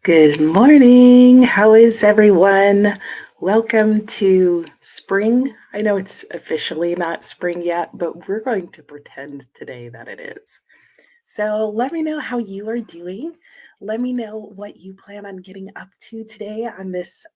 Good morning. How is everyone? Welcome to spring. I know it's officially not spring yet, but we're going to pretend today that it is. So let me know how you are doing. Let me know what you plan on getting up to today on this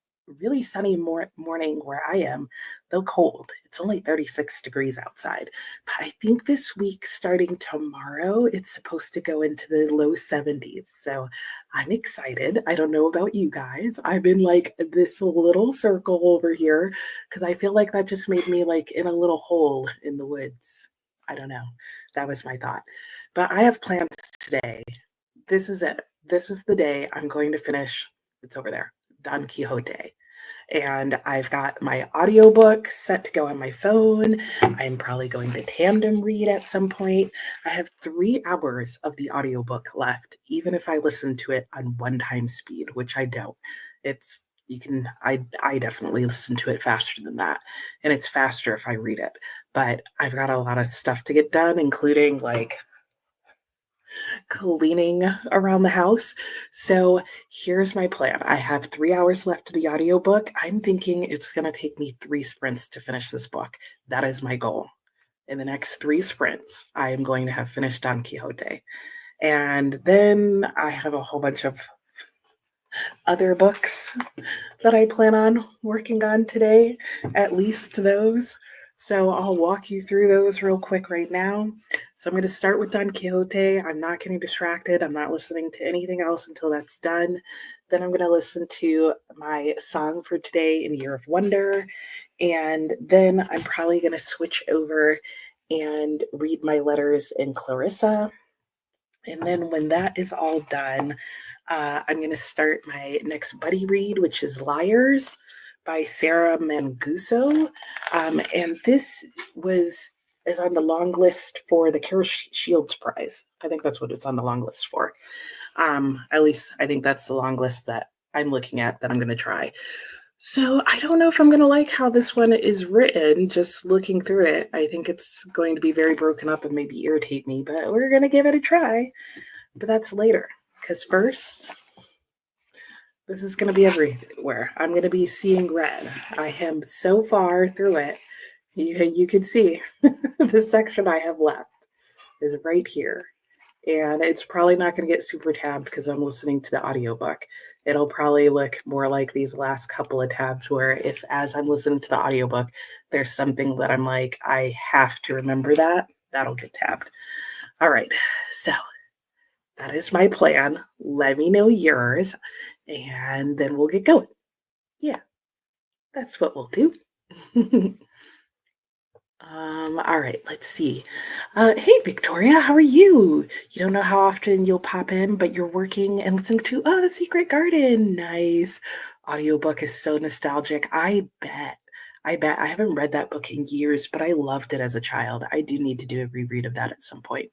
really sunny morning where I am, though cold. It's only 36 degrees outside. But I think this week, starting tomorrow, it's supposed to go into the low 70s. So I'm excited. I don't know about you guys. I'm in like this little circle over here because I feel like that just made me like in a little hole in the woods. I don't know. That was my thought. But I have plans today. This is it. This is the day I'm going to finish. It's over there, Don Quixote. And I've got my audiobook set to go on my phone. I'm probably going to tandem read at some point. I have 3 hours of the audiobook left, even if I listen to it on one time speed, which I don't. It's you can I definitely listen to it faster than that. And it's faster if I read it. But I've got a lot of stuff to get done, including like cleaning around the house. So here's my plan. I have 3 hours left of the audiobook. I'm thinking it's going to take me 3 sprints to finish this book. That is my goal. In the next 3 sprints, I am going to have finished Don Quixote. And then I have a whole bunch of other books that I plan on working on today, at least those. So I'll walk you through those real quick right now. So I'm going to start with Don Quixote. I'm not getting distracted. I'm not listening to anything else until that's done. Then I'm going to listen to my song for today in Year of Wonder. And then I'm probably going to switch over and read my letters in Clarissa. And then when that is all done, I'm going to start my next buddy read, which is Liars by Sarah Manguso. And this is on the long list for the Carol Shields Prize. I think that's what it's on the long list for. At least I think that's the long list that I'm looking at that I'm going to try. So I don't know if I'm going to like how this one is written, just looking through it. I think it's going to be very broken up and maybe irritate me, but we're going to give it a try. But that's later, because first, this is going to be everywhere. I'm going to be seeing red. I am so far through it. You can see the section I have left is right here. And it's probably not going to get super tabbed because I'm listening to the audiobook. It'll probably look more like these last couple of tabs where if as I'm listening to the audiobook, there's something that I'm like, I have to remember that, that'll get tabbed. All right. So that is my plan. Let me know yours and then we'll get going. Yeah, that's what we'll do. All right, let's see. Hey, Victoria, how are you? You don't know how often you'll pop in, but you're working and listening to The Secret Garden. Nice. Audiobook is so nostalgic. I bet. I haven't read that book in years, but I loved it as a child. I do need to do a reread of that at some point.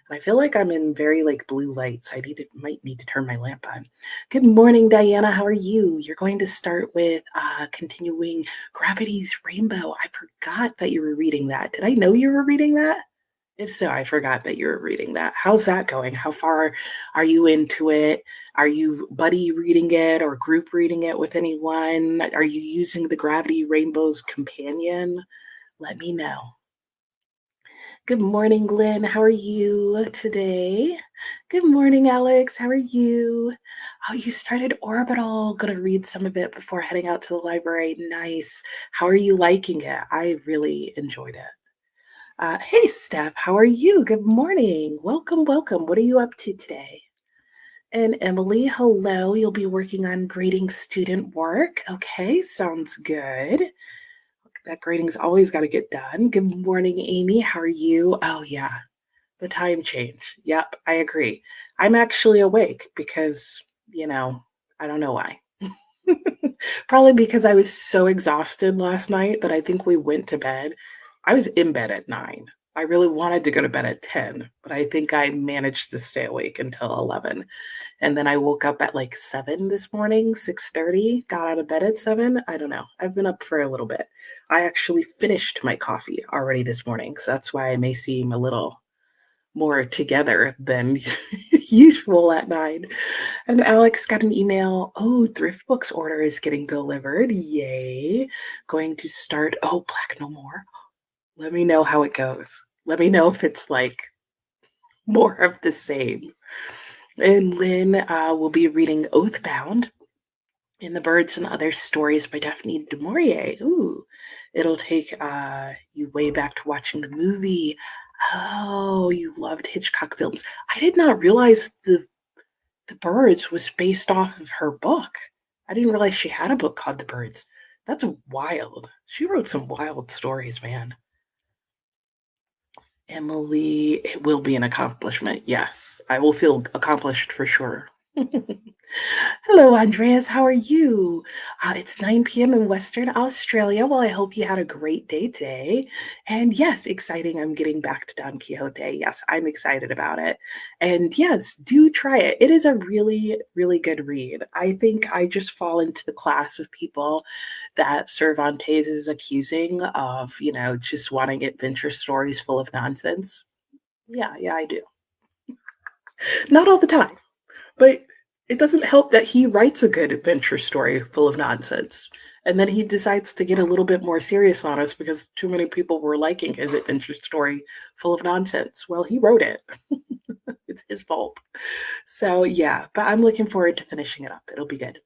And I feel like I'm in very like blue light, so might need to turn my lamp on. Good morning, Diana. How are you? You're going to start with continuing Gravity's Rainbow. I forgot that you were reading that. Did I know you were reading that? If so, I forgot that you were reading that. How's that going? How far are you into it? Are you buddy reading it or group reading it with anyone? Are you using the Gravity Rainbow's companion? Let me know. Good morning, Glenn. How are you today? Good morning, Alex. How are you? Oh, you started Orbital. Gonna read some of it before heading out to the library. Nice. How are you liking it? I really enjoyed it. Hey, Steph. How are you? Good morning. Welcome, welcome. What are you up to today? And Emily, hello. You'll be working on grading student work. Okay, sounds good. That grading's always got to get done. Good morning, Amy. How are you? Oh, yeah. The time change. Yep, I agree. I'm actually awake because, I don't know why. Probably because I was so exhausted last night that I think we went to bed. I was in bed at 9. I really wanted to go to bed at 10, but I think I managed to stay awake until 11. And then I woke up at like 7 this morning, 6:30, got out of bed at 7. I don't know. I've been up for a little bit. I actually finished my coffee already this morning, so that's why I may seem a little more together than usual at 9. And Alex got an email. Oh, Thrift Books order is getting delivered. Yay. Going to start. Oh, Black No More. Let me know how it goes. Let me know if it's like more of the same. And Lynn will be reading Oathbound in the Birds and Other Stories by Daphne du Maurier. Ooh, it'll take you way back to watching the movie. Oh, you loved Hitchcock films. I did not realize the Birds was based off of her book. I didn't realize she had a book called The Birds. That's wild. She wrote some wild stories, man. Emily, it will be an accomplishment. Yes, I will feel accomplished for sure. Hello, Andreas. How are you? It's 9 p.m. in Western Australia. Well, I hope you had a great day today. And yes, exciting. I'm getting back to Don Quixote. Yes, I'm excited about it. And yes, do try it. It is a really, really good read. I think I just fall into the class of people that Cervantes is accusing of, just wanting adventure stories full of nonsense. Yeah, I do. Not all the time. But it doesn't help that he writes a good adventure story full of nonsense. And then he decides to get a little bit more serious on us because too many people were liking his adventure story full of nonsense. Well, he wrote it. It's his fault. So, yeah, but I'm looking forward to finishing it up. It'll be good.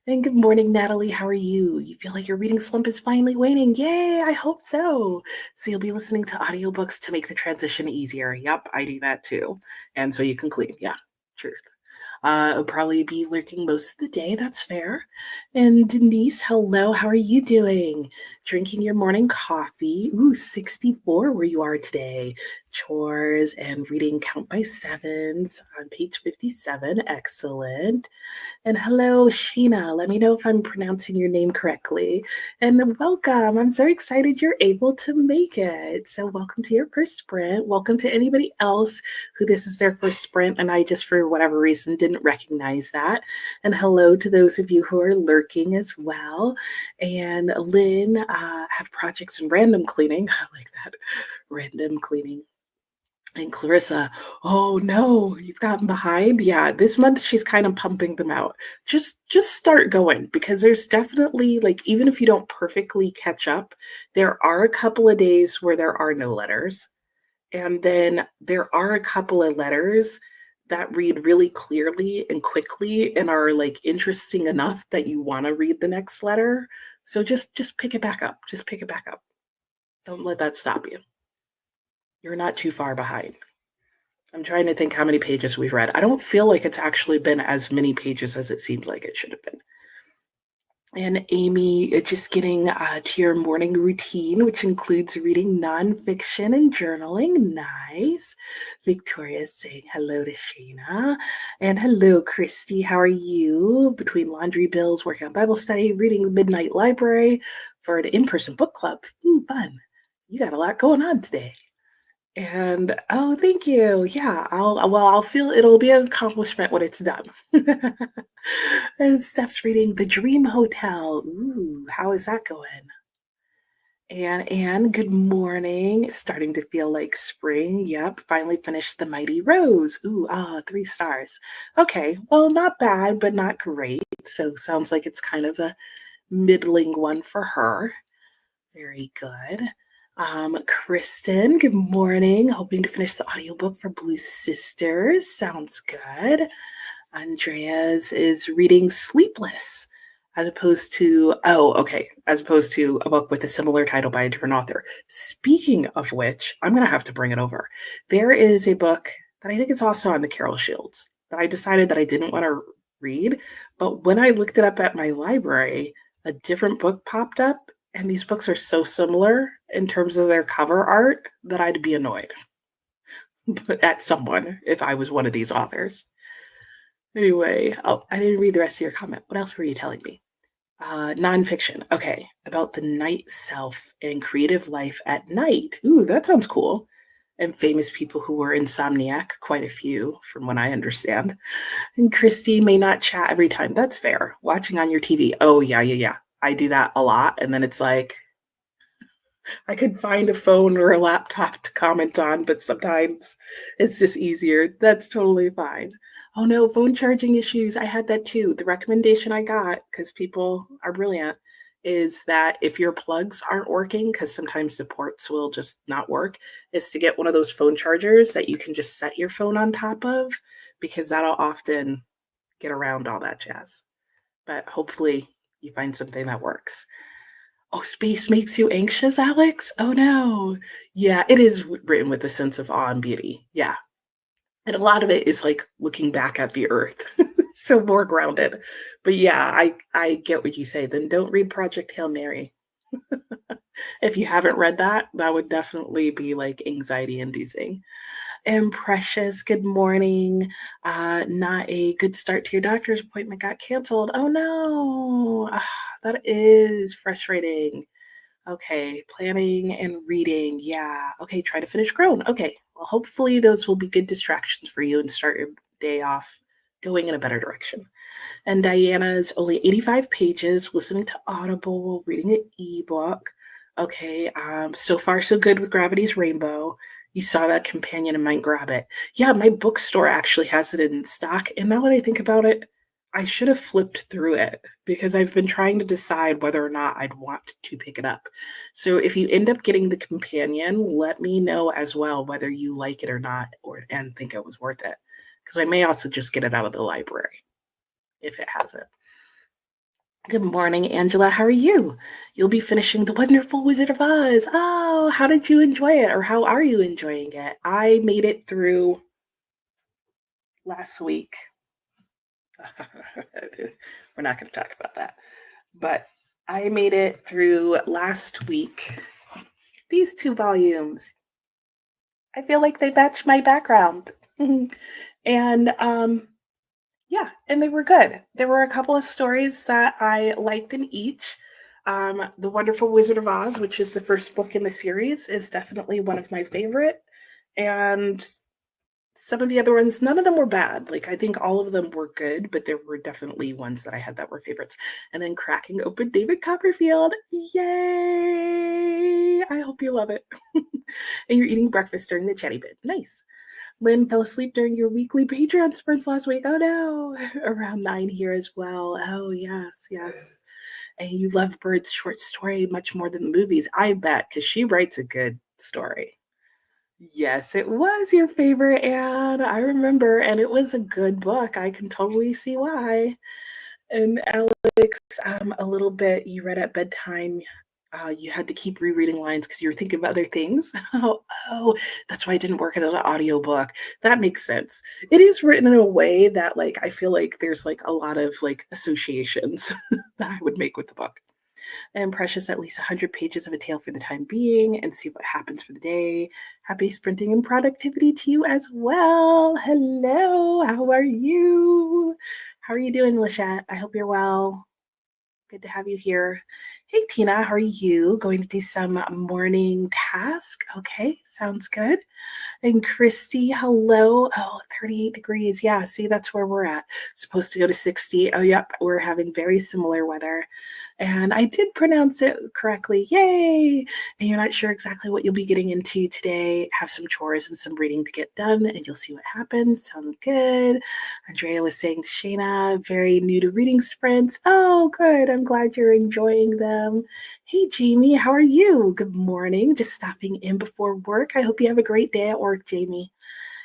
And good morning, Natalie. How are you? You feel like your reading slump is finally waning? Yay, I hope so. So you'll be listening to audiobooks to make the transition easier. Yep, I do that too. And so you can clean. Yeah, truth. I'll probably be lurking most of the day. That's fair. And Denise, hello. How are you doing? Drinking your morning coffee. Ooh, 64 where you are today. Chores and reading Count by Sevens on page 57. Excellent. And hello, Sheena. Let me know if I'm pronouncing your name correctly. And welcome. I'm so excited you're able to make it. So, welcome to your first sprint. Welcome to anybody else who this is their first sprint and I just, for whatever reason, didn't recognize that. And hello to those of you who are lurking as well. And Lynn, have projects in random cleaning. I like that. Random cleaning. And Clarissa, oh no, you've gotten behind. Yeah, this month she's kind of pumping them out. Just start going because there's definitely like even if you don't perfectly catch up, there are a couple of days where there are no letters. And then there are a couple of letters that read really clearly and quickly and are like interesting enough that you want to read the next letter. So just pick it back up. Just pick it back up. Don't let that stop you. You're not too far behind. I'm trying to think how many pages we've read. I don't feel like it's actually been as many pages as it seems like it should have been. And Amy, just getting to your morning routine, which includes reading nonfiction and journaling. Nice. Victoria's saying hello to Shayna. And hello, Christy. How are you? Between laundry bills, working on Bible study, reading the Midnight Library for an in-person book club. Ooh, fun. You got a lot going on today. And oh, thank you. Yeah, I'll feel it'll be an accomplishment when it's done. And Steph's reading The Dream Hotel. Ooh, how is that going? And Anne, good morning. It's starting to feel like spring. Yep, finally finished The Mighty Rose. Ooh, 3 stars. Okay, well, not bad, but not great. So sounds like it's kind of a middling one for her. Very good. Kristen, good morning. Hoping to finish the audiobook for Blue Sisters. Sounds good. Andreas is reading Sleepless as opposed to a book with a similar title by a different author. Speaking of which, I'm going to have to bring it over. There is a book that I think is also on the Carol Shields that I decided that I didn't want to read, but when I looked it up at my library, a different book popped up, and these books are so similar in terms of their cover art that I'd be annoyed at someone if I was one of these authors. Anyway, I didn't read the rest of your comment. What else were you telling me? Nonfiction. Okay, about the night self and creative life at night. Ooh, that sounds cool. And famous people who were insomniac, quite a few, from what I understand. And Christy may not chat every time. That's fair. Watching on your TV. Oh, yeah. I do that a lot. And then it's like, I could find a phone or a laptop to comment on, but sometimes it's just easier. That's totally fine. Oh no, phone charging issues. I had that too. The recommendation I got, because people are brilliant, is that if your plugs aren't working, because sometimes the ports will just not work, is to get one of those phone chargers that you can just set your phone on top of, because that'll often get around all that jazz. But hopefully you find something that works. Oh, space makes you anxious, Alex? Oh, no. Yeah, it is written with a sense of awe and beauty. Yeah. And a lot of it is like looking back at the earth. So more grounded. But yeah, I get what you say. Then don't read Project Hail Mary. If you haven't read that, that would definitely be like anxiety inducing. And Precious, good morning. Not a good start to your doctor's appointment got canceled. Oh no. That is frustrating. Okay, planning and reading. Yeah. Okay, try to finish Grown. Okay. Well, hopefully those will be good distractions for you and start your day off going in a better direction. And Diana's only 85 pages, listening to Audible, reading an ebook. Okay, so far so good with Gravity's Rainbow. You saw that companion and might grab it. Yeah, my bookstore actually has it in stock. And now that I think about it, I should have flipped through it because I've been trying to decide whether or not I'd want to pick it up. So if you end up getting the companion, let me know as well whether you like it or not, or and think it was worth it. Because I may also just get it out of the library if it has it. Good morning, Angela. How are you? You'll be finishing The Wonderful Wizard of Oz. Oh, how did you enjoy it? Or how are you enjoying it? I made it through last week. We're not going to talk about that. But I made it through last week. These 2 volumes. I feel like they match my background. And yeah, and they were good. There were a couple of stories that I liked in each. The Wonderful Wizard of Oz, which is the first book in the series, is definitely one of my favorite. And some of the other ones, none of them were bad. Like, I think all of them were good, but there were definitely ones that I had that were favorites. And then Cracking Open David Copperfield. Yay! I hope you love it. And you're eating breakfast during the chatty bit. Nice. Lynn fell asleep during your weekly Patreon sprints last week. Oh no, around 9 here as well. Oh, yes, yes. And you love Bird's short story much more than the movies. I bet, because she writes a good story. Yes, it was your favorite, Anne. I remember, and it was a good book. I can totally see why. And Alex, a little bit, you read at bedtime. You had to keep rereading lines because you were thinking of other things. Oh, that's why it didn't work as an audiobook. That makes sense. It is written in a way that, like, I feel like there's like a lot of like associations that I would make with the book. And Precious, at least 100 pages of a tale for the time being, and see what happens for the day. Happy sprinting and productivity to you as well. Hello, how are you? How are you doing, Lachette? I hope you're well. Good to have you here. Hey, Tina, how are you? Going to do some morning task? Okay, sounds good. And Christy, hello. Oh, 38 degrees. Yeah, see, that's where we're at. Supposed to go to 60. Oh, yep, we're having very similar weather. And I did pronounce it correctly. Yay! And you're not sure exactly what you'll be getting into today. Have some chores and some reading to get done, and you'll see what happens. Sounds good. Andrea was saying to Shayna, very new to reading sprints. Oh, good. I'm glad you're enjoying them. Hey, Jamie, how are you? Good morning. Just stopping in before work. I hope you have a great day at work, Jamie.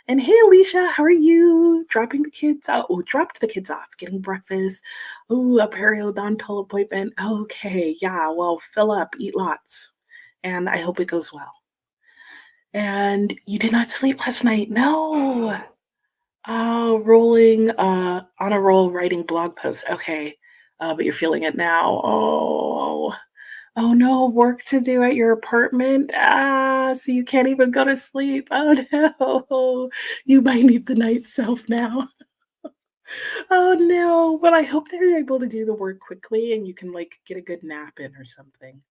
And hey, Alicia, how are you? Dropping the kids out. Oh, dropped the kids off, getting breakfast. Oh, a periodontal appointment. Okay, yeah, well, fill up, eat lots. And I hope it goes well. And you did not sleep last night. No. Oh, rolling on a roll writing blog posts. Okay. But you're feeling it now. Oh no, work to do at your apartment. So you can't even go to sleep. Oh no. You might need the night self now. Oh no. But I hope they're able to do the work quickly and you can like get a good nap in or something.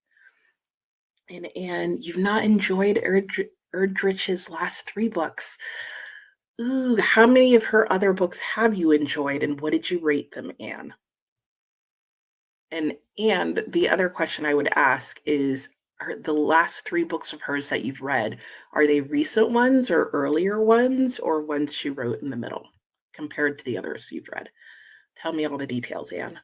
And you've not enjoyed Erdrich's last 3 books. Ooh, how many of her other books have you enjoyed and what did you rate them, Anne? And the other question I would ask is, are the last 3 books of hers that you've read, are they recent ones or earlier ones or ones she wrote in the middle compared to the others you've read? Tell me all the details, Anne.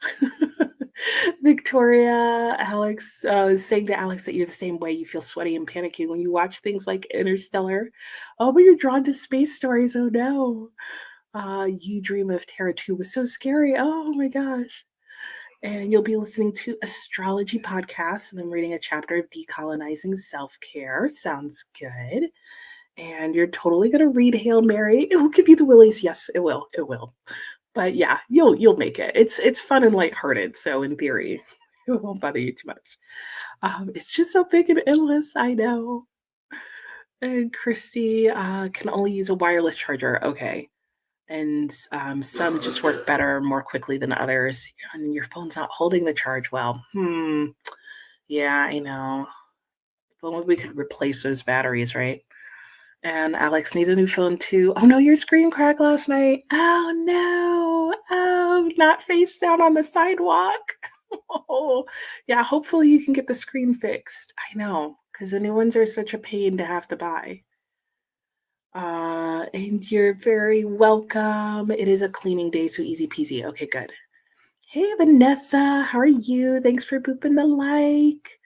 Victoria, Alex, saying to Alex that you're the same way. You feel sweaty and panicky when you watch things like Interstellar. Oh, but you're drawn to space stories. Oh no. You Dream of Terror 2 was so scary. Oh my gosh. And you'll be listening to astrology podcasts and then reading a chapter of Decolonizing Self-Care. Sounds good. And you're totally gonna read Hail Mary. It will give you the willies. Yes, it will. It will. But yeah, you'll make it. It's fun and lighthearted, so in theory, it won't bother you too much. It's just so big and endless, I know. And Christy can only use a wireless charger. Okay. And some just work better more quickly than others. And your phone's not holding the charge well. Yeah, I know. Well, we could replace those batteries, right? And Alex needs a new phone too. Oh no, your screen cracked last night. Oh no. Oh, not face down on the sidewalk. Oh, yeah. Hopefully you can get the screen fixed. I know, because the new ones are such a pain to have to buy. And you're very welcome. It is a cleaning day, so easy peasy. Okay, good. Hey, Vanessa, how are you? Thanks for booping the like.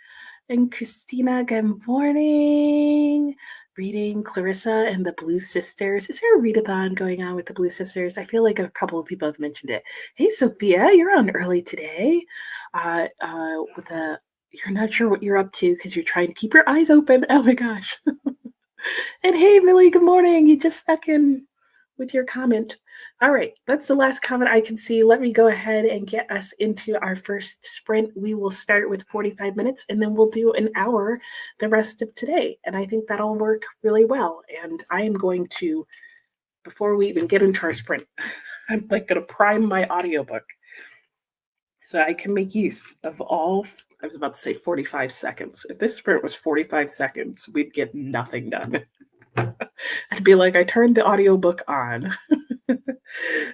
And Christina, good morning. Reading Clarissa and the Blue Sisters. Is there a readathon going on with the Blue Sisters? I feel like a couple of people have mentioned it. Hey, Sophia, you're on early today. With a you're not sure what you're up to because you're trying to keep your eyes open. Oh my gosh. And hey, Millie, good morning. You just stuck in with your comment. All right, that's the last comment I can see. Let me go ahead and get us into our first sprint. We will start with 45 minutes and then we'll do an hour the rest of today. And I think that'll work really well. And I am going to, before we even get into our sprint, I'm like going to prime my audiobook so I can make use of all. I was about to say 45 seconds. If this sprint was 45 seconds, we'd get nothing done. I'd be like, I turned the audiobook on.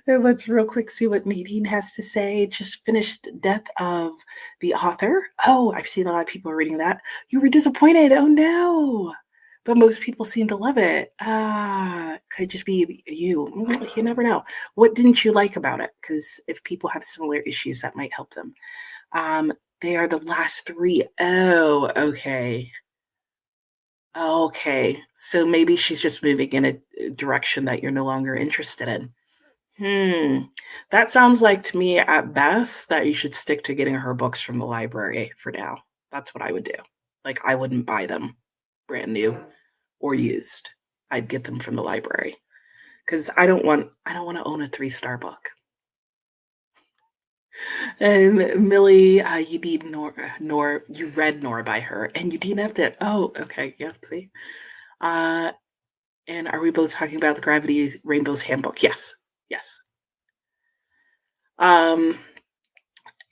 And let's real quick see what Nadine has to say. Just finished Death of the Author. Oh, I've seen a lot of people reading that. You were disappointed. Oh no. But most people seem to love it. Could just be you. You never know. What didn't you like about it? Because if people have similar issues, that might help them. They are the last 3. Oh, okay. Okay, so maybe she's just moving in a direction that you're no longer interested in. That sounds like to me at best that you should stick to getting her books from the library for now. That's what I would do. Like I wouldn't buy them brand new or used. I'd get them from the library because I don't want to own a 3-star book. And Millie, you need Nor. You read Nor by her, and you didn't have to. Oh, okay, yeah. See, uh, and are we both talking about the Gravity Rainbow's Handbook? Yes. Yes. Um,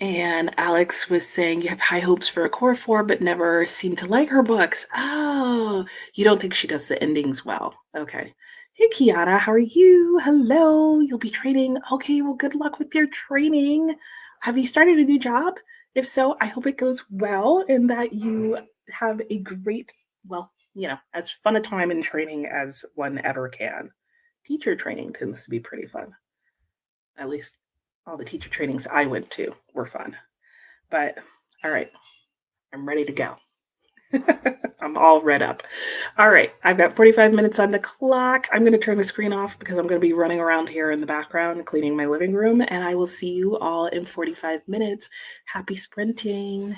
and Alex was saying you have high hopes for a core 4, but never seem to like her books. Oh, you don't think she does the endings well. Okay. Hey, Kiara, how are you? Hello. You'll be training. Okay, well, good luck with your training. Have you started a new job? If so, I hope it goes well and that you have a great, well, as fun a time in training as one ever can. Teacher training tends to be pretty fun. At least all the teacher trainings I went to were fun. But all right, I'm ready to go. I'm all read up. All right, I've got 45 minutes on the clock. I'm going to turn the screen off because I'm going to be running around here in the background cleaning my living room, and I will see you all in 45 minutes. Happy sprinting.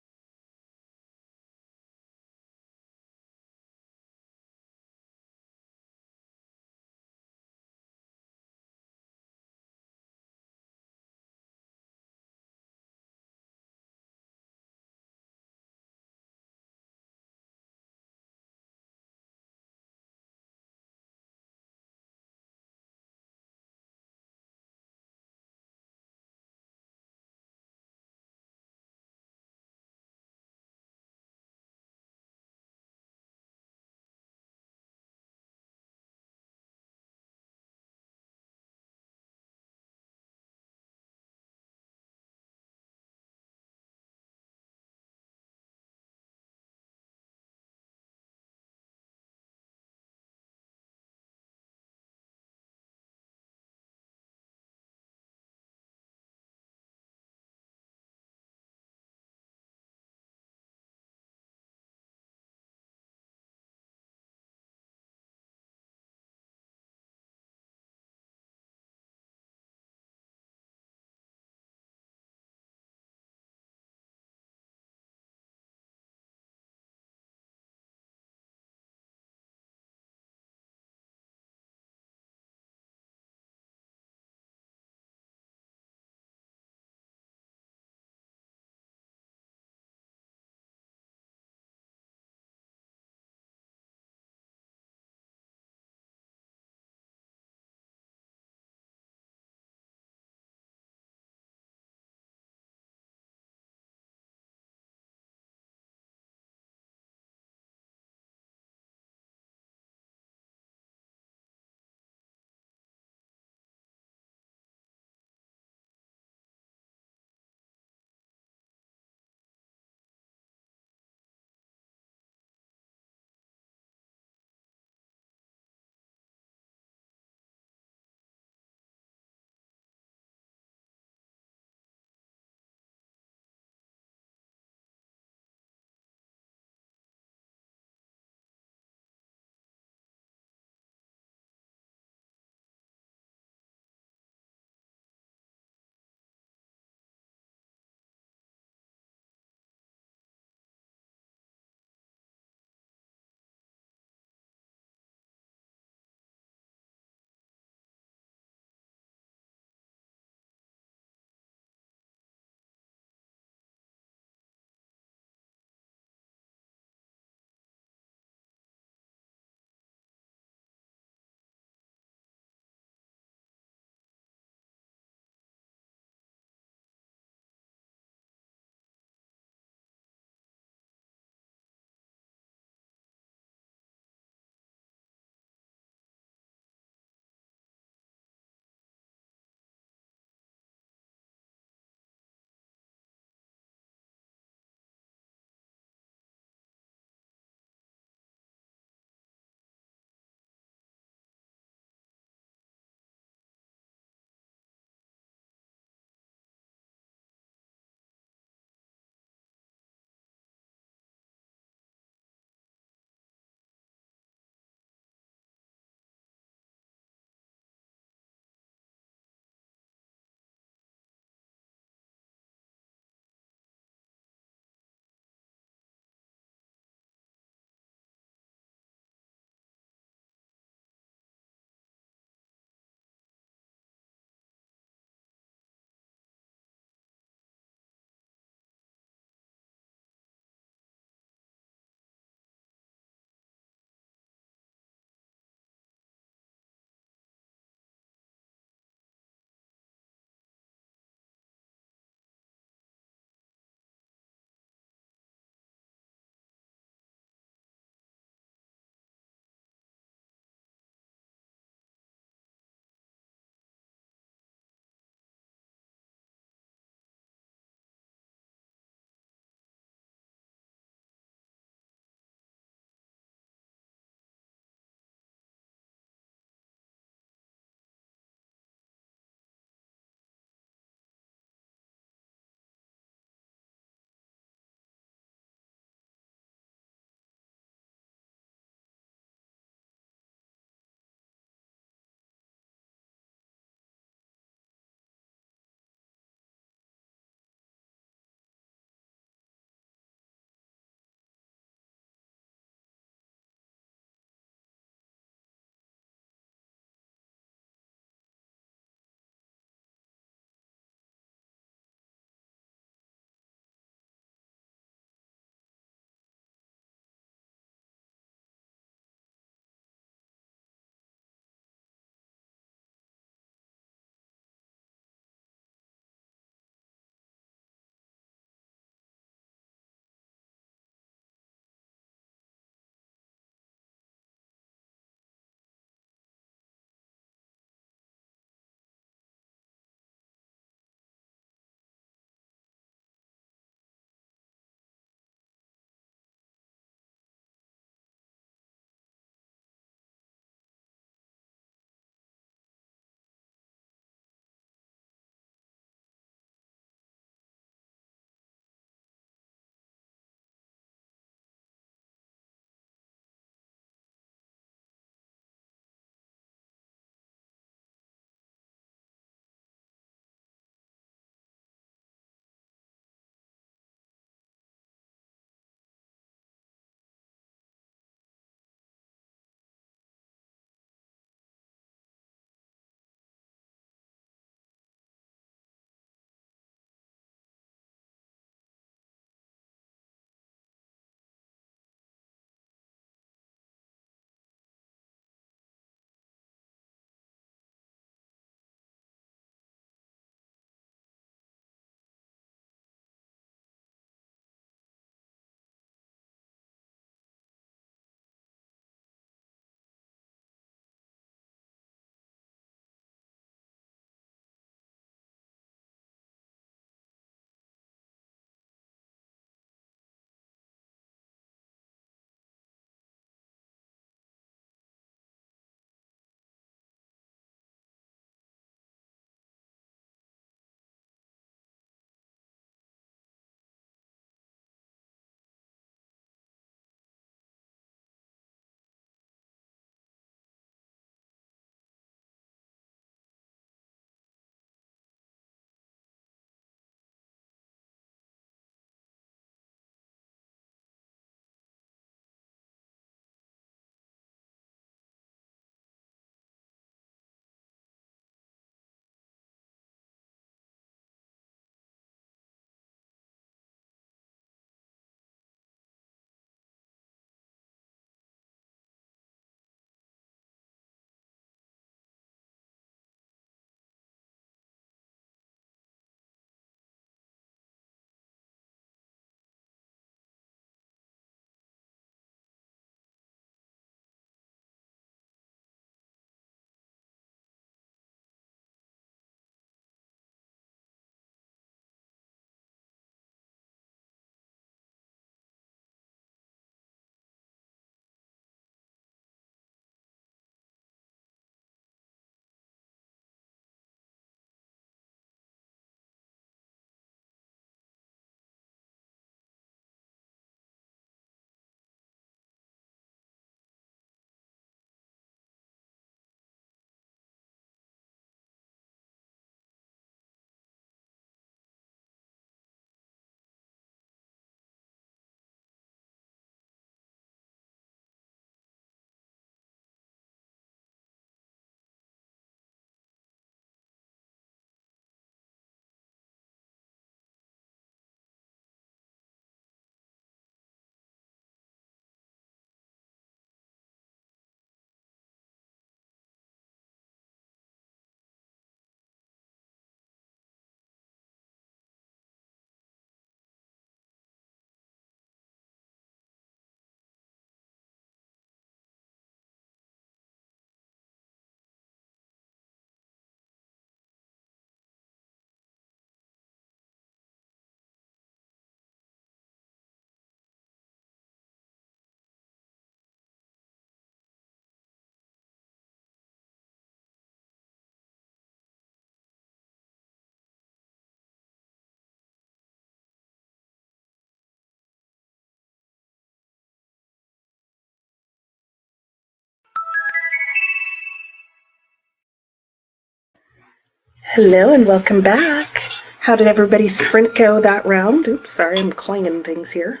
Hello and welcome back. How did everybody's sprint go that round? Oops, sorry, I'm clanging things here.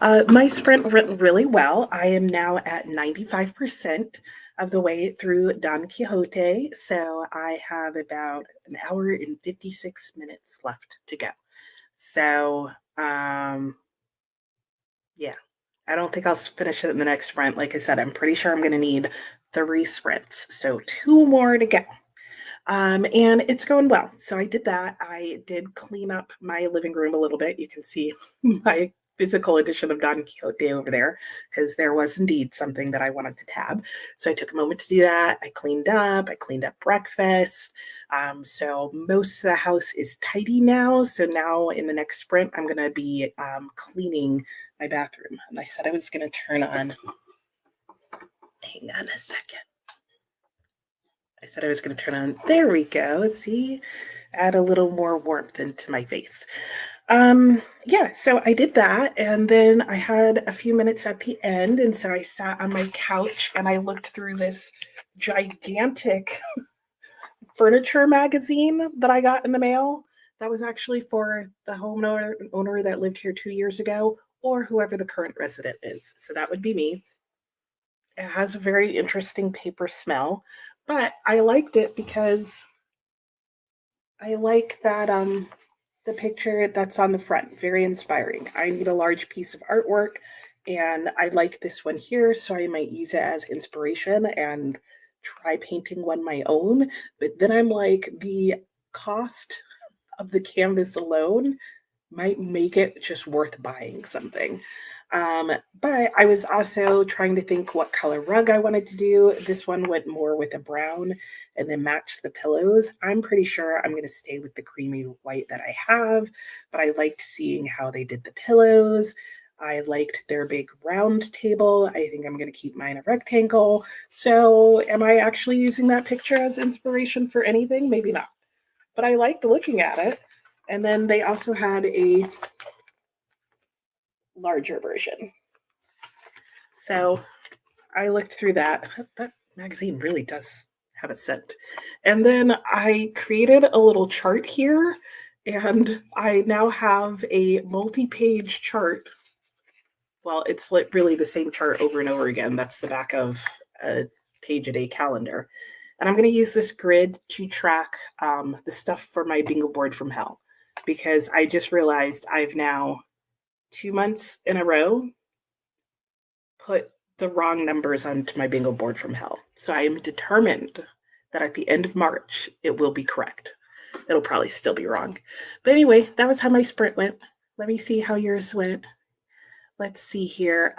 My sprint went really well. I am now at 95% of the way through Don Quixote, so I have about an hour and 56 minutes left to go. So, yeah, I don't think I'll finish it in the next sprint. Like I said, I'm pretty sure I'm going to need 3 sprints, so 2 more to go. And it's going well. So I did that. I did clean up my living room a little bit. You can see my physical edition of Don Quixote over there because there was indeed something that I wanted to tab. So I took a moment to do that. I cleaned up. I cleaned up breakfast. So most of the house is tidy now. So now in the next sprint, I'm going to be cleaning my bathroom. And I said I was going to turn on. Hang on a second. I said I was going to turn on. There we go. See, add a little more warmth into my face. Yeah, so I did that, and then I had a few minutes at the end, and so I sat on my couch and I looked through this gigantic furniture magazine that I got in the mail. That was actually for the homeowner that lived here 2 years ago, or whoever the current resident is. So that would be me. It has a very interesting paper smell, but I liked it because I like that the picture that's on the front, very inspiring. I need a large piece of artwork and I like this one here, so I might use it as inspiration and try painting one my own. But then I'm like, the cost of the canvas alone might make it just worth buying something. But I was also trying to think what color rug I wanted to do. This one went more with a brown and then match the pillows. I'm pretty sure I'm going to stay with the creamy white that I have, but I liked seeing how they did the pillows. I liked their big round table. I think I'm going to keep mine a rectangle. So, am I actually using that picture as inspiration for anything? Maybe not. But I liked looking at it. And then they also had a larger version. So I looked through that. That magazine really does have a scent. And then I created a little chart here, and I now have a multi page chart. Well, it's like really the same chart over and over again. That's the back of a page a day calendar. And I'm going to use this grid to track the stuff for my bingo board from hell because I just realized I've now 2 months in a row put the wrong numbers onto my bingo board from hell. So I am determined that at the end of March, it will be correct. It'll probably still be wrong. But anyway, that was how my sprint went. Let me see how yours went. Let's see here.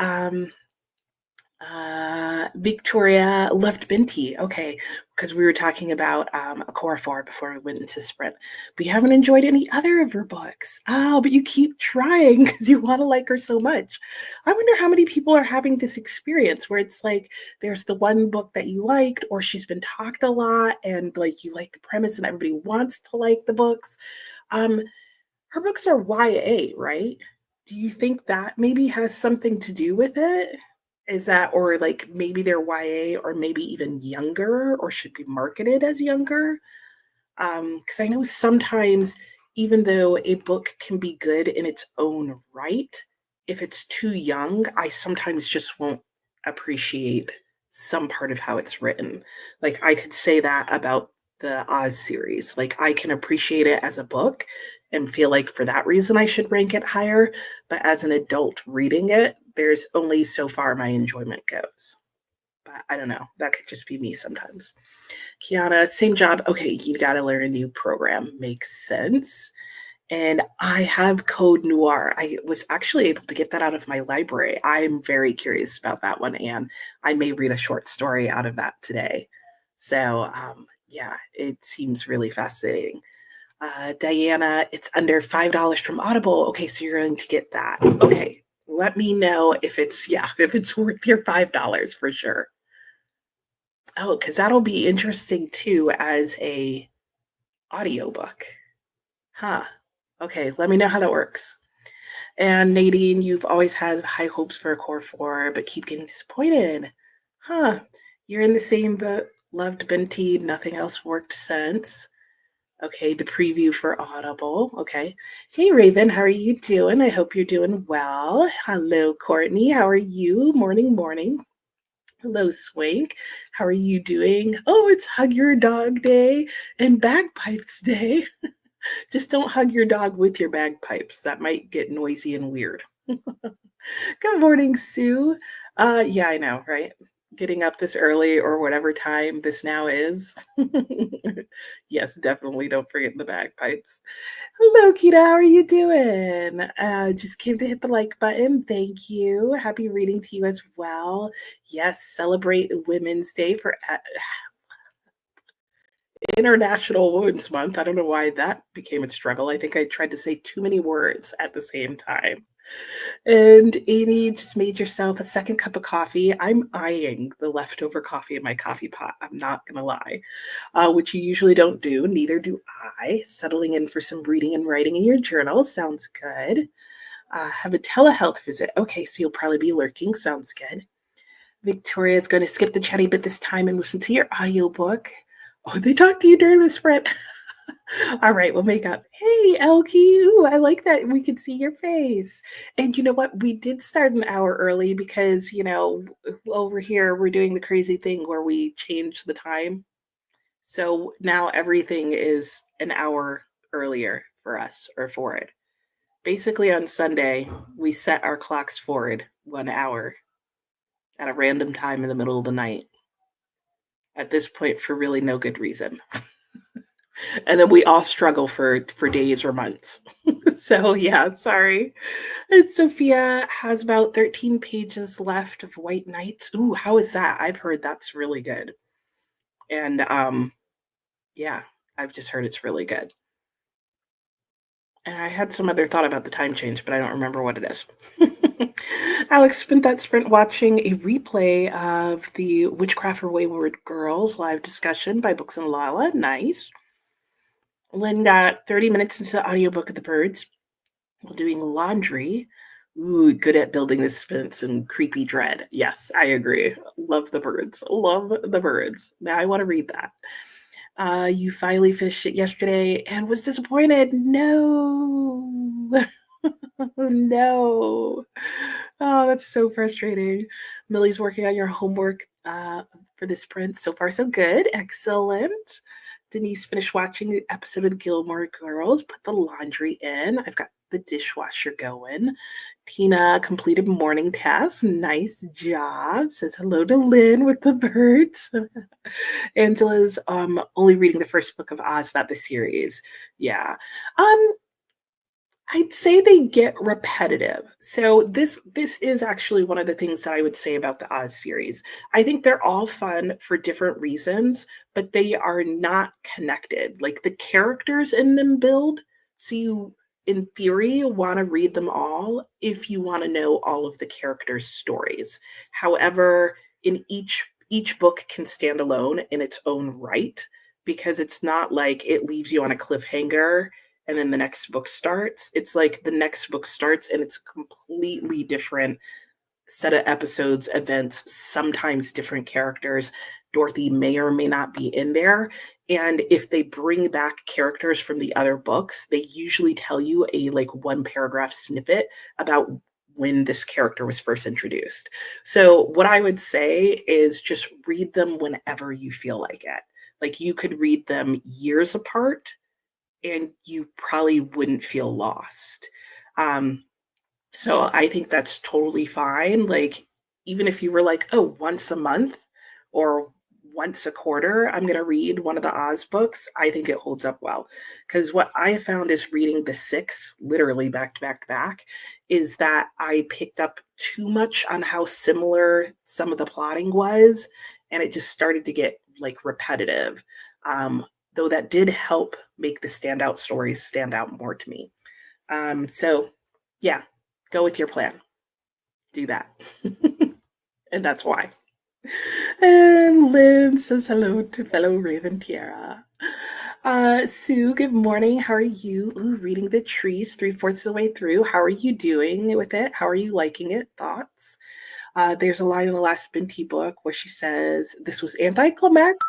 Victoria loved Binti. Okay, because we were talking about a core four before we went into sprint. But you haven't enjoyed any other of her books. Oh, but you keep trying because you want to like her so much. I wonder how many people are having this experience where it's like there's the one book that you liked, or she's been talked a lot, and like you like the premise, and everybody wants to like the books. Um, Her books are YA, right? Do you think that maybe has something to do with it? Is that, or like maybe they're YA or maybe even younger or should be marketed as younger? Because I know sometimes, even though a book can be good in its own right, if it's too young, I sometimes just won't appreciate some part of how it's written. Like I could say that about the Oz series. Like I can appreciate it as a book and feel like for that reason I should rank it higher. But as an adult reading it, there's only so far my enjoyment goes. But I don't know. That could just be me sometimes. Kiana, same job. Okay, you got to learn a new program. Makes sense. And I have Code Noir. I was actually able to get that out of my library. I'm very curious about that one, and I may read a short story out of that today. So, yeah, it seems really fascinating. Diana, it's under $5 from Audible. Okay, so you're going to get that. Okay, let me know if it's, yeah, if it's worth your $5 for sure. Oh, because that'll be interesting too as a audiobook. Huh. Okay, let me know how that works. And Nadine, you've always had high hopes for a core four, but keep getting disappointed. Huh. You're in the same boat. Loved Binti. Nothing else worked since. Okay, the preview for Audible. Okay. Hey, Raven, how are you doing? I hope you're doing well. Hello, Courtney. How are you? Morning, morning. Hello, Swank. How are you doing? Oh, it's Hug Your Dog Day and Bagpipes Day. Just don't hug your dog with your bagpipes. That might get noisy and weird. Good morning, Sue. Yeah, I know, right? Getting up this early or whatever time this now is. Yes, definitely don't forget the bagpipes. Hello, Kita. How are you doing? Just came to hit the like button. Thank you. Happy reading to you as well. Yes, celebrate Women's Day for International Women's Month. I don't know why that became a struggle. I think I tried to say too many words at the same time. And Amy just made yourself a second cup of coffee. I'm eyeing the leftover coffee in my coffee pot. I'm not going to lie, which you usually don't do. Neither do I. Settling in for some reading and writing in your journal sounds good. Have a telehealth visit. Okay, so you'll probably be lurking. Sounds good. Victoria is going to skip the chatty bit this time and listen to your audiobook. Oh, they talked to you during the sprint. All right, we'll make up. Hey, Elkie. Ooh, I like that we could see your face. And you know what? We did start an hour early because, over here we're doing the crazy thing where we change the time. So now everything is an hour earlier for us or for it. Basically, on Sunday, we set our clocks forward 1 hour at a random time in the middle of the night. At this point, for really no good reason. And then we all struggle for days or months. So yeah, sorry. And Sophia has about 13 pages left of White Knights. Ooh, how is that? I've heard that's really good. And yeah, I've just heard it's really good. And I had some other thought about the time change, but I don't remember what it is. Alex spent that sprint watching a replay of the Witchcraft for Wayward Girls live discussion by Books and Lala. Nice. Lynn got 30 minutes into the audiobook of The Birds while doing laundry. Ooh, good at building suspense and creepy dread. Yes, I agree. Love The Birds. Love The Birds. Now I want to read that. You finally finished it yesterday and was disappointed. No. No. Oh, that's so frustrating. Millie's working on your homework for this sprint. So far, so good. Excellent. Denise finished watching the episode of the Gilmore Girls, put the laundry in. I've got the dishwasher going. Tina completed morning tasks. Nice job. Says hello to Lynn with the birds. Angela's only reading the first book of Oz, not the series. Yeah. I'd say they get repetitive. So this is actually one of the things that I would say about the Oz series. I think they're all fun for different reasons, but they are not connected. Like the characters in them build, so you in theory want to read them all if you want to know all of the characters' stories. However, in each book can stand alone in its own right because it's not like it leaves you on a cliffhanger and then the next book starts. It's like the next book starts and it's completely different set of episodes, events, sometimes different characters. Dorothy may or may not be in there. And if they bring back characters from the other books, they usually tell you a like one paragraph snippet about when this character was first introduced. So what I would say is just read them whenever you feel like it. Like you could read them years apart and you probably wouldn't feel lost. So I think that's totally fine. Like, even if you were like, oh, once a month or once a quarter, I'm going to read one of the Oz books, I think it holds up well. Because what I have found is reading the six, literally back to back to back, is that I picked up too much on how similar some of the plotting was. And it just started to get like repetitive. Though that did help make the standout stories stand out more to me. So, yeah, go with your plan. Do that. And that's why. And Lynn says hello to fellow Raven Tiara. Sue, good morning. How are you? Ooh, reading The Trees 3/4 of the way through. How are you doing with it? How are you liking it? Thoughts? There's a line in the last Binti book where she says, this was anticlimactic.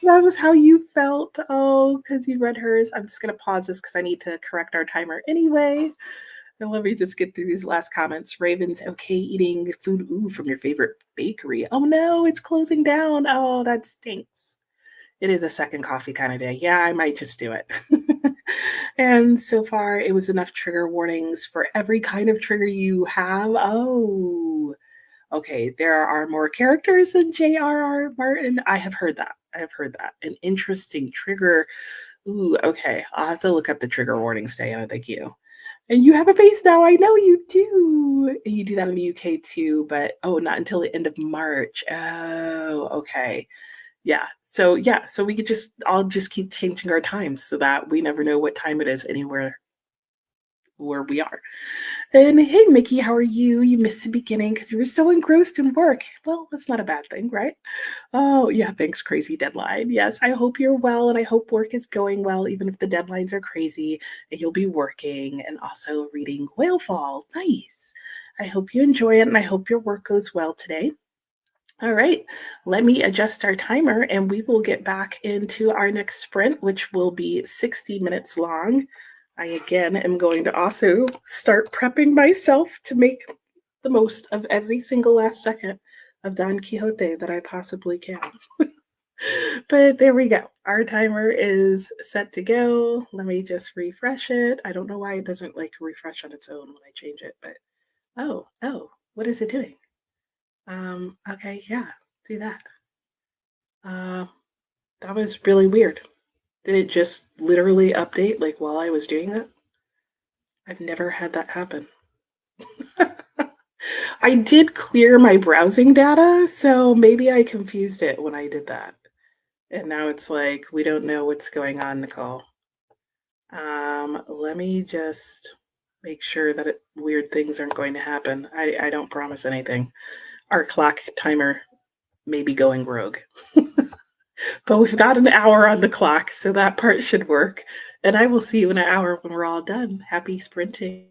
That was how you felt. Oh, because you read hers. I'm just gonna pause this because I need to correct our timer anyway. And let me just get through these last comments. Raven's okay eating food ooh from your favorite bakery. Oh no, it's closing down. Oh, that stinks. It is a second coffee kind of day. Yeah, I might just do it. And so far, it was enough trigger warnings for every kind of trigger you have. Oh, okay. There are more characters than J.R.R. Martin. I have heard that. I have heard that. An interesting trigger. Ooh, okay. I'll have to look up the trigger warnings, Diana. Thank you. And you have a base now. I know you do. And you do that in the UK too, but oh, not until the end of March. Oh, okay. Yeah, so we could just all just keep changing our times so that we never know what time it is anywhere where we are. And hey, Mickey, how are you? You missed the beginning because you were so engrossed in work. Well, that's not a bad thing, right? Oh, yeah, thanks, crazy deadline. Yes, I hope you're well and I hope work is going well, even if the deadlines are crazy and you'll be working and also reading Whale Fall. Nice. I hope you enjoy it and I hope your work goes well today. All right, let me adjust our timer and we will get back into our next sprint, which will be 60 minutes long. I again am going to also start prepping myself to make the most of every single last second of Don Quixote that I possibly can. But there we go. Our timer is set to go. Let me just refresh it. I don't know why it doesn't like refresh on its own when I change it, but oh, what is it doing? Okay, yeah, do that. Uh, that was really weird. Did it just literally update like while I was doing it? I've never had that happen. I did clear my browsing data, so maybe I confused it when I did that. And now it's like, we don't know what's going on, Nicole. Let me just make sure that weird things aren't going to happen. I don't promise anything. Our clock timer may be going rogue. But we've got an hour on the clock, so that part should work. And I will see you in an hour when we're all done. Happy sprinting.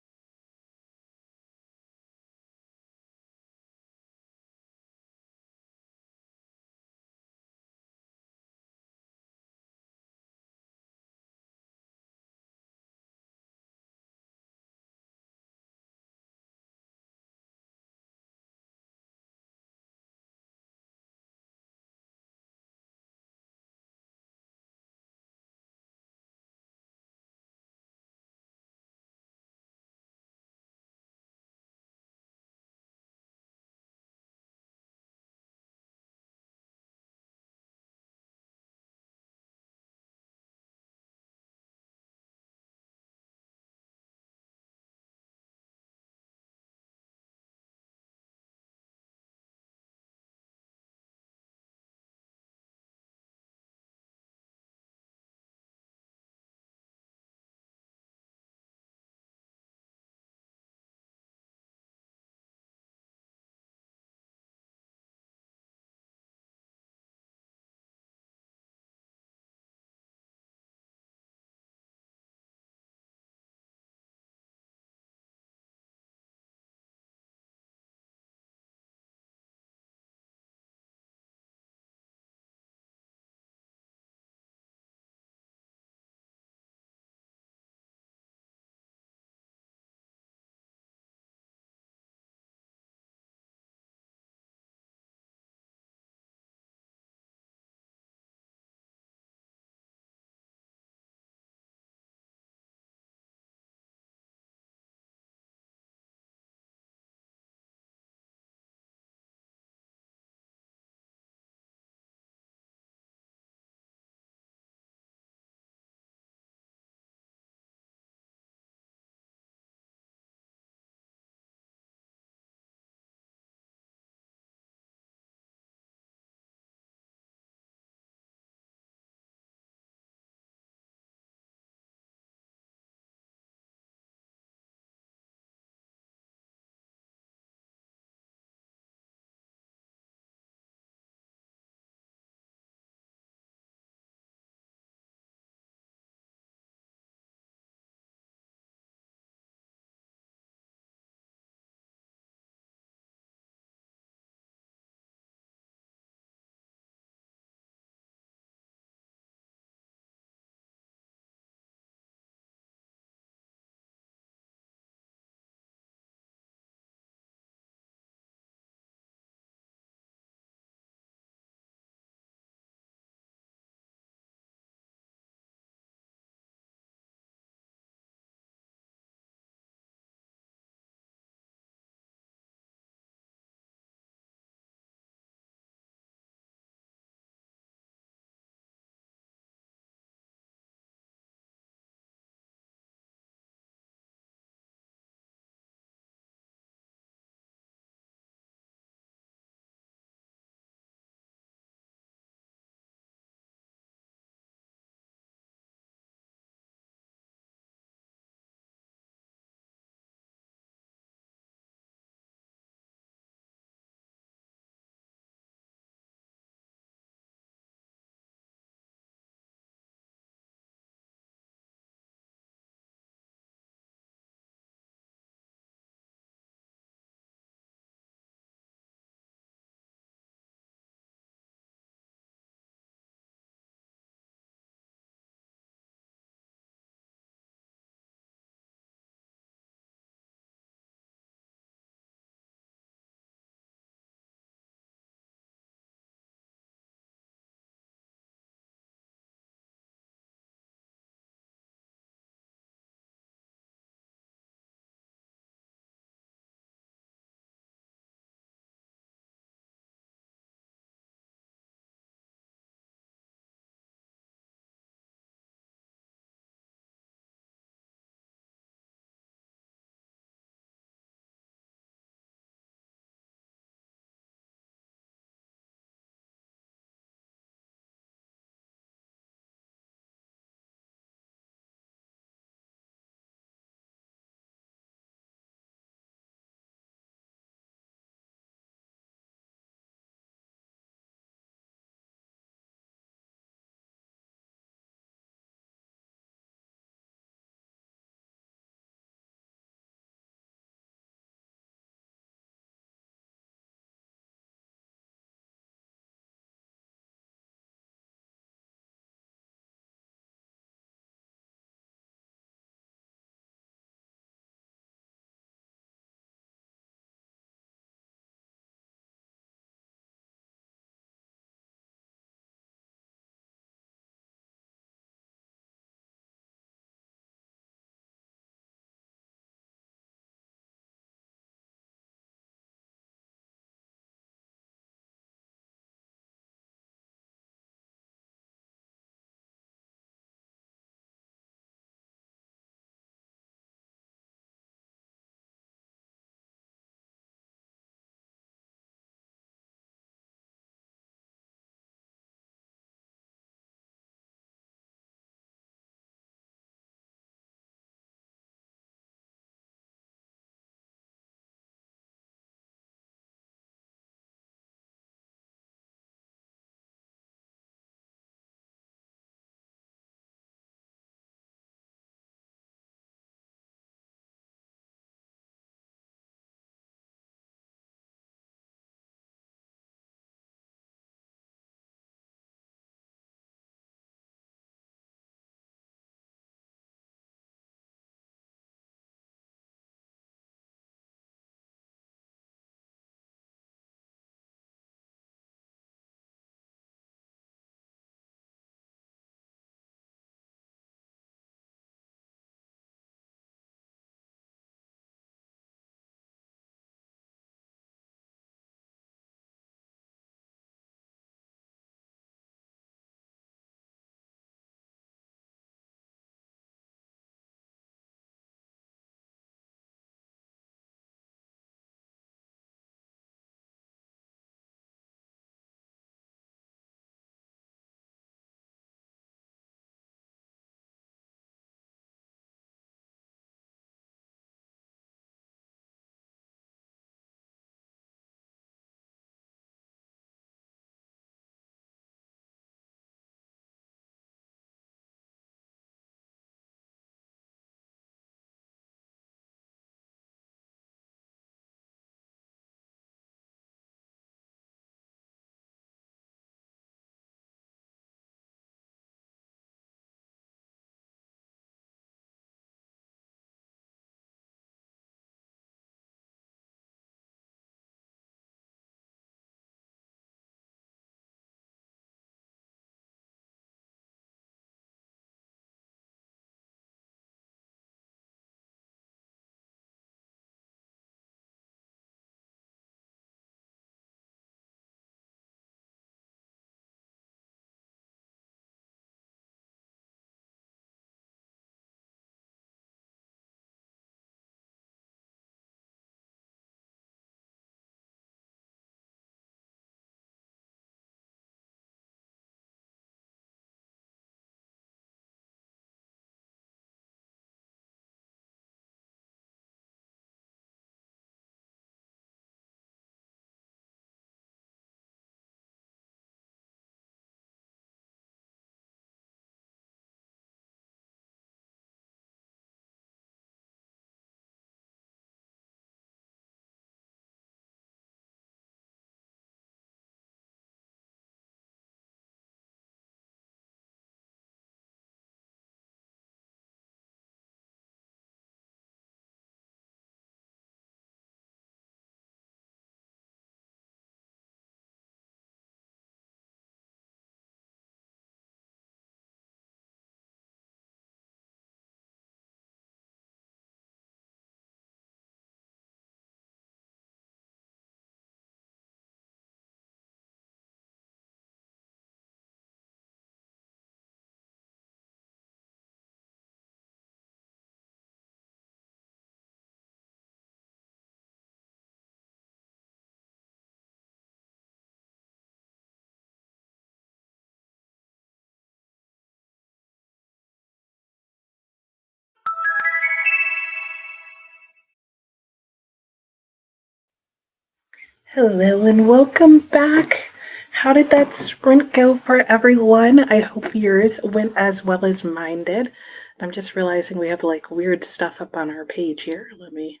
Hello and welcome back. How did that sprint go for everyone? I hope yours went as well as mine did. I'm just realizing we have like weird stuff up on our page here. Let me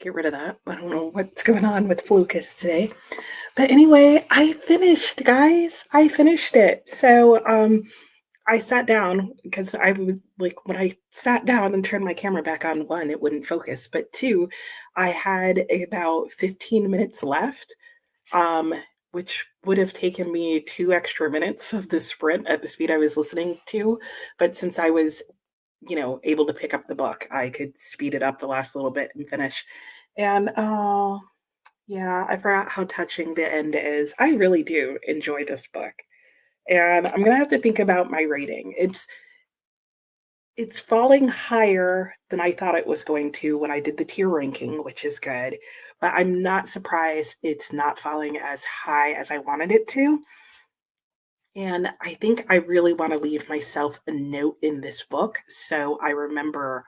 get rid of that. I don't know what's going on with Flucus today. But anyway, I finished, guys. I finished it. So I sat down because I was like, when I sat down and turned my camera back on, one, it wouldn't focus, but two, I had about 15 minutes left, um, which would have taken me 2 extra minutes of the sprint at the speed I was listening to. But since I was, able to pick up the book, I could speed it up the last little bit and finish. And oh, yeah, I forgot how touching the end is. I really do enjoy this book. And I'm gonna have to think about my rating. It's falling higher than I thought it was going to when I did the tier ranking, which is good. But I'm not surprised it's not falling as high as I wanted it to. And I think I really want to leave myself a note in this book so I remember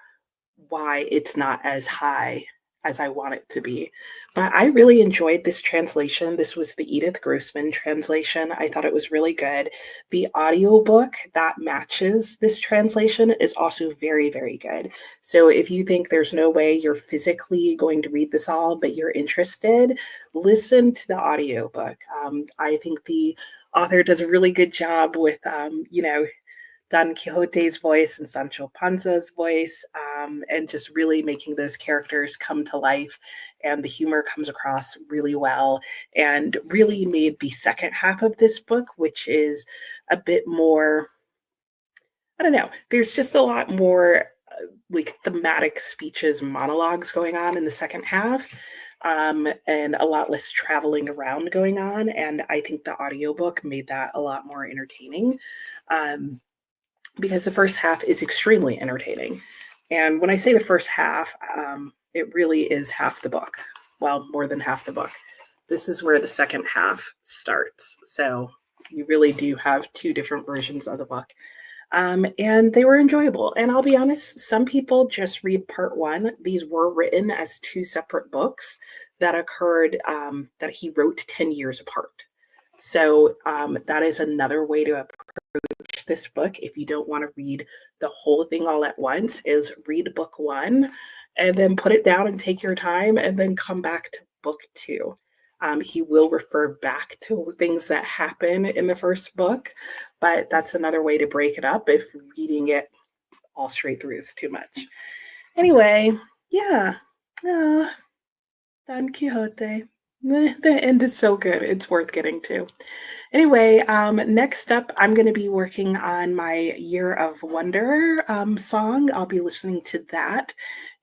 why it's not as high as I want it to be. But I really enjoyed this translation. This was the Edith Grossman translation. I thought it was really good. The audiobook that matches this translation is also very, very good. So if you think there's no way you're physically going to read this all, but you're interested, listen to the audiobook. I think the author does a really good job with, Don Quixote's voice and Sancho Panza's voice, and just really making those characters come to life. And the humor comes across really well, and really made the second half of this book, which is a bit more, I don't know, there's just a lot more like thematic speeches, monologues going on in the second half. And a lot less traveling around going on. And I think the audiobook made that a lot more entertaining. Um, because the first half is extremely entertaining. And when I say the first half, it really is half the book. Well, more than half the book. This is where the second half starts. So you really do have two different versions of the book. And they were enjoyable. And I'll be honest, some people just read part one. These were written as two separate books that occurred, that he wrote 10 years apart. So that is another way to approach this book if you don't want to read the whole thing all at once, is read book one and then put it down and take your time and then come back to book two. He will refer back to things that happen in the first book, but that's another way to break it up if reading it all straight through is too much. Anyway, yeah. Don Quixote. The end is so good. It's worth getting to. Anyway, next up, I'm going to be working on my Year of Wonder song. I'll be listening to that.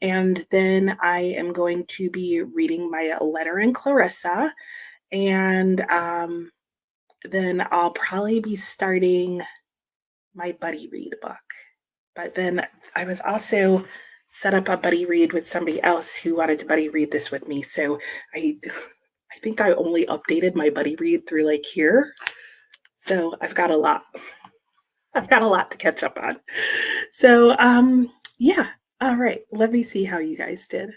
And then I am going to be reading my Letter in Clarissa. And then I'll probably be starting my buddy read book. But then I was also set up a buddy read with somebody else who wanted to buddy read this with me. So I think I only updated my buddy read through like here. So I've got a lot. I've got a lot to catch up on. So yeah. All right. Let me see how you guys did.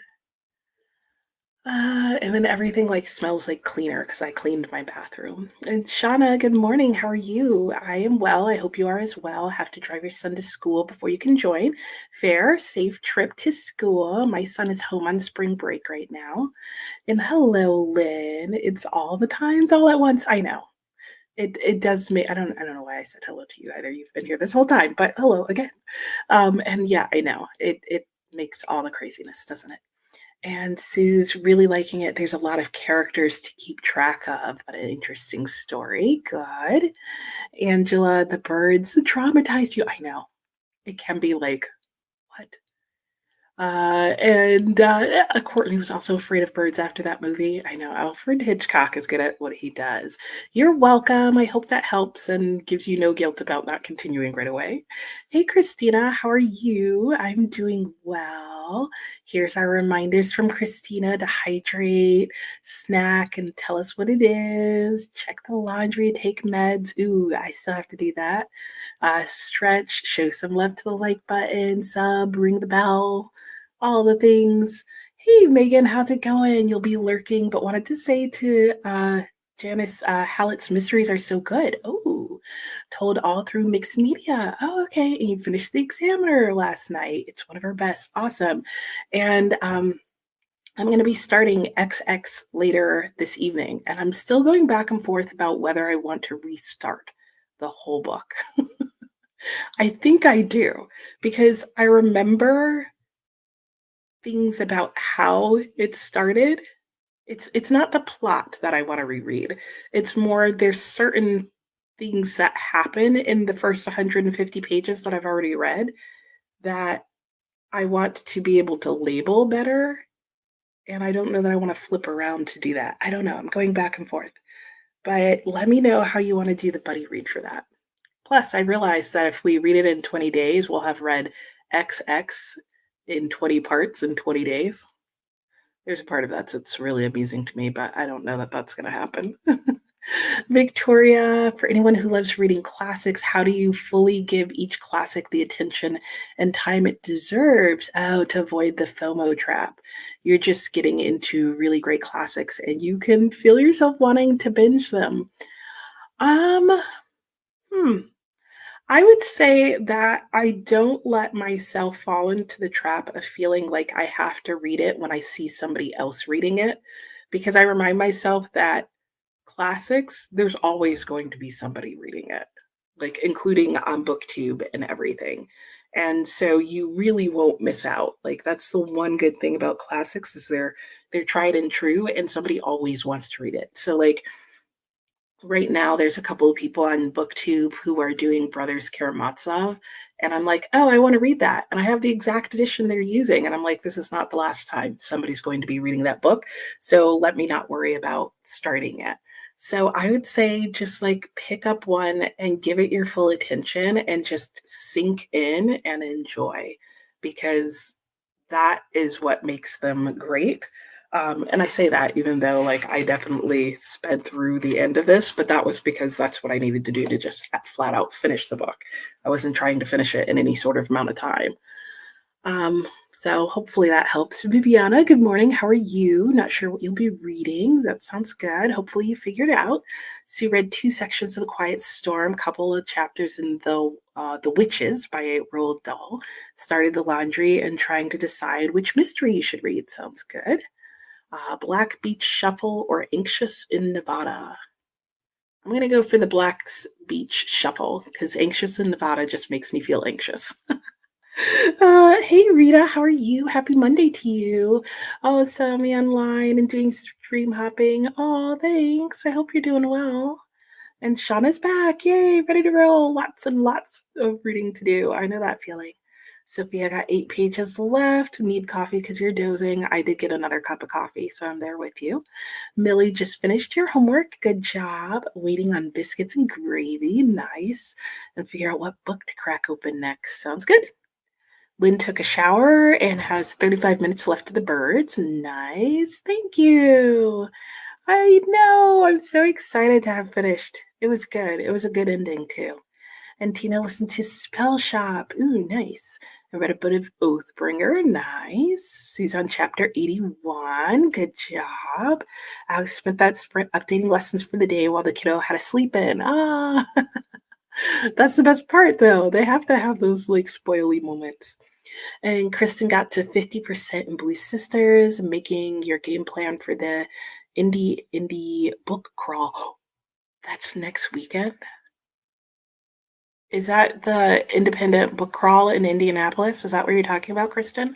And then everything like smells like cleaner because I cleaned my bathroom. And Shauna, good morning. How are you? I am well. I hope you are as well. Have to drive your son to school before you can join. Fair, safe trip to school. My son is home on spring break right now. And hello, Lynn. It's all the times all at once. I know. It does make, I don't know why I said hello to you either. You've been here this whole time, but hello again. And yeah, I know. It makes all the craziness, doesn't it? And Sue's really liking it. There's a lot of characters to keep track of, but an interesting story. Good. Angela, the birds traumatized you. I know. It can be like, what? And Courtney was also afraid of birds after that movie. I know Alfred Hitchcock is good at what he does. You're welcome. I hope that helps and gives you no guilt about not continuing right away. Hey, Christina, how are you? I'm doing well. Here's our reminders from Christina to hydrate, snack, and tell us what it is. Check the laundry, take meds. Ooh, I still have to do that. Stretch, show some love to the like button, sub, ring the bell, all the things. Hey, Megan, how's it going? You'll be lurking, but wanted to say to Janice, Hallett's mysteries are so good. Oh, told all through mixed media. Oh, okay. And you finished the Examiner last night. It's one of her best. Awesome. And I'm going to be starting XX later this evening, and I'm still going back and forth about whether I want to restart the whole book. I think I do because I remember things about how it started. It's not the plot that I want to reread. It's more there's certain things that happen in the first 150 pages that I've already read that I want to be able to label better. And I don't know that I want to flip around to do that. I don't know. I'm going back and forth. But let me know how you want to do the buddy read for that. Plus, I realized that if we read it in 20 days, we'll have read XX in 20 parts in 20 days. There's a part of that that's really amusing to me, but I don't know that that's going to happen. Victoria, for anyone who loves reading classics, how do you fully give each classic the attention and time it deserves? Oh, to avoid the FOMO trap. You're just getting into really great classics and you can feel yourself wanting to binge them. Um, hmm. I would say that I don't let myself fall into the trap of feeling like I have to read it when I see somebody else reading it, because I remind myself that classics, there's always going to be somebody reading it, like including on BookTube and everything. And so you really won't miss out. Like that's the one good thing about classics is they're tried and true and somebody always wants to read it. So like right now there's a couple of people on BookTube who are doing Brothers Karamazov, and I'm like, oh, I want to read that, and I have the exact edition they're using, and I'm like, this is not the last time somebody's going to be reading that book, so let me not worry about starting it. So I would say just like pick up one and give it your full attention and just sink in and enjoy, because that is what makes them great. And I say that even though like I definitely sped through the end of this, but that was because that's what I needed to do to just flat out finish the book. I wasn't trying to finish it in any sort of amount of time. Um, so hopefully that helps. Viviana, good morning. How are you? Not sure what you'll be reading. That sounds good. Hopefully you figured it out. So you read two sections of The Quiet Storm, couple of chapters in The Witches by Roald Dahl, started the laundry and trying to decide which mystery you should read. Sounds good. Black Beach Shuffle or Anxious in Nevada. I'm going to go for the Black Beach Shuffle because Anxious in Nevada just makes me feel anxious. Hey Rita, how are you? Happy Monday to you. Oh, saw me online and doing stream hopping. Oh, thanks. I hope you're doing well. And Shauna's back. Yay, ready to roll. Lots and lots of reading to do. I know that feeling. Sophia got 8 pages left. Need coffee because you're dozing. I did get another cup of coffee, so I'm there with you. Millie just finished your homework. Good job. Waiting on biscuits and gravy. Nice. And figure out what book to crack open next. Sounds good. Lynn took a shower and has 35 minutes left to the birds. Nice. Thank you. I know. I'm so excited to have finished. It was good. It was a good ending, too. And Tina listened to Spell Shop. Ooh, nice. I read a bit of Oathbringer. Nice. She's on chapter 81. Good job. I spent that sprint updating lessons for the day while the kiddo had a sleep in. Ah, that's the best part, though. They have to have those like spoily moments. And Kristen got to 50% in Blue Sisters, making your game plan for the indie book crawl. That's next weekend. Is that the independent book crawl in Indianapolis? Is that what you're talking about, Kristen?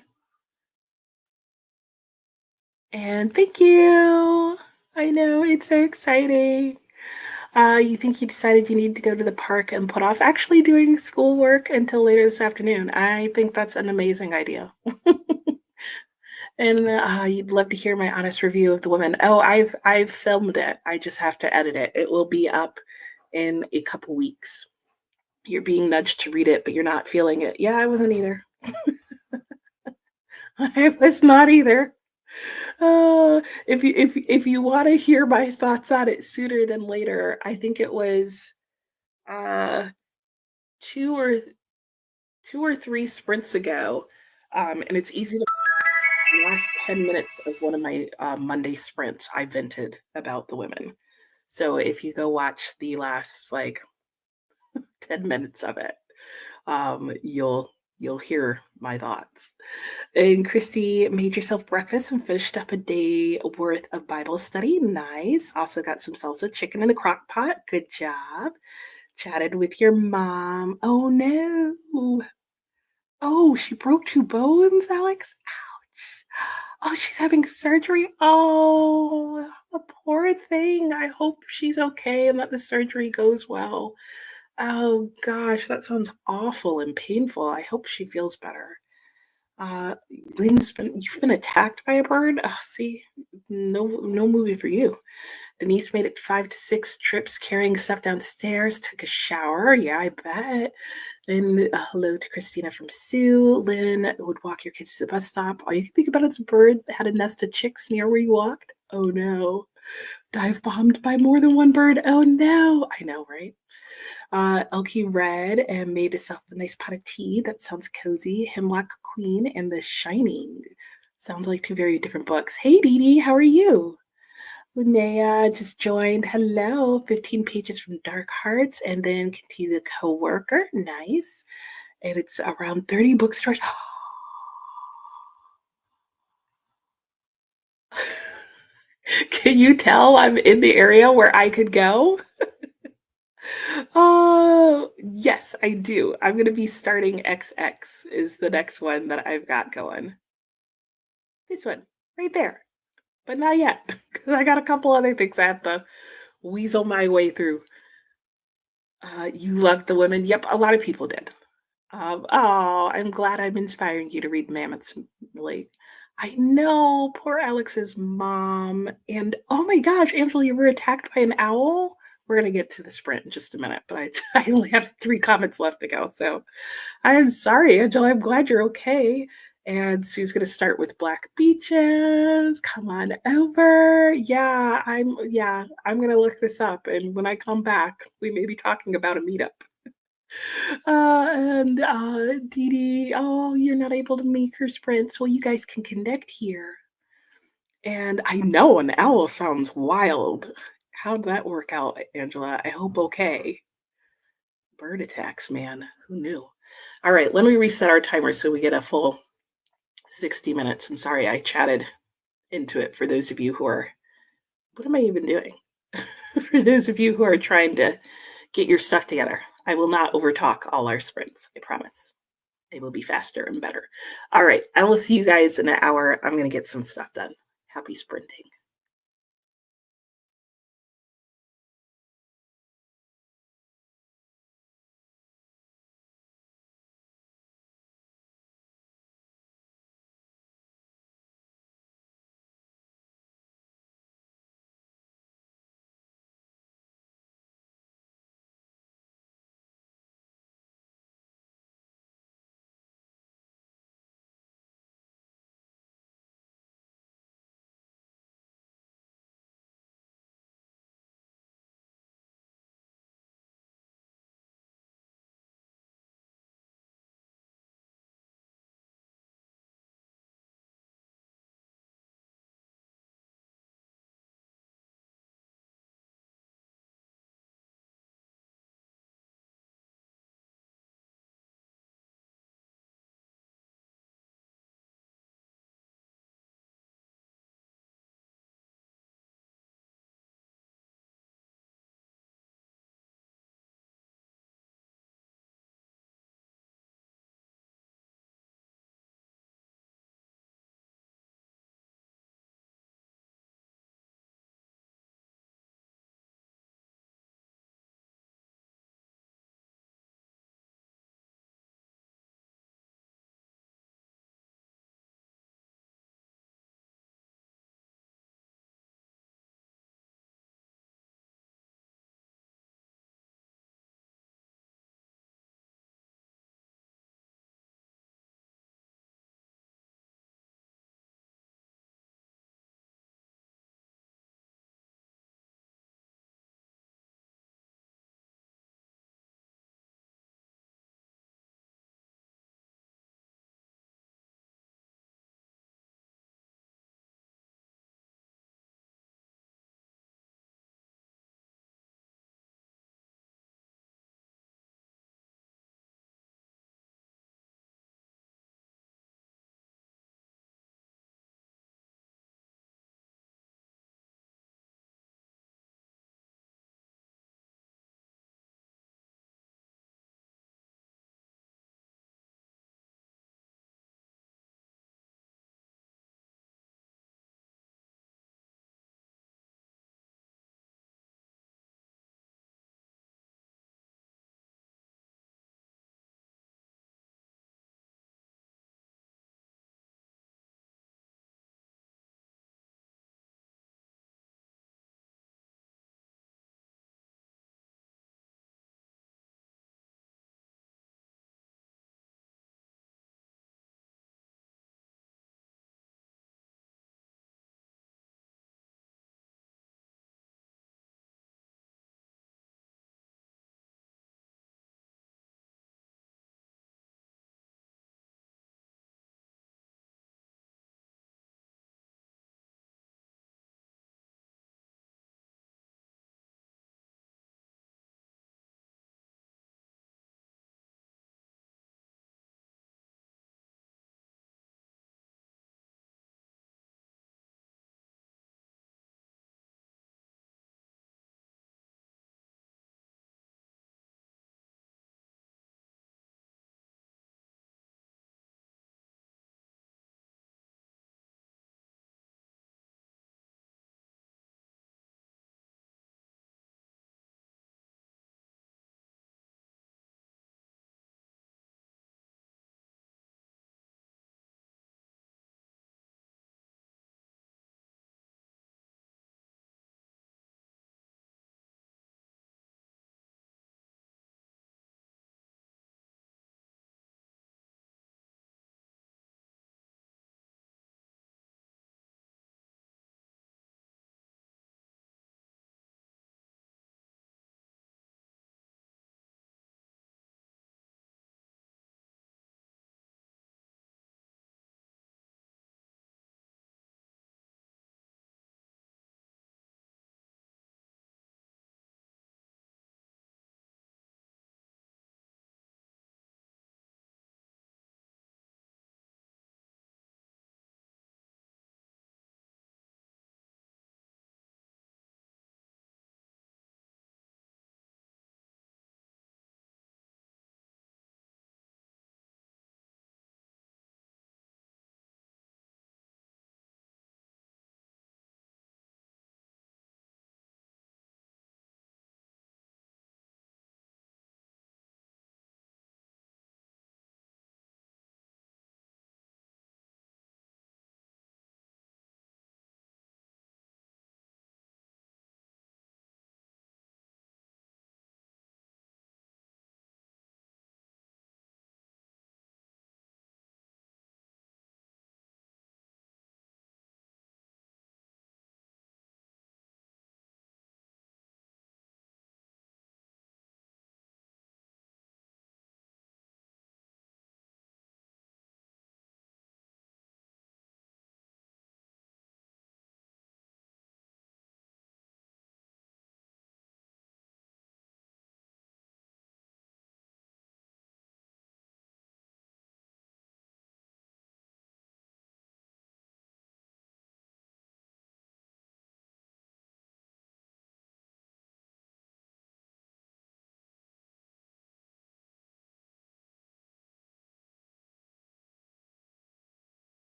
And thank you. I know, it's so exciting. You think you decided you need to go to the park and put off actually doing schoolwork until later this afternoon. I think that's an amazing idea. And you'd love to hear my honest review of The Woman. Oh, I've filmed it. I just have to edit it. It will be up in a couple weeks. You're being nudged to read it, but you're not feeling it. Yeah, I wasn't either. I was not either. If you want to hear my thoughts on it sooner than later, I think it was uh, two or two or three sprints ago, and it's easy to the last 10 minutes of one of my Monday sprints, I vented about the women. So if you go watch the last like 10 minutes of it, you'll hear my thoughts. And Christy made yourself breakfast and finished up a day worth of Bible study. Nice. Also got some salsa chicken in the crock pot. Good job. Chatted with your mom. Oh no. Oh, she broke two bones, Alex. Ouch. Oh, she's having surgery. Oh, the poor thing. I hope she's okay and that the surgery goes well. Oh gosh, that sounds awful and painful. I hope she feels better. Uh, you've been attacked by a bird. Oh, see, no movie for you. Denise made it 5 to 6 trips carrying stuff downstairs. Took a shower. Yeah, I bet. Then hello to Christina from Sue. Lynn would walk your kids to the bus stop. All you can think about is a bird that had a nest of chicks near where you walked. Oh no. Dive bombed by more than one bird. Oh no. I know, right? Elkie read and made herself a nice pot of tea. That sounds cozy. Hemlock Queen and The Shining. Sounds like two very different books. Hey, Dee Dee, how are you? Linnea just joined. Hello. 15 pages from Dark Hearts and then continue the co-worker. Nice. And it's around 30 bookstores. Can you tell I'm in the area where I could go? Oh, yes, I do. I'm going to be starting XX is the next one that I've got going. This one, right there. But not yet, because I got a couple other things I have to weasel my way through. You loved the women. Yep, a lot of people did. Oh, I'm glad I'm inspiring you to read Mammoth's Lake. I know, poor Alex's mom. And oh my gosh, Angela, you were attacked by an owl? We're going to get to the sprint in just a minute, but I only have 3 comments left to go. So I'm sorry, Angela. I'm glad you're okay. And Sue's going to start with Black Beaches. Come on over. I'm going to look this up. And when I come back, we may be talking about a meetup. And Dee Dee, oh, you're not able to make her sprints. Well, you guys can connect here. And I know an owl sounds wild. How'd that work out, Angela? I hope okay. Bird attacks, man. Who knew? All right, let me reset our timer so we get a full 60 minutes. And sorry, I chatted into it for those of you who are, what am I even doing? For those of you who are trying to get your stuff together. I will not overtalk all our sprints, I promise. It will be faster and better. All right, I will see you guys in an hour. I'm going to get some stuff done. Happy sprinting.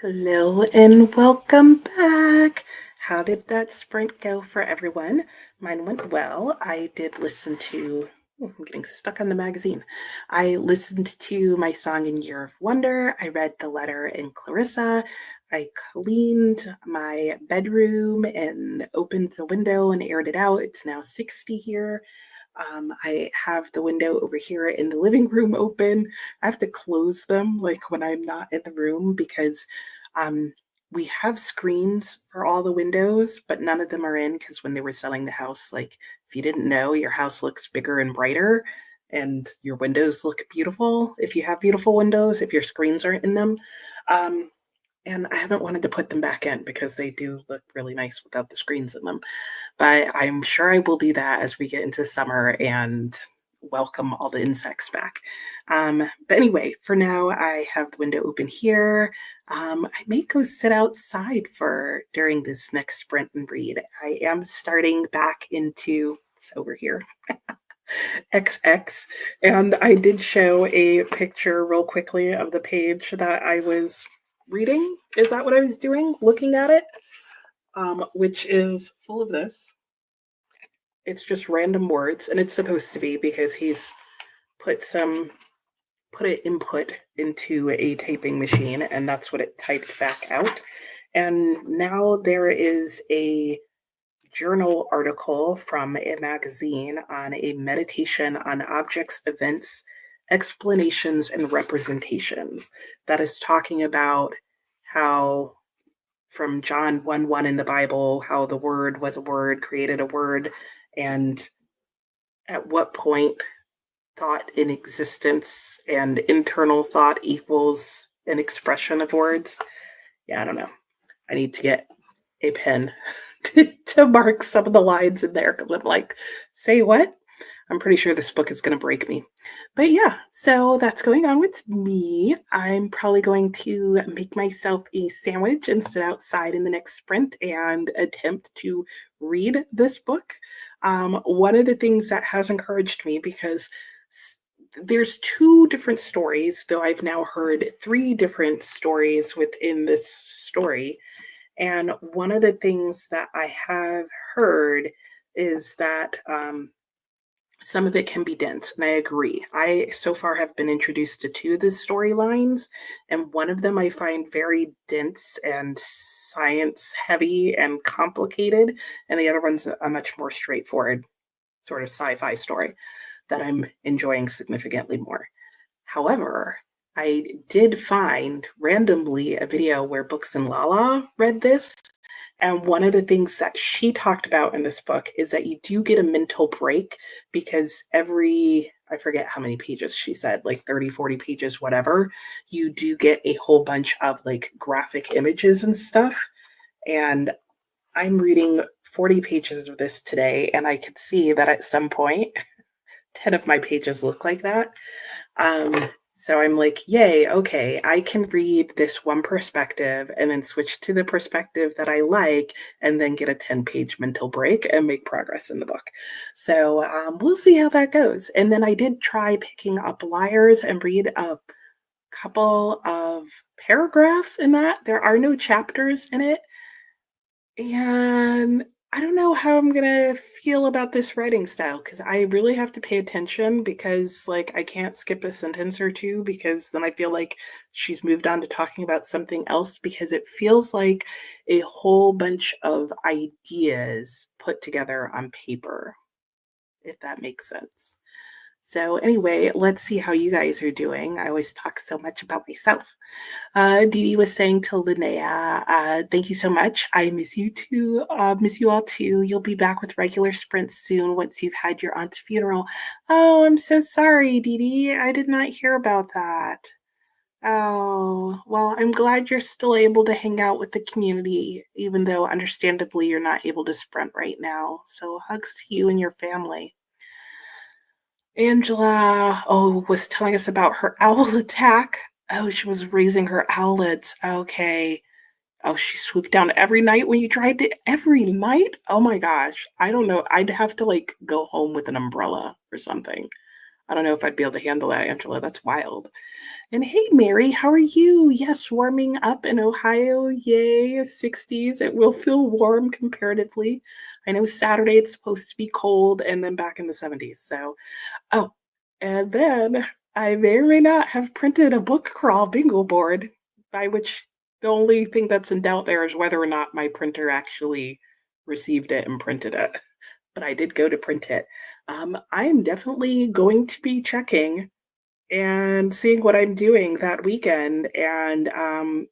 Hello and welcome back. How did that sprint go for everyone? Mine went well. I did listen to, I'm getting stuck on the magazine. I listened to my song in Year of Wonder. I read The Letter in Clarissa. I cleaned my bedroom and opened the window and aired it out. It's now 60 here. I have the window over here in the living room open. I have to close them like when I'm not in the room because um, we have screens for all the windows, but none of them are in because when they were selling the house, like if you didn't know, your house looks bigger and brighter and your windows look beautiful if you have beautiful windows, if your screens aren't in them. Um, and I haven't wanted to put them back in because they do look really nice without the screens in them. But I'm sure I will do that as we get into summer and welcome all the insects back. But anyway, for now, I have the window open here. I may go sit outside for during this next sprint and read. I am starting back into it's over here. XX. And I did show a picture real quickly of the page that I was reading. Is that what I was doing? Looking at it, which is full of this. It's just random words, and it's supposed to be because he's put an input into a typing machine, and that's what it typed back out. And now there is a journal article from a magazine on a meditation on objects, events, explanations, and representations that is talking about how from John 1 1 in the Bible, how the word was a word, created a word, and at what point thought in existence and internal thought equals an expression of words. Yeah, I don't know. I need to get a pen to mark some of the lines in there because I'm like, say what? I'm pretty sure this book is going to break me. But yeah, so that's going on with me. I'm probably going to make myself a sandwich and sit outside in the next sprint and attempt to read this book. One of the things that has encouraged me because there's two different stories, though I've now heard three different stories within this story. And one of the things that I have heard is that some of it can be dense, and I agree. I so far have been introduced to two of the storylines, and one of them I find very dense and science heavy and complicated, and the other one's a much more straightforward sort of sci-fi story that I'm enjoying significantly more. However, I did find randomly a video where Books and Lala read this. And one of the things that she talked about in this book is that you do get a mental break because I forget how many pages she said, like 30, 40 pages, whatever, you do get a whole bunch of like graphic images and stuff. And I'm reading 40 pages of this today, and I could see that at some point, 10 of my pages look like that. So I'm like, yay, okay, I can read this one perspective and then switch to the perspective that I like and then get a 10-page mental break and make progress in the book. So we'll see how that goes. And then I did try picking up Liars and read a couple of paragraphs in that. There are no chapters in it. And I don't know how I'm gonna feel about this writing style because I really have to pay attention because, like, I can't skip a sentence or two because then I feel like she's moved on to talking about something else because it feels like a whole bunch of ideas put together on paper, if that makes sense. So, anyway, let's see how you guys are doing. I always talk so much about myself. Dee Dee was saying to Linnea, thank you so much. I miss you too. Miss you all too. You'll be back with regular sprints soon once you've had your aunt's funeral. Oh, I'm so sorry, Dee Dee. I did not hear about that. Oh, well, I'm glad you're still able to hang out with the community, even though understandably you're not able to sprint right now. So hugs to you and your family. Angela, was telling us about her owl attack. Oh, she was raising her owlets. Okay. Oh, she swooped down every night when you tried to. Every night? Oh my gosh. I don't know. I'd have to like go home with an umbrella or something. I don't know if I'd be able to handle that, Angela. That's wild. And hey, Mary, how are you? Yes, warming up in Ohio. Yay, 60s. It will feel warm comparatively. I know Saturday it's supposed to be cold and then back in the 70s. So, oh, and then I may or may not have printed a book crawl bingo board, by which the only thing that's in doubt there is whether or not my printer actually received it and printed it. But I did go to print it. I am definitely going to be checking and seeing what I'm doing that weekend. And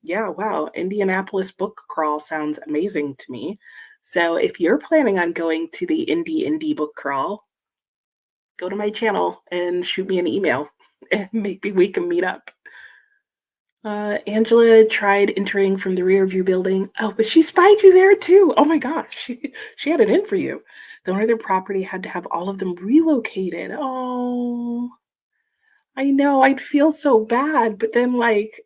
yeah, wow, Indianapolis book crawl sounds amazing to me. So if you're planning on going to the indie book crawl, go to my channel and shoot me an email, and maybe we can meet up. Angela tried entering from the rear view building. Oh, but she spied you there too. Oh my gosh, she had it in for you. The owner of their property had to have all of them relocated. Oh, I know. I'd feel so bad, but then like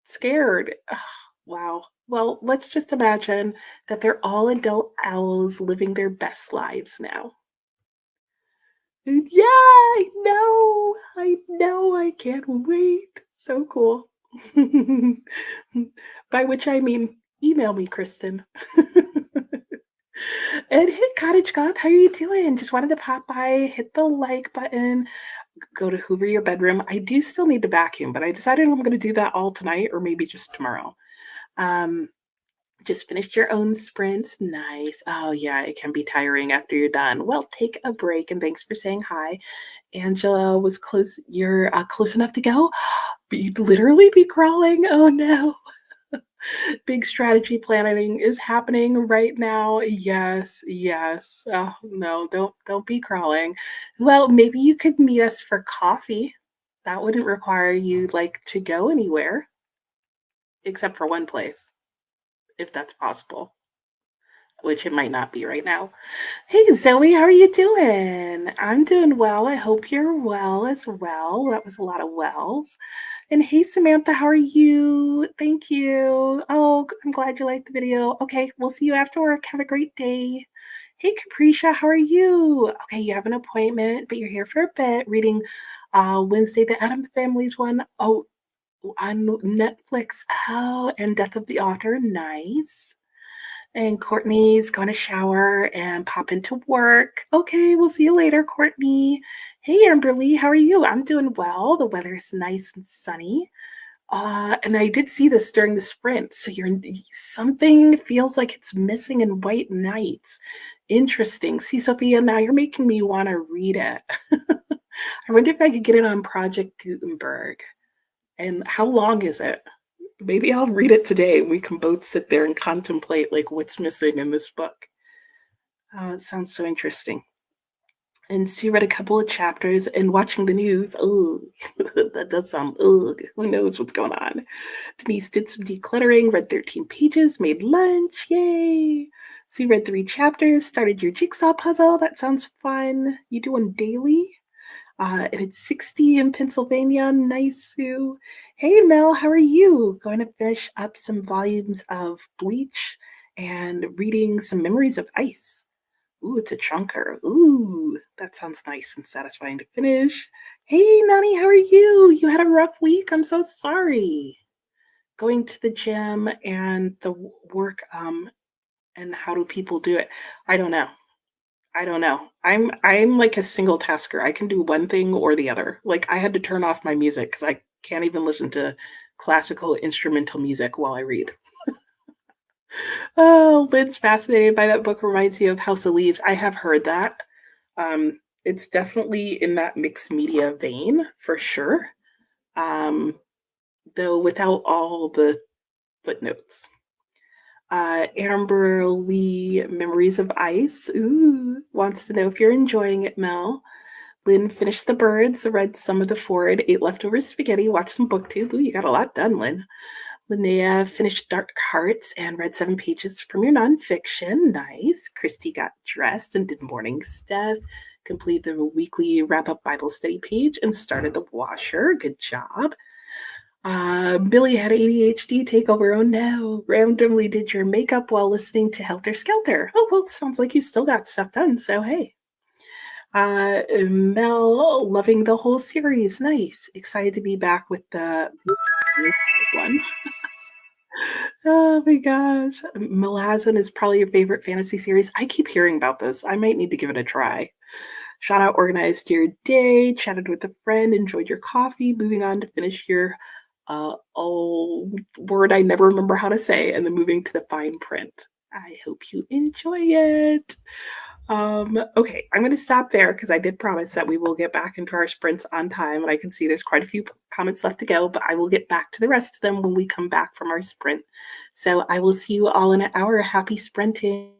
scared. Ugh, wow. Well, let's just imagine that they're all adult owls living their best lives now. Yeah, I know. I know. I can't wait. So cool. By which I mean, email me, Kristen. And hey, Cottage Goth, how are you doing? Just wanted to pop by, hit the like button, go to hoover your bedroom. I do still need to vacuum, but I decided I'm going to do that all tonight or maybe just tomorrow. Um, just finished your own sprints. Nice. Oh, yeah, it can be tiring after you're done. Well, take a break and thanks for saying hi. Angela was close. You're close enough to go, but you'd literally be crawling. Oh, no. Big strategy planning is happening right now. Yes, yes. Oh, no, don't be crawling. Well, maybe you could meet us for coffee. That wouldn't require you like to go anywhere except for one place, if that's possible, which it might not be right now. Hey, Zoe, how are you doing? I'm doing well. I hope you're well as well. That was a lot of wells. And hey, Samantha, how are you? Thank you. Oh, I'm glad you liked the video. Okay, we'll see you after work. Have a great day. Hey, Capricia, how are you? Okay, you have an appointment, but you're here for a bit reading Wednesday, the Addams Family's one. Oh, on Netflix. Oh, and Death of the Author. Nice. And Courtney's going to shower and pop into work. Okay, we'll see you later, Courtney. Hey, Amberly, how are you? I'm doing well. The weather's nice and sunny. And I did see this during the sprint. So you're something feels like it's missing in White Nights. Interesting. See, Sophia, now you're making me want to read it. I wonder if I could get it on Project Gutenberg. And how long is it? Maybe I'll read it today and we can both sit there and contemplate like what's missing in this book. It sounds so interesting. And Sue read a couple of chapters and watching the news. Oh, that does sound, ugh, who knows what's going on. Denise did some decluttering, read 13 pages, made lunch. Yay. Sue read 3 chapters, started your jigsaw puzzle. That sounds fun. You doing daily? And it's 60 in Pennsylvania. Nice, Sue. Hey, Mel, how are you? Going to finish up some volumes of Bleach and reading some Memories of Ice. Ooh, it's a chunker. Ooh, that sounds nice and satisfying to finish. Hey, Nani, how are you? You had a rough week. I'm so sorry. Going to the gym and the work, and how do people do it? I don't know. I'm like a single tasker. I can do one thing or the other. Like I had to turn off my music because I can't even listen to classical instrumental music while I read. Oh, Lynn's fascinated by that book. Reminds you of House of Leaves. I have heard that. It's definitely in that mixed media vein for sure. Though without all the footnotes. Amber Lee, Memories of Ice. Ooh, wants to know if you're enjoying it, Mel. Lynn finished The Birds, read some of The Ford, ate leftover spaghetti, watched some booktube. Ooh, you got a lot done, Lynn. Linnea finished Dark Hearts and read 7 pages from your nonfiction. Nice. Christy got dressed and did morning stuff. Completed the weekly wrap-up Bible study page and started the washer. Good job. Billy had ADHD take over. Oh no. Randomly did your makeup while listening to Helter Skelter. Oh, well, sounds like you still got stuff done. So, hey. Mel, loving the whole series. Nice. Excited to be back with the one. Oh my gosh. Malazan is probably your favorite fantasy series. I keep hearing about this. I might need to give it a try. Shout out, organized your day, chatted with a friend, enjoyed your coffee, moving on to finish your old word I never remember how to say, and then moving to the fine print. I hope you enjoy it. Okay, I'm going to stop there because I did promise that we will get back into our sprints on time. And I can see there's quite a few comments left to go, but I will get back to the rest of them when we come back from our sprint. So I will see you all in an hour. Happy sprinting.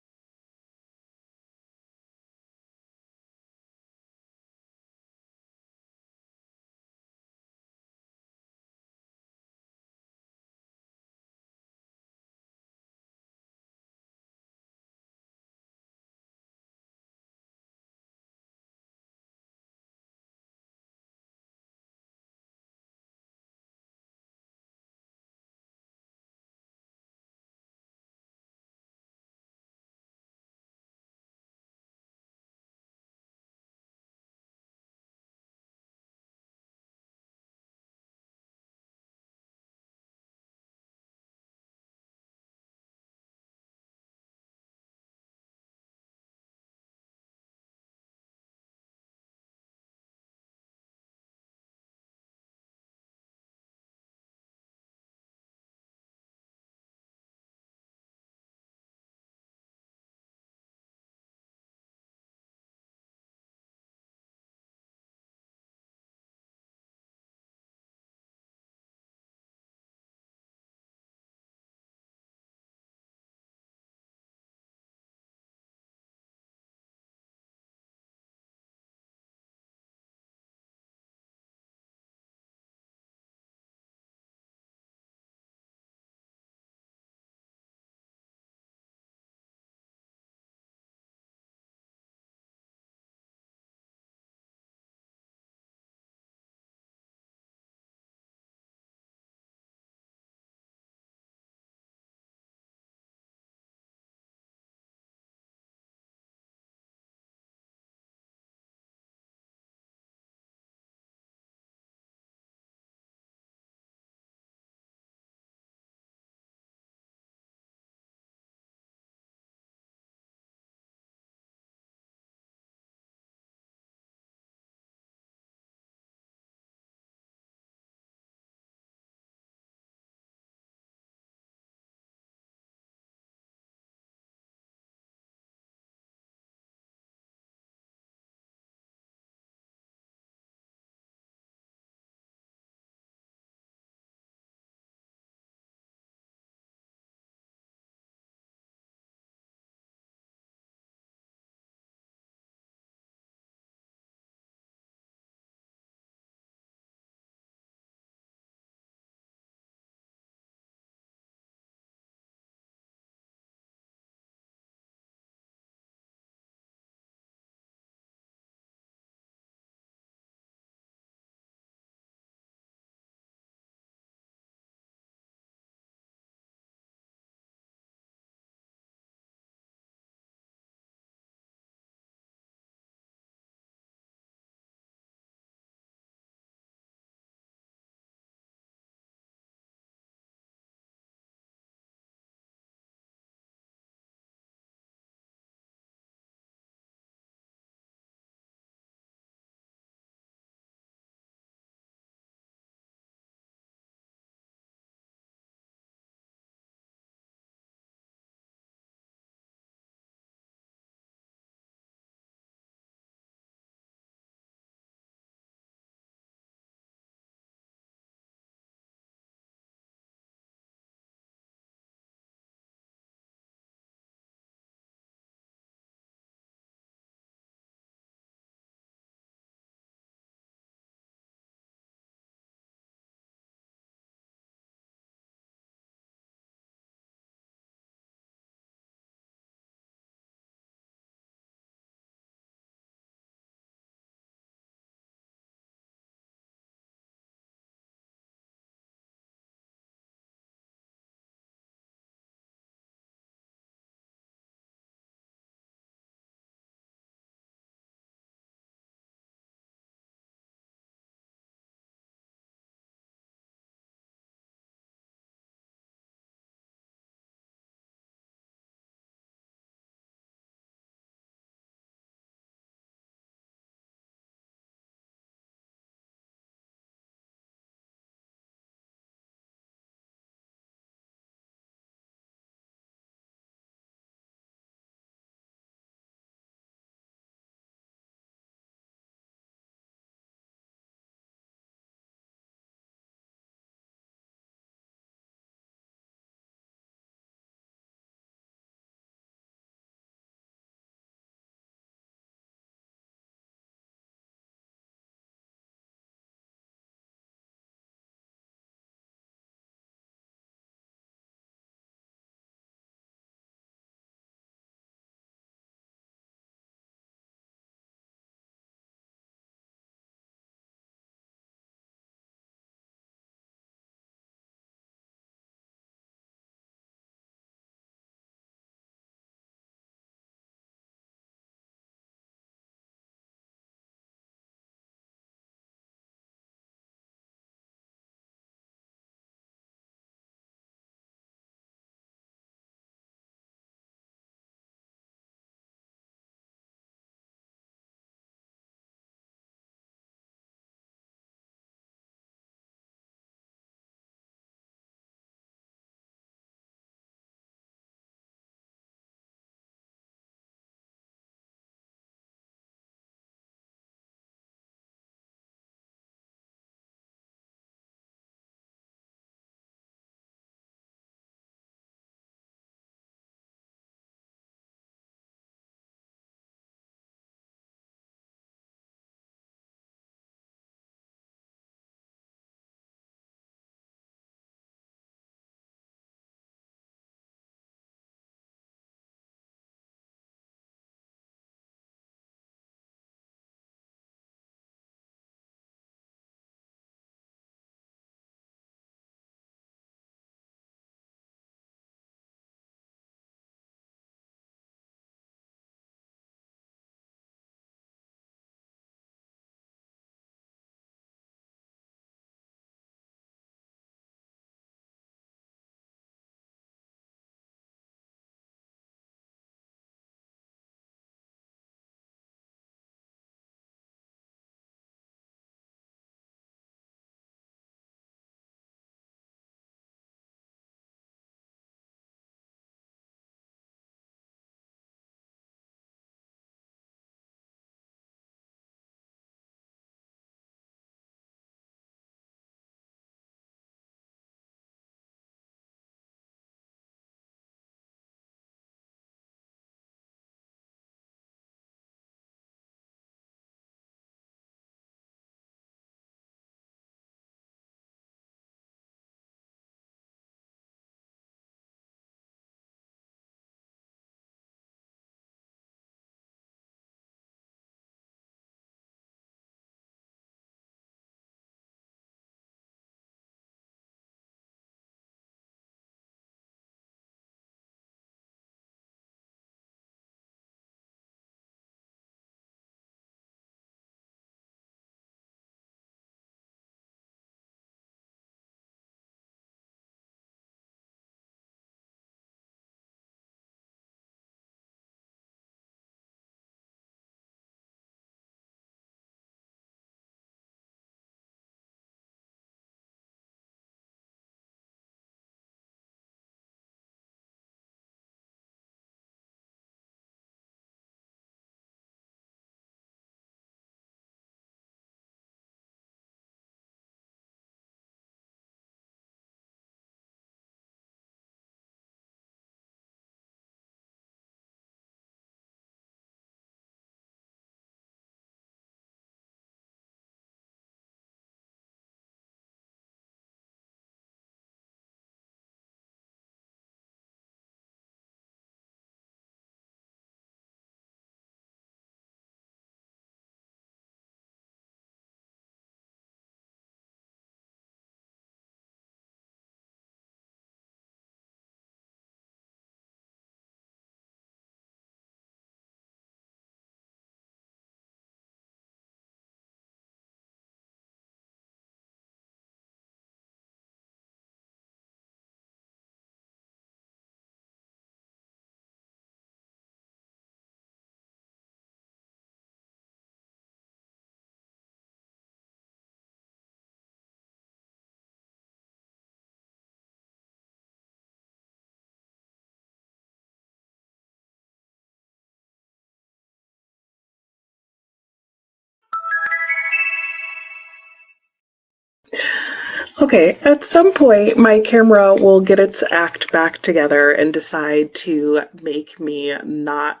Okay, at some point, my camera will get its act back together and decide to make me not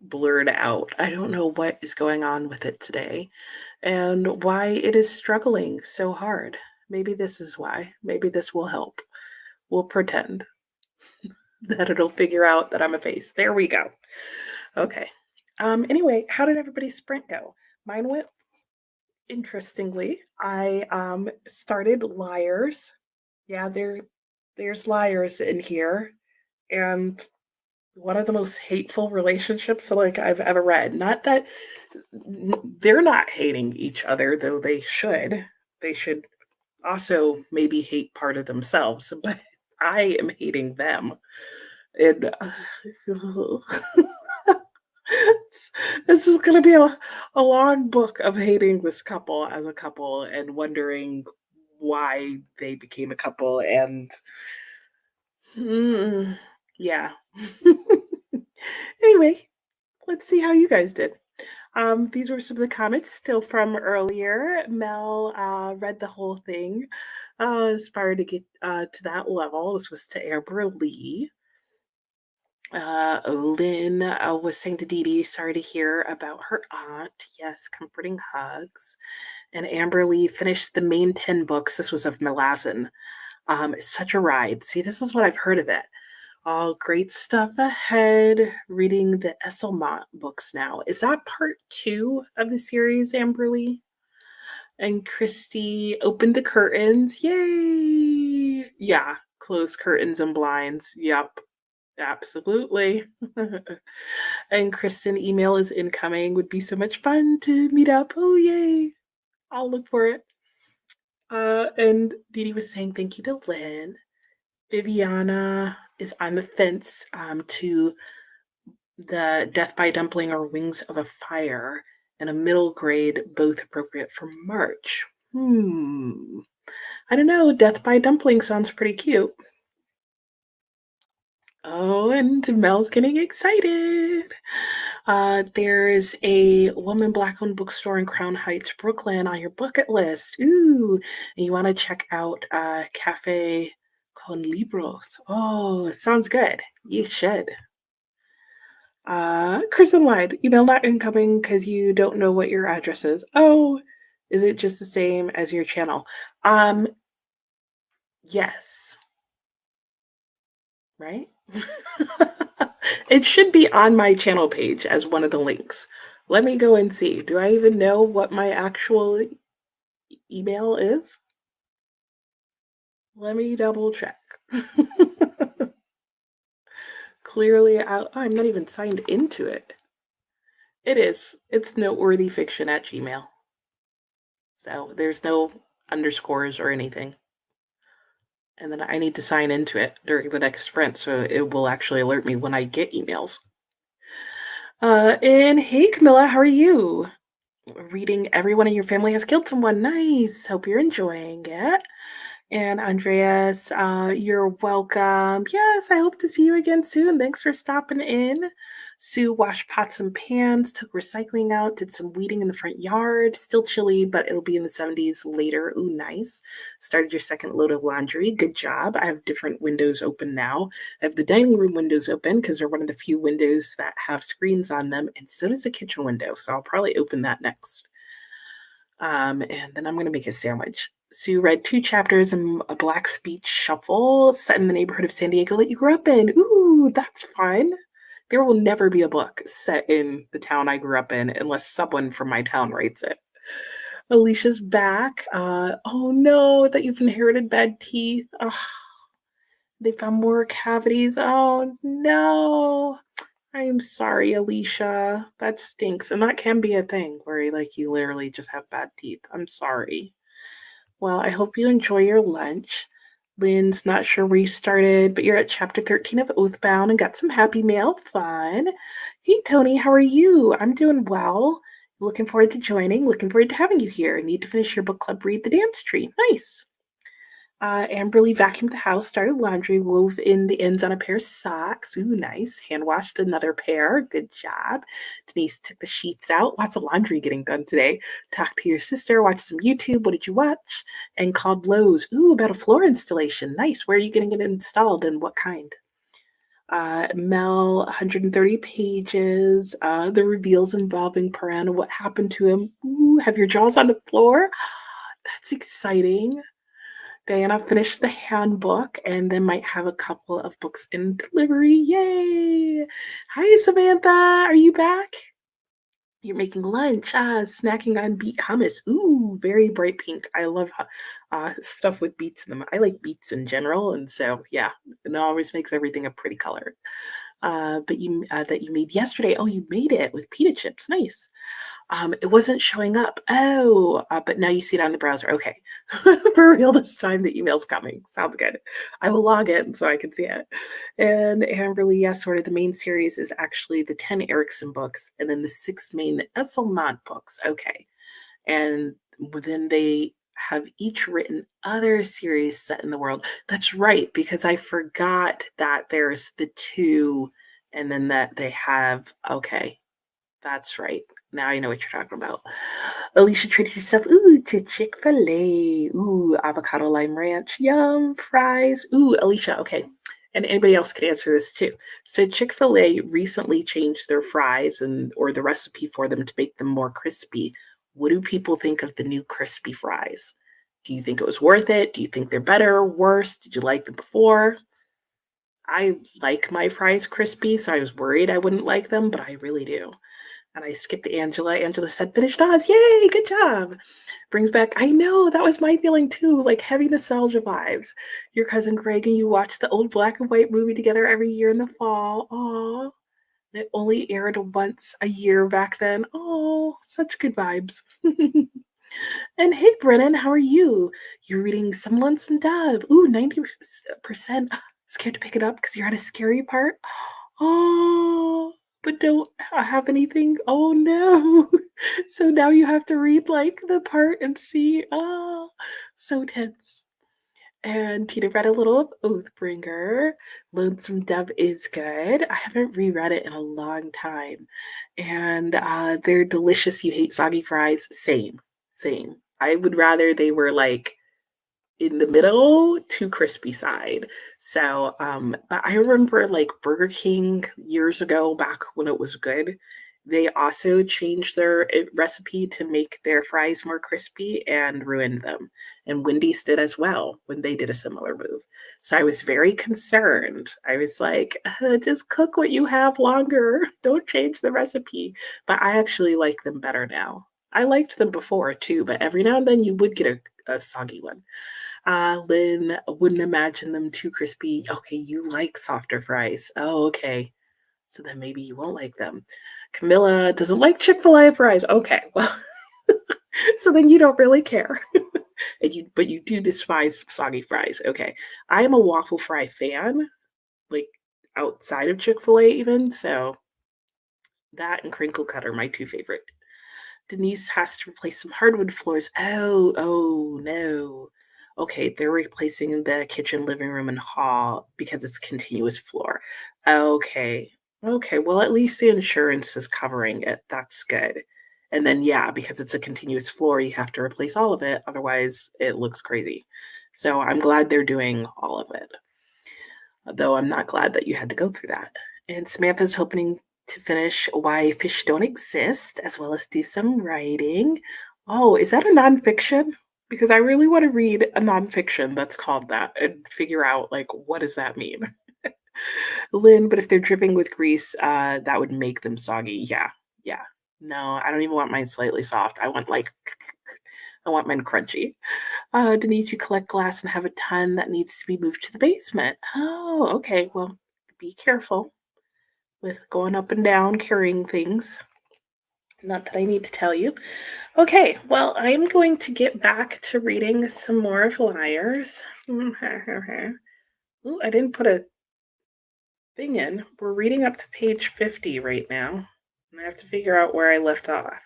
blurred out. I don't know what is going on with it today and why it is struggling so hard. Maybe this is why. Maybe this will help. We'll pretend that it'll figure out that I'm a face. There we go. Okay. Anyway, how did everybody's sprint go? Mine went interestingly. I started Liars. Yeah, there's liars in here. And one of the most hateful relationships like I've ever read. Not that they're not hating each other, though they should. They should also maybe hate part of themselves, but I am hating them. And this is going to be a long book of hating this couple as a couple and wondering why they became a couple. And yeah. Anyway, let's see how you guys did. These were some of the comments still from earlier. Mel read the whole thing, aspired to get to that level. This was to Amber Lee. Lynn was saying to Dee Dee, sorry to hear about her aunt. Yes, comforting hugs. And Amber Lee finished the main 10 books. This was of Malazan. Such a ride. See, this is what I've heard of it. All great stuff ahead. Reading the Esselmont books now. Is that part 2 of the series, Amberly? And Christy opened the curtains. Yay! Yeah, closed curtains and blinds. Yep, absolutely. And Kristen, email is incoming. Would be so much fun to meet up. Oh, yay! I'll look for it. And Dee Dee was saying thank you to Lynn. Viviana is on the fence to the Death by Dumpling or Wings of a Fire and a middle grade, both appropriate for March. I don't know. Death by Dumpling sounds pretty cute. Oh, and Mel's getting excited. There's a woman Black-owned bookstore in Crown Heights, Brooklyn on your bucket list. Ooh, and you want to check out Cafe Con Libros. Oh, sounds good. You should. Kristen lied. Email not incoming because you don't know what your address is. Oh, is it just the same as your channel? Yes. Right? It should be on my channel page as one of the links. Let me go and see. Do I even know what my actual email is? Let me double check. Clearly, I'm not even signed into it. It is. It's noteworthyfiction@gmail.com. So there's no underscores or anything. And then I need to sign into it during the next sprint so it will actually alert me when I get emails. And hey, Camilla, how are you? Reading Everyone in Your Family Has Killed Someone. Nice. Hope you're enjoying it. And Andreas, you're welcome. Yes, I hope to see you again soon. Thanks for stopping in. Sue washed pots and pans, took recycling out, did some weeding in the front yard. Still chilly, but it'll be in the 70s later. Ooh, nice. Started your second load of laundry. Good job. I have different windows open now. I have the dining room windows open because they're one of the few windows that have screens on them, and so does the kitchen window. So I'll probably open that next. And then I'm going to make a sandwich. Sue read 2 chapters in a Black Speech Shuffle set in the neighborhood of San Diego that you grew up in. Ooh, that's fun. There will never be a book set in the town I grew up in unless someone from my town writes it. Alicia's back. Oh no, that you've inherited bad teeth. They found more cavities. Oh no. I am sorry, Alicia. That stinks. And that can be a thing where you literally just have bad teeth. I'm sorry. Well, I hope you enjoy your lunch. Lynn's not sure where you started, but you're at chapter 13 of Oathbound and got some happy mail. Fun. Hey, Tony, how are you? I'm doing well. Looking forward to joining. Looking forward to having you here. Need to finish your book club read The Dance Tree. Nice. Amberly vacuumed the house, started laundry, wove in the ends on a pair of socks. Ooh, nice. Hand washed another pair. Good job. Denise took the sheets out. Lots of laundry getting done today. Talked to your sister, watched some YouTube. What did you watch? And called Lowe's. Ooh, about a floor installation. Nice. Where are you getting it installed and what kind? Mel, 130 pages. The reveals involving Paran. What happened to him? Ooh, have your jaws on the floor? That's exciting. Diana finished the handbook and then might have a couple of books in delivery. Yay! Hi, Samantha. Are you back? You're making lunch. Snacking on beet hummus. Ooh, very bright pink. I love stuff with beets in them. I like beets in general, and so yeah, it always makes everything a pretty color. But you that you made yesterday. Oh, you made it with pita chips. Nice. It wasn't showing up. Oh, but now you see it on the browser. Okay. For real this time, the email's coming. Sounds good. I will log in so I can see it. And Amberly, yes, sort of the main series is actually the 10 Erickson books and then the 6 main Esselmont books. Okay. And then they have each written other series set in the world. That's right, because I forgot that there's the 2 and then that they have, okay, that's right. Now I know what you're talking about. Alicia treated herself, to Chick-fil-A. Ooh, avocado lime ranch. Yum, fries. Ooh, Alicia, okay. And anybody else could answer this too. So Chick-fil-A recently changed their fries or the recipe for them to make them more crispy. What do people think of the new crispy fries? Do you think it was worth it? Do you think they're better or worse? Did you like them before? I like my fries crispy, so I was worried I wouldn't like them, but I really do. And I skipped Angela. Angela said, finished Oz. Yay, good job. Brings back, I know, that was my feeling too, like heavy nostalgia vibes. Your cousin Greg and you watch the old black and white movie together every year in the fall. Aw. It only aired once a year back then. Oh, such good vibes. And hey, Brennan, how are you? You're reading Some Lonesome Dove. Ooh, 90%. Scared to pick it up because you're at a scary part. Oh, but don't have anything. Oh no. So now you have to read like the part and see. Oh, so tense. And Tina read a little of Oathbringer. Lonesome Dove is good. I haven't reread it in a long time. And they're delicious. You hate soggy fries. Same. Same. I would rather they were like in the middle to crispy side. So, but I remember like Burger King years ago, back when it was good, they also changed their recipe to make their fries more crispy and ruined them. And Wendy's did as well when they did a similar move. So I was very concerned. I was like, just cook what you have longer. Don't change the recipe. But I actually like them better now. I liked them before too, but every now and then you would get a soggy one. Lynn, wouldn't imagine them too crispy. Okay, you like softer fries. Oh, okay. So then maybe you won't like them. Camilla doesn't like Chick-fil-A fries. Okay, well, so then you don't really care. But you do despise soggy fries. Okay. I am a waffle fry fan, like outside of Chick-fil-A even. So that and crinkle cut are my 2 favorite. Denise has to replace some hardwood floors. Oh no. Okay, they're replacing the kitchen, living room, and hall because it's continuous floor. Okay. Okay, well, at least the insurance is covering it. That's good. And then, yeah, because it's a continuous floor, you have to replace all of it. Otherwise, it looks crazy. So I'm glad they're doing all of it. Though I'm not glad that you had to go through that. And Samantha's hoping to finish Why Fish Don't Exist, as well as do some writing. Oh, is that a nonfiction? Because I really want to read a nonfiction that's called that and figure out like what does that mean. Lynn, but if they're dripping with grease, that would make them soggy. Yeah, yeah. No, I don't even want mine slightly soft. I want like I want mine crunchy. Denise, you collect glass and have a ton that needs to be moved to the basement. Oh, okay. Well, be careful with going up and down carrying things. Not that I need to tell you. Okay, well, I'm going to get back to reading some more flyers. Ooh, I didn't put a thing in. We're reading up to page 50 right now. And I have to figure out where I left off.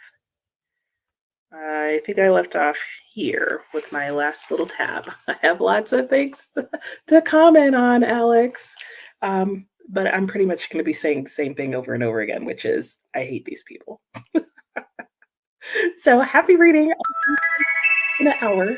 I think I left off here with my last little tab. I have lots of things to comment on, Alex. But I'm pretty much going to be saying the same thing over and over again, which is I hate these people. So happy reading in an hour.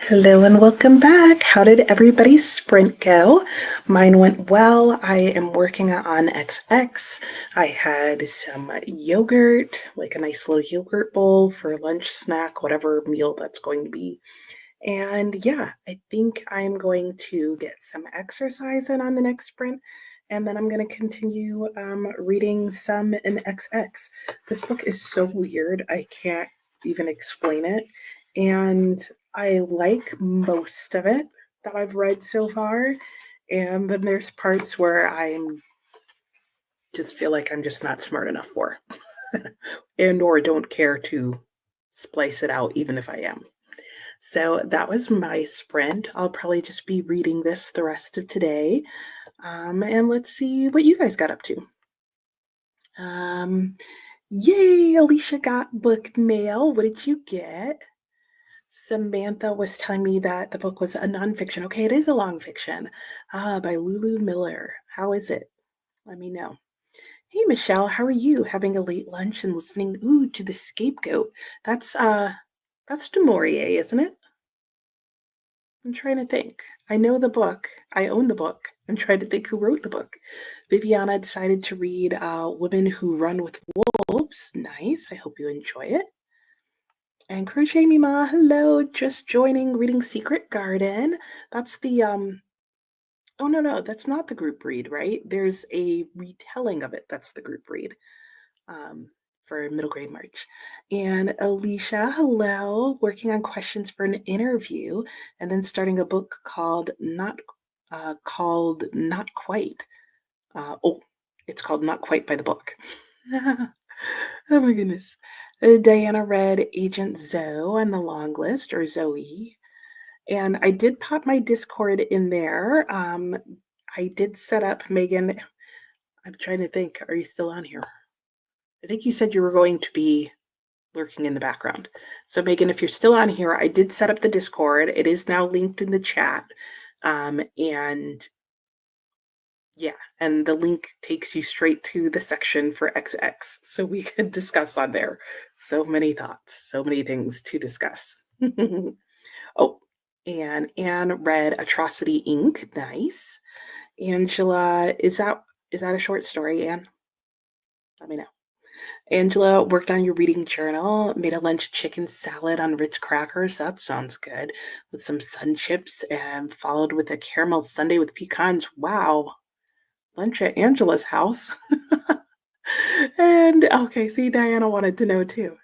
Hello and welcome back. How did everybody's sprint go? Mine went well. I am working on XX. I had some yogurt, like a nice little yogurt bowl for lunch, snack, whatever meal that's going to be. And yeah, I think I'm going to get some exercise in on the next sprint. And then I'm going to continue reading some in XX. This book is so weird. I can't even explain it. And I like most of it that I've read so far. And then there's parts where I'm just feel like I'm just not smart enough for and or don't care to splice it out even if I am. So that was my sprint. I'll probably just be reading this the rest of today. And let's see what you guys got up to. Yay, Alicia got book mail. What did you get? Samantha was telling me that the book was a nonfiction. Okay, it is a long fiction by Lulu Miller. How is it? Let me know. Hey, Michelle, how are you? Having a late lunch and listening to The Scapegoat. That's Du Maurier, isn't it? I'm trying to think. I know the book. I own the book. I'm trying to think who wrote the book. Viviana decided to read Women Who Run with Wolves. Nice. I hope you enjoy it. And Crochet Mima, hello. Just joining reading Secret Garden. That's the oh no, that's not the group read, right? There's a retelling of it. That's the group read. For middle grade March. And Alicia, hello, working on questions for an interview, and then starting a book called Not Quite. It's called Not Quite by the book. Oh my goodness. Diana read Agent Zoe on the long list, or Zoe. And I did pop my Discord in there. I did set up Megan. I'm trying to think. Are you still on here? I think you said you were going to be lurking in the background. So Megan, if you're still on here, I did set up the Discord. It is now linked in the chat. And yeah, and the link takes you straight to the section for XX. So we could discuss on there. So many thoughts, so many things to discuss. Oh, and Anne read Atrocity Inc. Nice. Angela, is that a short story, Anne? Let me know. Angela worked on your reading journal, made a lunch chicken salad on Ritz crackers. That sounds good. With some sun chips and followed with a caramel sundae with pecans. Wow. Lunch at Angela's house. And okay, see, Diana wanted to know too.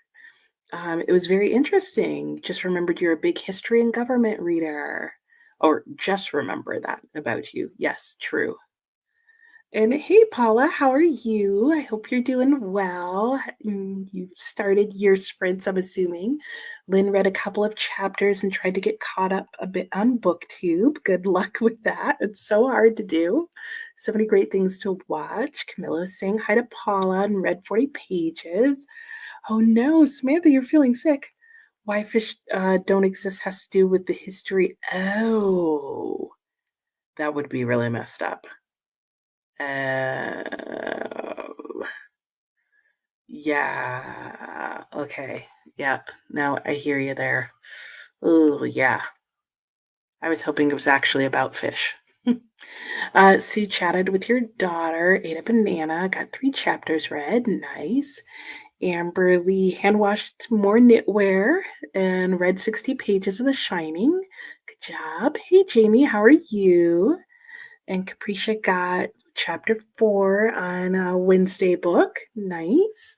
It was very interesting. Just remembered you're a big history and government reader. Or just remember that about you. Yes, true. And hey, Paula, how are you? I hope you're doing well. You've started your sprints, I'm assuming. Lynn read a couple of chapters and tried to get caught up a bit on BookTube. Good luck with that. It's so hard to do. So many great things to watch. Camilla was saying hi to Paula and read 40 pages. Oh no, Samantha, you're feeling sick. Why fish don't exist has to do with the history. Oh, that would be really messed up. Oh, yeah. Okay. Yeah. Now I hear you there. Oh, yeah. I was hoping it was actually about fish. Sue chatted with your daughter, ate a banana, got 3 chapters read. Nice. Amber Lee hand washed more knitwear and read 60 pages of The Shining. Good job. Hey, Jamie, how are you? And Capricia got chapter 4 on a Wednesday book. Nice.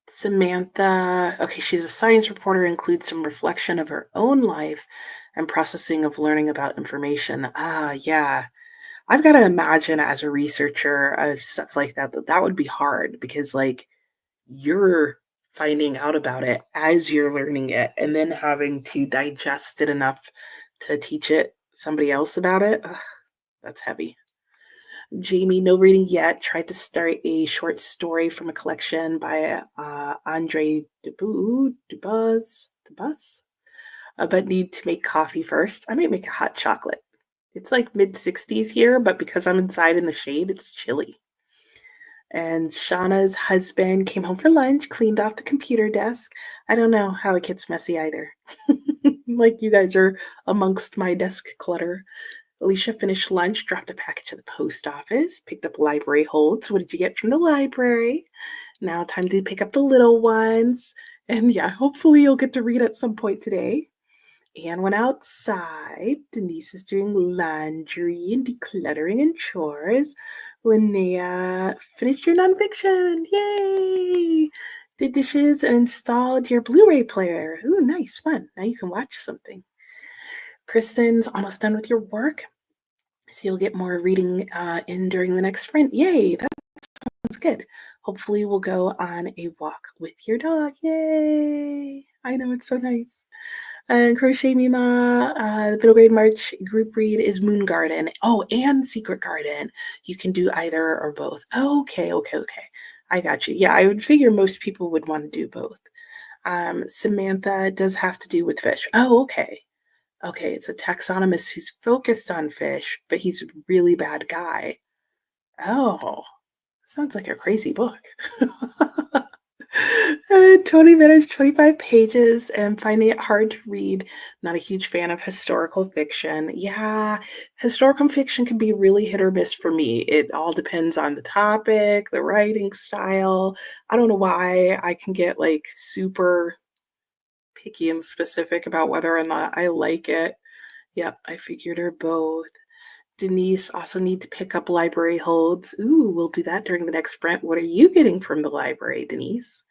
Samantha, okay, she's a science reporter, includes some reflection of her own life and processing of learning about information. Yeah. I've got to imagine as a researcher of stuff like that, that would be hard because, like, you're finding out about it as you're learning it and then having to digest it enough to teach it somebody else about it. Ugh, that's heavy. Jamie, no reading yet. Tried to start a short story from a collection by Andre Dubus, but need to make coffee first. I might make a hot chocolate. It's like mid 60s here, but because I'm inside in the shade, it's chilly. And Shauna's husband came home for lunch, cleaned off the computer desk. I don't know how it gets messy either. Like you guys are amongst my desk clutter. Alicia finished lunch, dropped a package at the post office, picked up library holds. What did you get from the library? Now, time to pick up the little ones. And yeah, hopefully you'll get to read at some point today. Anne went outside. Denise is doing laundry and decluttering and chores. Linnea finished your nonfiction. Yay! Did dishes and installed your Blu-ray player. Ooh, nice, fun. Now you can watch something. Kristen's almost done with your work, so you'll get more reading in during the next sprint. Yay, that sounds good. Hopefully we'll go on a walk with your dog. Yay! I know, it's so nice. And Crochet Mima, the middle grade March group read is Moon Garden. Oh, and Secret Garden. You can do either or both. Okay. I got you. Yeah, I would figure most people would want to do both. Samantha does have to do with fish. Oh, okay. Okay, it's a taxonomist who's focused on fish, but he's a really bad guy. Oh, sounds like a crazy book. 20 minutes, 25 pages, and finding it hard to read. Not a huge fan of historical fiction. Yeah, historical fiction can be really hit or miss for me. It all depends on the topic, the writing style. I don't know why I can get like super picky and specific about whether or not I like it. Yep, I figured her both. Denise also need to pick up library holds. Ooh, we'll do that during the next sprint. What are you getting from the library, Denise?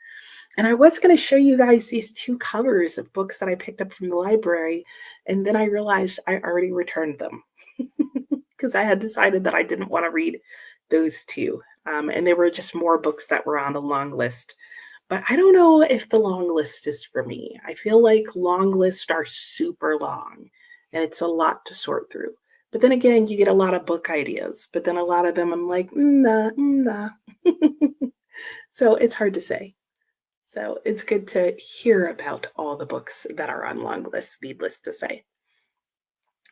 And I was going to show you guys these two covers of books that I picked up from the library, and then I realized I already returned them because I had decided that I didn't want to read those two. And there were just more books that were on a long list. But I don't know if the long list is for me. I feel like long lists are super long, and it's a lot to sort through. But then again, you get a lot of book ideas, but then a lot of them I'm like, nah, nah. So it's hard to say. So it's good to hear about all the books that are on long lists, needless to say.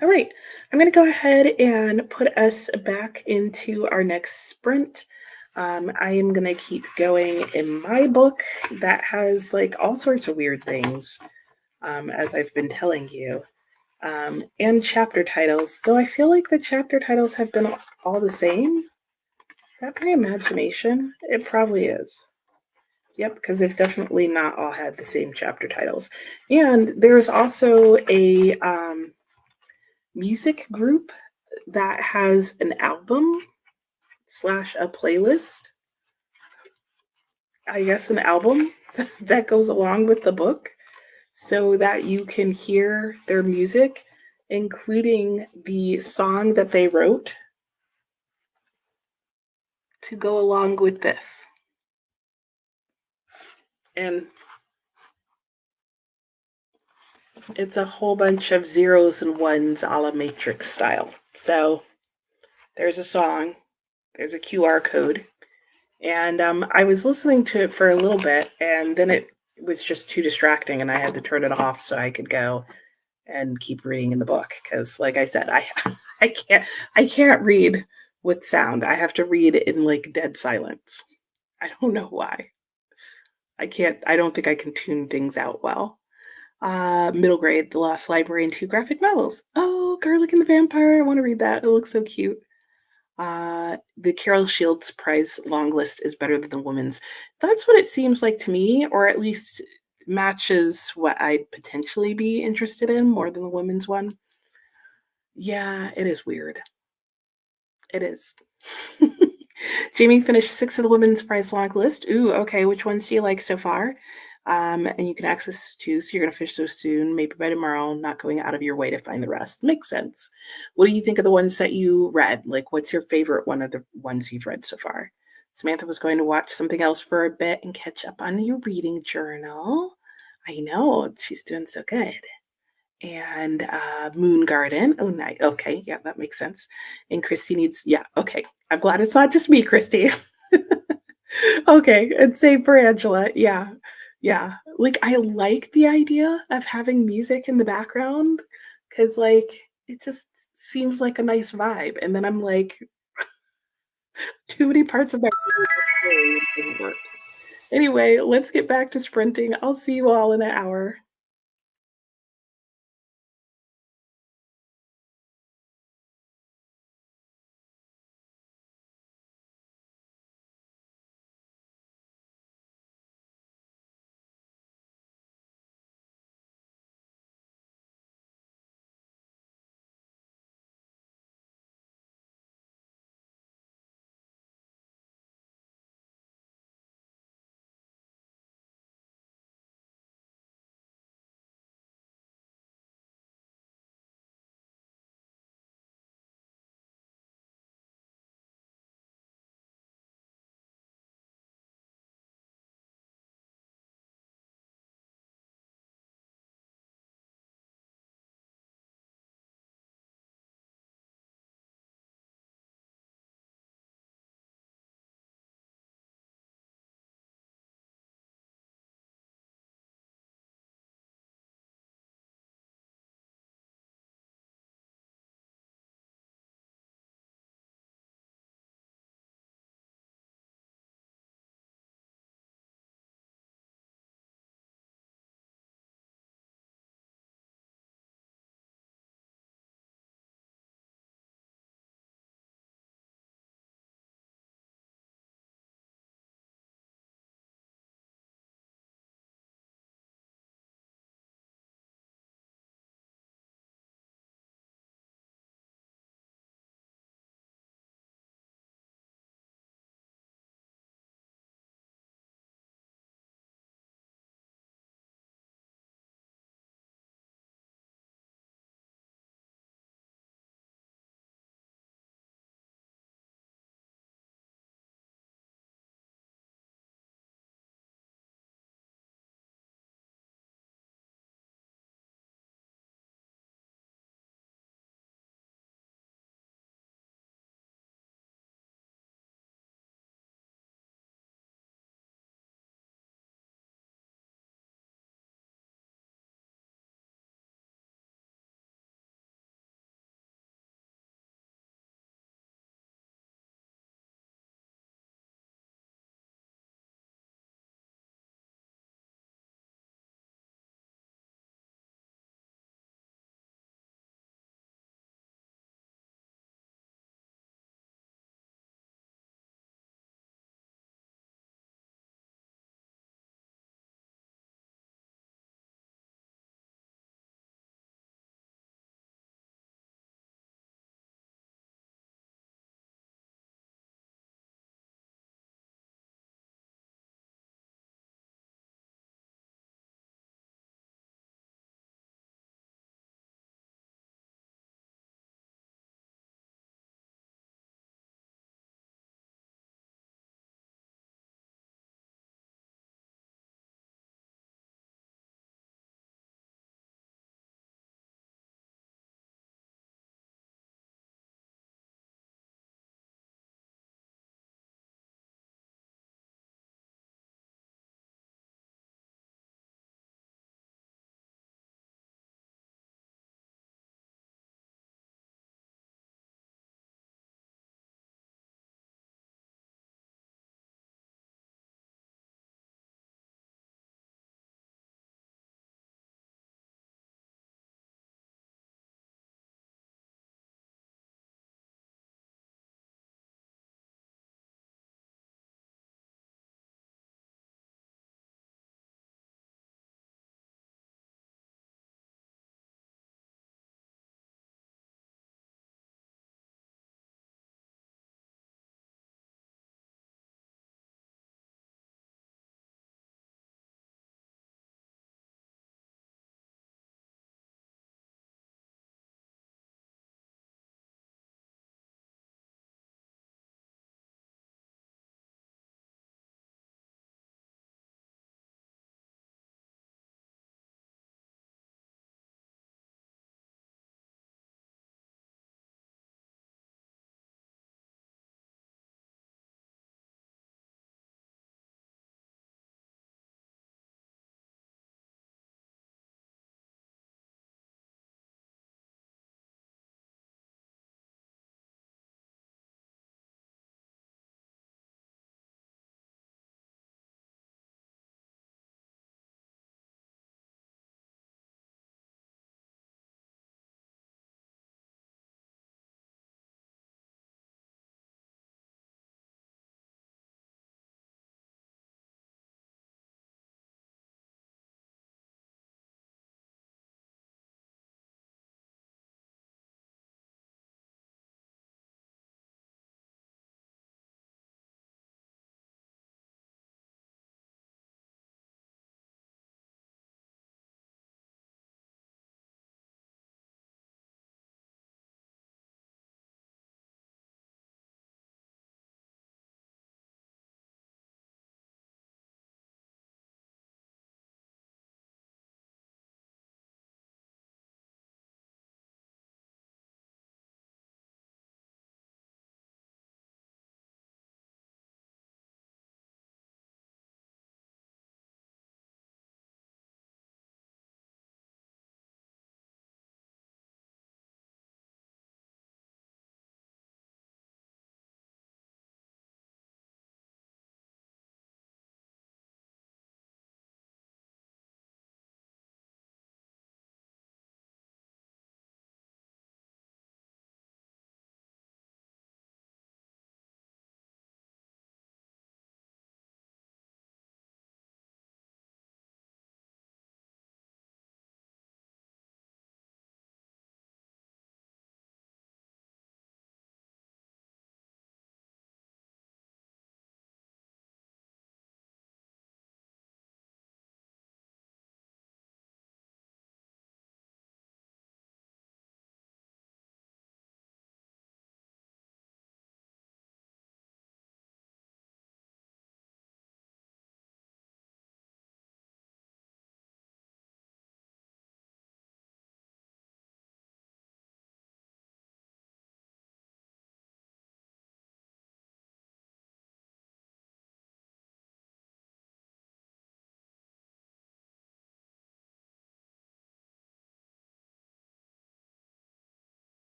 All right, I'm going to go ahead and put us back into our next sprint. I am going to keep going in my book that has like all sorts of weird things, as I've been telling you, and chapter titles, though I feel like the chapter titles have been all the same. Is that my imagination? It probably is. Yep, because they've definitely not all had the same chapter titles. And there's also a music group that has an album slash a playlist. I guess an album that goes along with the book so that you can hear their music, including the song that they wrote to go along with this. And it's a whole bunch of zeros and ones a la Matrix style. So there's a song, there's a QR code, and I was listening to it for a little bit, and then it was just too distracting, and I had to turn it off so I could go and keep reading in the book. Because, like I said, I can't read with sound. I have to read in like dead silence. I don't know why. I don't think I can tune things out well. Middle grade, The Lost Library, and 2 graphic novels. Oh, Garlic and the Vampire. I want to read that. It looks so cute. The Carol Shields Prize long list is better than the woman's. That's what it seems like to me, or at least matches what I'd potentially be interested in more than the women's one. Yeah, it is weird. It is. Jamie finished 6 of the women's prize long list. Ooh, okay. Which ones do you like so far? And you can access 2, so you're going to finish those soon, maybe by tomorrow, not going out of your way to find the rest. Makes sense. What do you think of the ones that you read? Like, what's your favorite one of the ones you've read so far? Samantha was going to watch something else for a bit and catch up on your reading journal. I know, she's doing so good. And Moon Garden. Oh, nice. Okay, yeah, that makes sense. And Christy needs, yeah, okay. I'm glad it's not just me, Christy. Okay, and same for Angela. Yeah. Yeah, like, I like the idea of having music in the background because, like, it just seems like a nice vibe, and then I'm like, Too many parts of my brain doesn't work. Anyway, let's get back to sprinting. I'll see you all in an hour.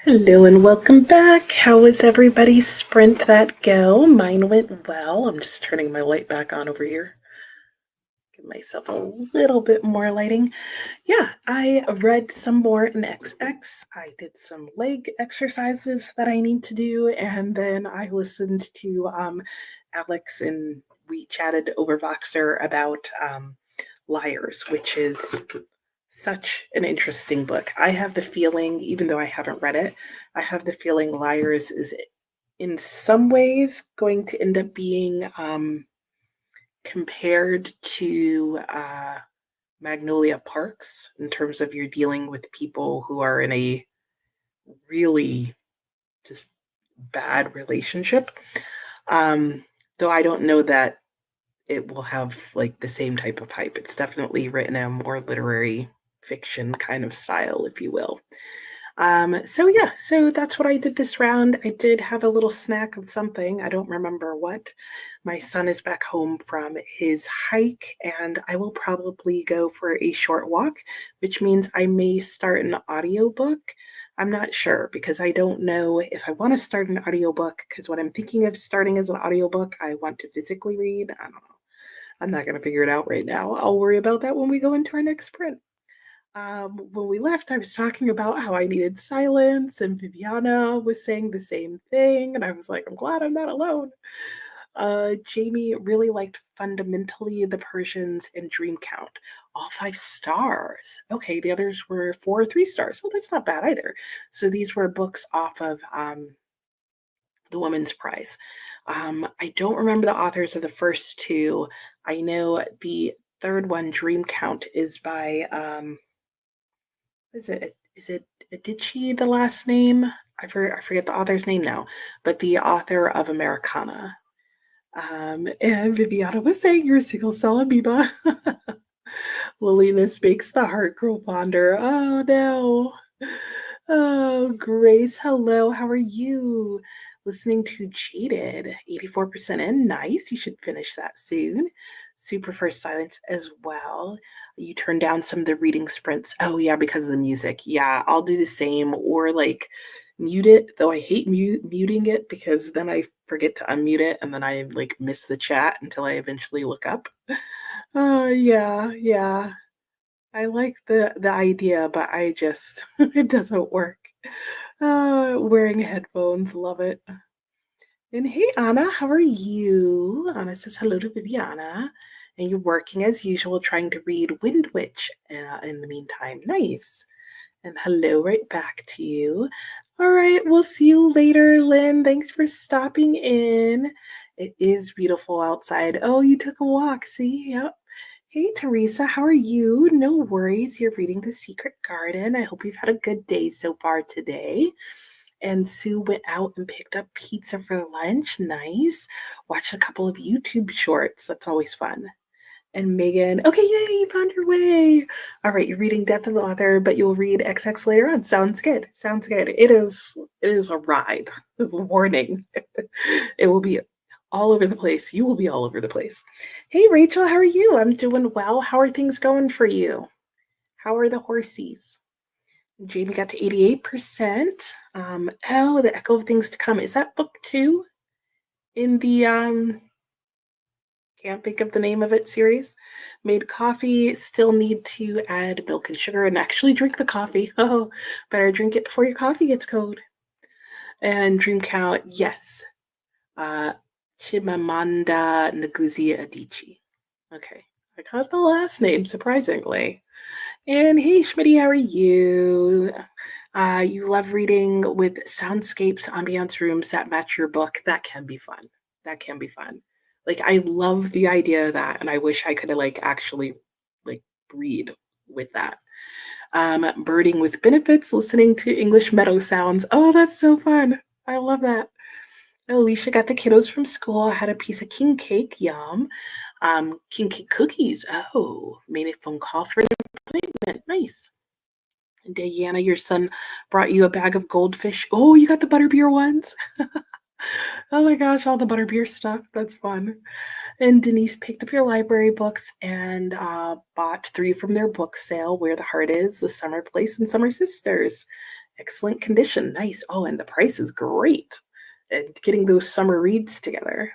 Hello and welcome back. How was everybody's sprint that go? Mine went well. I'm just turning my light back on over here. Give myself a little bit more lighting. Yeah, I read some more in XX. I did some leg exercises that I need to do, and then I listened to Alex, and we chatted over Voxer about Liars, which is such an interesting book. I have the feeling, even though I haven't read it, I have the feeling Liars is in some ways going to end up being compared to Magnolia Parks in terms of you're dealing with people who are in a really just bad relationship. Um, though I don't know that it will have like the same type of hype. It's definitely written in a more literary fiction kind of style, if you will. So that's what I did this round. I did have a little snack of something. I don't remember what. My son is back home from his hike, and I will probably go for a short walk, which means I may start an audiobook. I'm not sure because I don't know if I want to start an audiobook because what I'm thinking of starting as an audiobook, I want to physically read. I don't know. I'm not going to figure it out right now. I'll worry about that when we go into our next sprint. When we left, I was talking about how I needed silence, and Viviana was saying the same thing. And I was like, I'm glad I'm not alone. Jamie really liked Fundamentally the Persians and Dream Count. All 5 stars. Okay, the others were 4 or 3 stars. Well, that's not bad either. So these were books off of the Women's Prize. I don't remember the authors of the first two. I know the third one, Dream Count, is by is it Adichie, the last name? I forget the author's name now, but the author of Americana. And Viviana was saying you're a single cell amoeba. Liliness makes the heart grow fonder. Oh no. Oh, Grace, hello. How are you? Listening to Jaded, 84% in. Nice. You should finish that soon. Super for silence as well. You turn down some of the reading sprints. Oh, yeah, because of the music. Yeah, I'll do the same. Or like mute it, though I hate muting it because then I forget to unmute it and then I like miss the chat until I eventually look up. Yeah. I like the idea, but I just it doesn't work. Wearing headphones, love it. And hey, Anna, how are you? Anna says hello to Viviana. And you're working as usual, trying to read Wind Witch in the meantime. Nice. And hello right back to you. All right, we'll see you later, Lynn. Thanks for stopping in. It is beautiful outside. Oh, you took a walk. See? Yep. Hey, Teresa, how are you? No worries. You're reading The Secret Garden. I hope you've had a good day so far today. And Sue went out and picked up pizza for lunch. Nice. Watched a couple of YouTube shorts. That's always fun. And Megan, okay, yay, you found your way. All right, you're reading Death of the Author, but you'll read XX later on. Sounds good. Sounds good. It is a ride. Warning. It will be all over the place. You will be all over the place. Hey, Rachel, how are you? I'm doing well. How are things going for you? How are the horsies? Jamie got to 88%. The Echo of Things to Come. Is that book 2 in the can't think of the name of it series? Made coffee, still need to add milk and sugar and actually drink the coffee. Oh, better drink it before your coffee gets cold. And Dream Count, yes. Chimamanda Ngozi Adichie. Okay, I got the last name, surprisingly. And hey, Schmitty, how are you? You love reading with soundscapes, ambiance rooms that match your book. That can be fun. That can be fun. Like, I love the idea of that, and I wish I could like actually like read with that. Birding with benefits, listening to English meadow sounds. Oh, that's so fun. I love that. Alicia got the kiddos from school. I had a piece of king cake. Yum. King cake cookies. Oh, made a phone call for an appointment. Nice. Diana, your son brought you a bag of goldfish. Oh, you got the butterbeer ones? Oh my gosh, all the butterbeer stuff. That's fun. And Denise picked up your library books and bought 3 from their book sale, Where the Heart Is, The Summer Place, and Summer Sisters. Excellent condition. Nice. Oh, and the price is great. And getting those summer reads together.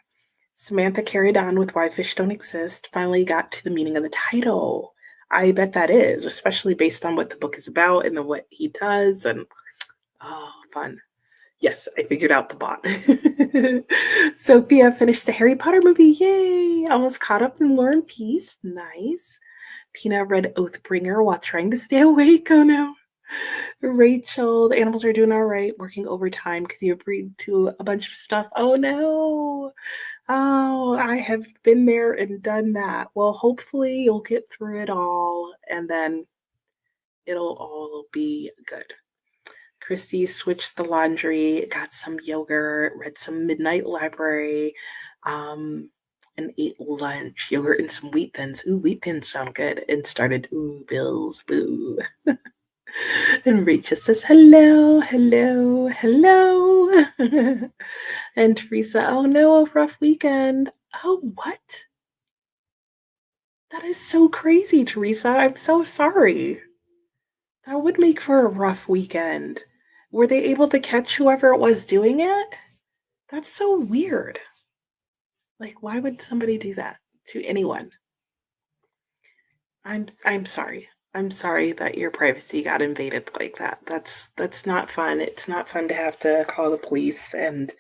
Samantha carried on with Why Fish Don't Exist, finally got to the meaning of the title. I bet that is, especially based on what the book is about and what he does. And oh, fun. Yes, I figured out the bot. Sophia finished the Harry Potter movie. Yay! Almost caught up in War and Peace. Nice. Tina read Oathbringer while trying to stay awake. Oh no. Rachel, the animals are doing all right, working overtime because you agreed to a bunch of stuff. Oh no. Oh, I have been there and done that. Well, hopefully you'll get through it all and then it'll all be good. Christy switched the laundry, got some yogurt, read some Midnight Library, um, and ate lunch. Yogurt and some wheat thins. Ooh, wheat thins sound good. And started, ooh, Bills, boo. And Rachel says, hello, hello, hello. And Teresa, oh no, a rough weekend. Oh, what? That is so crazy, Teresa. I'm so sorry. That would make for a rough weekend. Were they able to catch whoever it was doing it? That's so weird. Like, why would somebody do that to anyone? I'm sorry. I'm sorry that your privacy got invaded like that. That's not fun. It's not fun to have to call the police and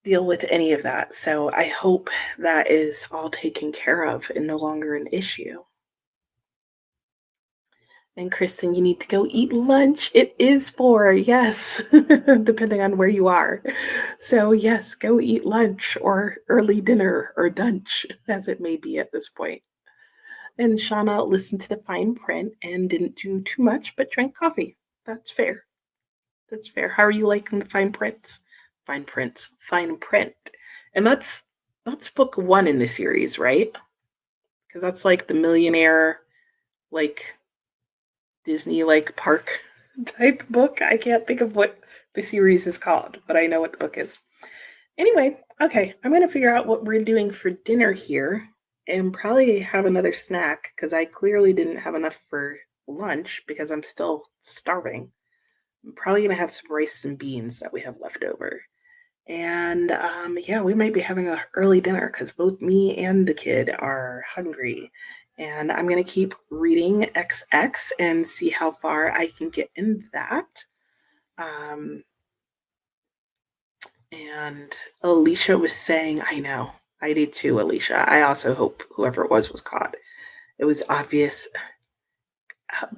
deal with any of that. So I hope that is all taken care of and no longer an issue. And Kristen, you need to go eat lunch. It is 4, yes, depending on where you are. So, yes, go eat lunch or early dinner or lunch, as it may be at this point. And Shauna listened to the fine print and didn't do too much, but drank coffee. That's fair. That's fair. How are you liking the fine prints? Fine prints, fine print. And that's book 1 in the series, right? Because that's like the millionaire, like Disney like park type book. I can't think of what the series is called, but I know what the book is. Anyway, okay, I'm going to figure out what we're doing for dinner here and probably have another snack because I clearly didn't have enough for lunch because I'm still starving. I'm probably going to have some rice and beans that we have left over. And yeah, we might be having an early dinner because both me and the kid are hungry. And I'm going to keep reading XX and see how far I can get in that. Um, and Alicia was saying, I know, I did too, Alicia. I also hope whoever it was caught. It was obvious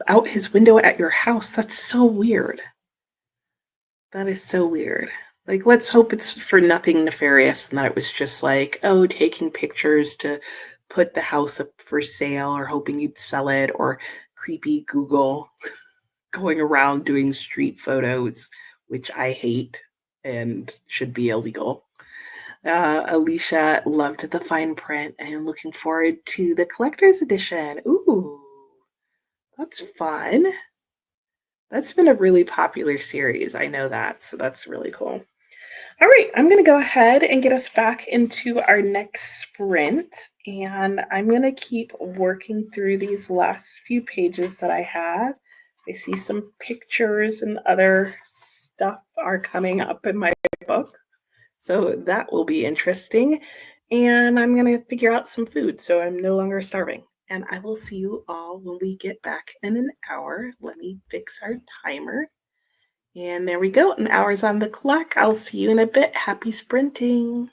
out his window at your house. That's so weird. That is so weird. Like, let's hope it's for nothing nefarious and that it was just like, oh, taking pictures to put the house up for sale or hoping you'd sell it or creepy Google going around doing street photos, which I hate and should be illegal. Alicia loved the fine print and looking forward to the collector's edition. Ooh, that's fun. That's been a really popular series. I know that. So that's really cool. All right, I'm going to go ahead and get us back into our next sprint. And I'm going to keep working through these last few pages that I have. I see some pictures and other stuff are coming up in my book. So that will be interesting. And I'm going to figure out some food so I'm no longer starving. And I will see you all when we get back in an hour. Let me fix our timer. And there we go. An hour's on the clock. I'll see you in a bit. Happy sprinting.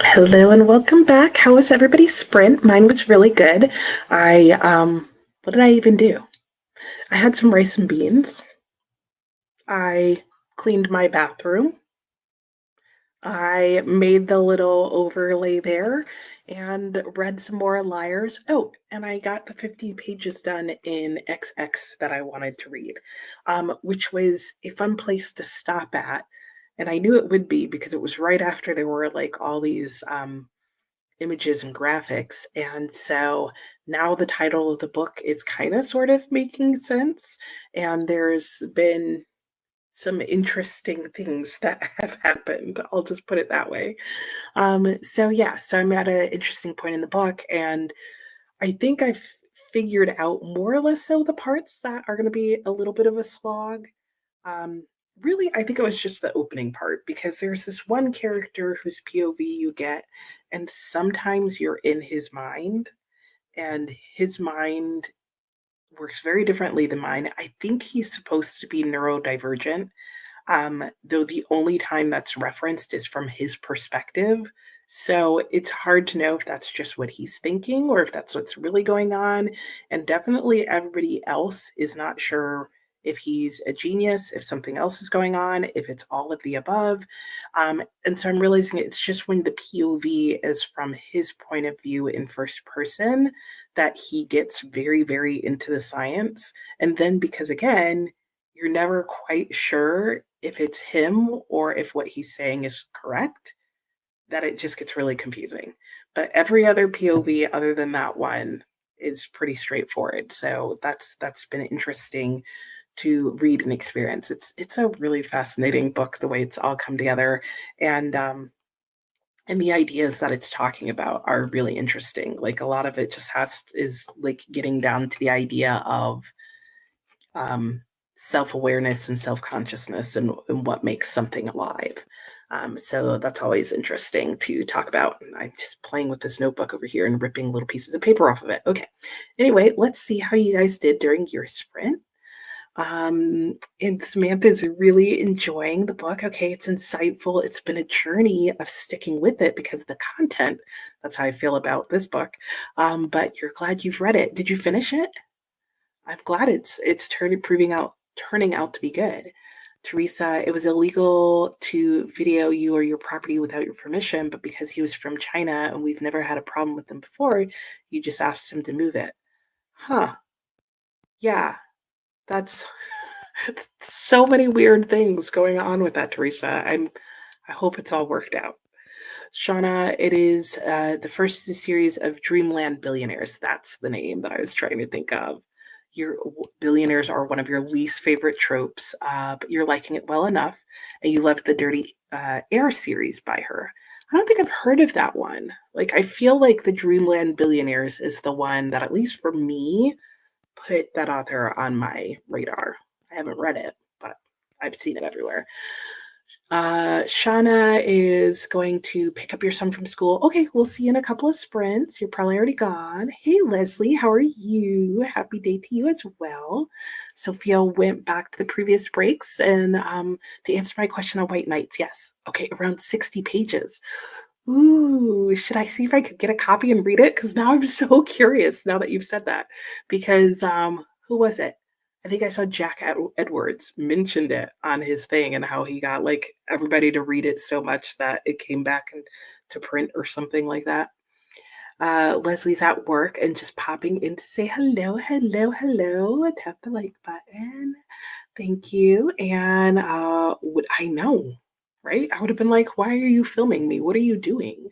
Hello and welcome back. How was everybody's sprint? Mine was really good. What did I even do? I had some rice and beans. I cleaned my bathroom. I made the little overlay there and read some more Liars. Oh, and I got the 50 pages done in XX that I wanted to read, which was a fun place to stop at. And I knew it would be because it was right after there were like all these images and graphics. And so now the title of the book is kind of sort of making sense. And there's been some interesting things that have happened. I'll just put it that way. So I'm at an interesting point in the book, and I think I've figured out more or less so the parts that are going to be a little bit of a slog. Um, Really, I think it was just the opening part because there's this one character whose POV you get, and sometimes you're in his mind, and his mind works very differently than mine. I think he's supposed to be neurodivergent, though the only time that's referenced is from his perspective. So it's hard to know if that's just what he's thinking or if that's what's really going on. And definitely everybody else is not sure if he's a genius, if something else is going on, if it's all of the above. And so I'm realizing it's just when the POV is from his point of view in first person that he gets very, very into the science. And then because, again, you're never quite sure if it's him or if what he's saying is correct, that it just gets really confusing. But every other POV other than that one is pretty straightforward. So that's been interesting to read and experience. It's a really fascinating book the way it's all come together, and and the ideas that it's talking about are really interesting. Like a lot of it just is like getting down to the idea of um, self awareness and self consciousness and what makes something alive. So that's always interesting to talk about. I'm just playing with this notebook over here and ripping little pieces of paper off of it. Okay. Anyway, let's see how you guys did during your sprint. And Samantha's really enjoying the book. Okay, it's insightful. It's been a journey of sticking with it because of the content. That's how I feel about this book. But you're glad you've read it. Did you finish it? I'm glad it's turning out to be good. Teresa, it was illegal to video you or your property without your permission, but because he was from China and we've never had a problem with them before, you just asked him to move it. Huh. Yeah, that's so many weird things going on with that, Teresa. I hope it's all worked out. Shauna, it is the first in the series of Dreamland Billionaires. That's the name that I was trying to think of. Your billionaires are one of your least favorite tropes, but you're liking it well enough, and you loved the Dirty Air series by her. I don't think I've heard of that one. Like, I feel like the Dreamland Billionaires is the one that, at least for me, put that author on my radar. I haven't read it, but I've seen it everywhere. Shauna is going to pick up your son from school. Okay, we'll see you in a couple of sprints. You're probably already gone. Hey, Leslie, how are you? Happy day to you as well. Sophia went back to the previous breaks and to answer my question on White Knights. Yes. Okay, around 60 pages. Ooh, should I see if I could get a copy and read it? Because now I'm so curious now that you've said that. Because who was it? I think I saw Jack Edwards mentioned it on his thing and how he got like everybody to read it so much that it came back to print or something like that. Leslie's at work and just popping in to say hello, hello, hello. Tap the like button. Thank you. And would I know, right? I would have been like, why are you filming me? What are you doing?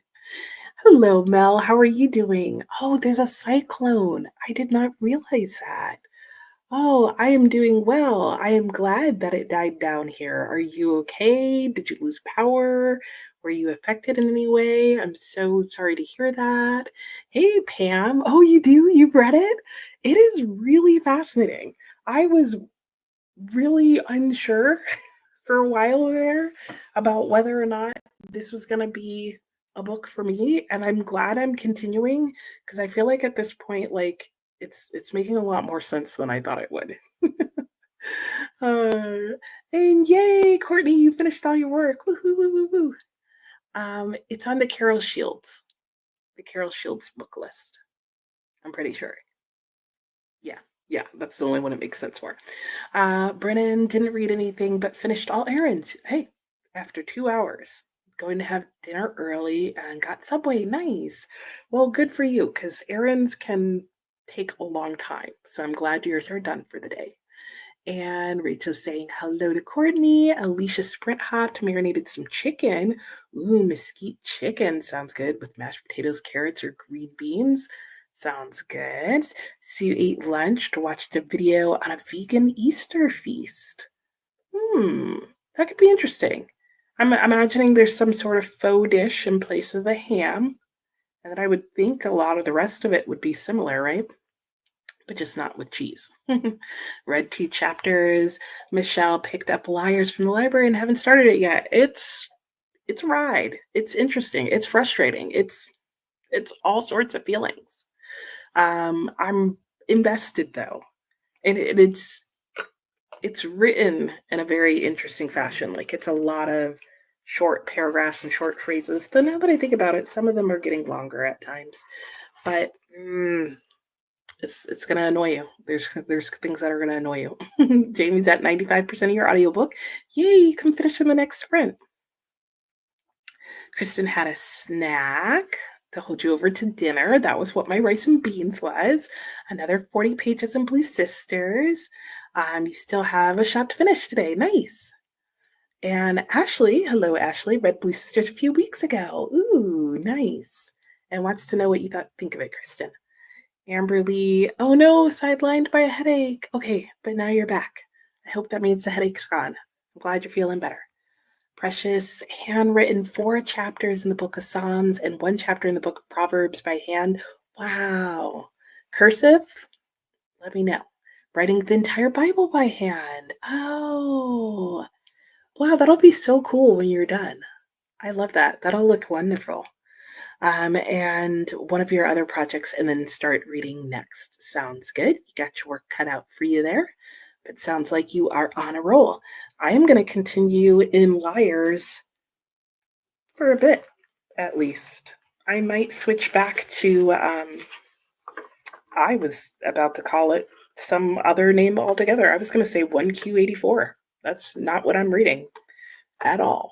Hello, Mel. How are you doing? Oh, there's a cyclone. I did not realize that. Oh, I am doing well. I am glad that it died down here. Are you okay? Did you lose power? Were you affected in any way? I'm so sorry to hear that. Hey, Pam. Oh, you do? You read it? It is really fascinating. I was really unsure for a while there about whether or not this was going to be a book for me, and I'm glad I'm continuing because I feel like at this point, like it's making a lot more sense than I thought it would. uh, and yay, Courtney, you finished all your work. Woohoo, woo, woo, woo. It's on the Carol Shields book list. I'm pretty sure. Yeah, yeah, that's the only one it makes sense for. Brennan didn't read anything but finished all errands. Hey, after 2 hours, going to have dinner early and got Subway. Nice. Well, good for you, because errands can take a long time. So I'm glad yours are done for the day. And Rachel's saying hello to Courtney. Alicia sprint hopped, marinated some chicken. Ooh, mesquite chicken sounds good with mashed potatoes, carrots, or green beans. Sounds good. Sue ate lunch to watch the video on a vegan Easter feast. Hmm, that could be interesting. I'm imagining there's some sort of faux dish in place of the ham, and then I would think a lot of the rest of it would be similar, right? But just not with cheese. Read 2 chapters. Michelle picked up Liars from the library and haven't started it yet. It's a ride. It's interesting. It's frustrating. It's all sorts of feelings. I'm invested though, and it's written in a very interesting fashion. Like it's a lot of short paragraphs and short phrases. Though now that I think about it, some of them are getting longer at times. But it's gonna annoy you. There's things that are gonna annoy you. Jamie's at 95% of your audiobook. Yay, you can finish in the next sprint. Kristen had a snack to hold you over to dinner. That was what my rice and beans was. Another 40 pages in Blue Sisters. You still have a shot to finish today. Nice. And Ashley, hello Ashley, read Blue Sisters a few weeks ago. Ooh, nice. And wants to know what you think of it, Kristen. Amberly, oh no, sidelined by a headache. Okay, but now you're back. I hope that means the headache's gone. I'm glad you're feeling better. Precious, handwritten 4 chapters in the book of Psalms and 1 chapter in the book of Proverbs by hand. Wow. Cursive? Let me know. Writing the entire Bible by hand. Oh, wow, that'll be so cool when you're done. I love that. That'll look wonderful. And one of your other projects, and then start reading next. Sounds good. You got your work cut out for you there. But sounds like you are on a roll. I am going to continue in Liars for a bit, at least. I might switch back to, I was about to call it some other name altogether. I was going to say 1Q84. That's not what I'm reading at all.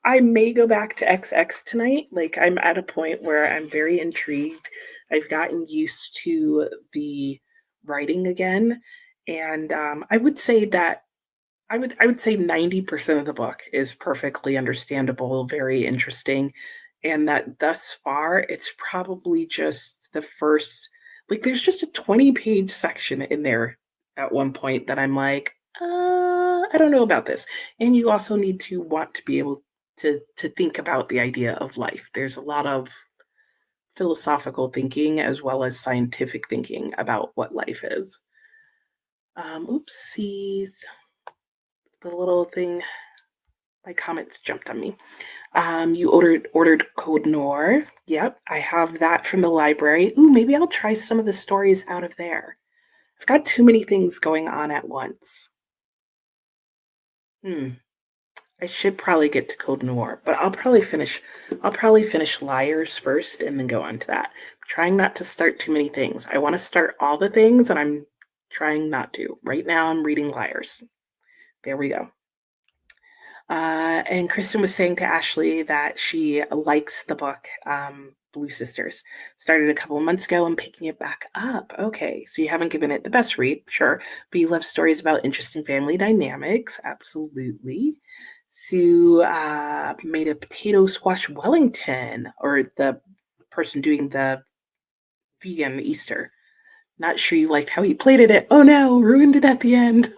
I may go back to XX tonight. Like I'm at a point where I'm very intrigued. I've gotten used to the writing again, and I would say that I would say 90% of the book is perfectly understandable, very interesting, and that thus far it's probably just the first, like there's just a 20-page section in there at one point that I'm like, I don't know about this. And you also need to want to be able to think about the idea of life. There's a lot of philosophical thinking as well as scientific thinking about what life is. Oopsies. The little thing, my comments jumped on me. You ordered Code Noir. Yep, I have that from the library. Ooh, maybe I'll try some of the stories out of there. I've got too many things going on at once. I should probably get to Code Noir, but I'll probably finish Liars first and then go on to that. I'm trying not to start too many things. I want to start all the things, and I'm trying not to. Right now, I'm reading Liars. There we go. And Kristen was saying to Ashley that she likes the book Blue Sisters. Started a couple of months ago and picking it back up. Okay, so you haven't given it the best read, sure, but you love stories about interesting family dynamics. Absolutely. Sue made a potato squash Wellington, or the person doing the vegan Easter. Not sure you liked how he plated it. Oh no, ruined it at the end.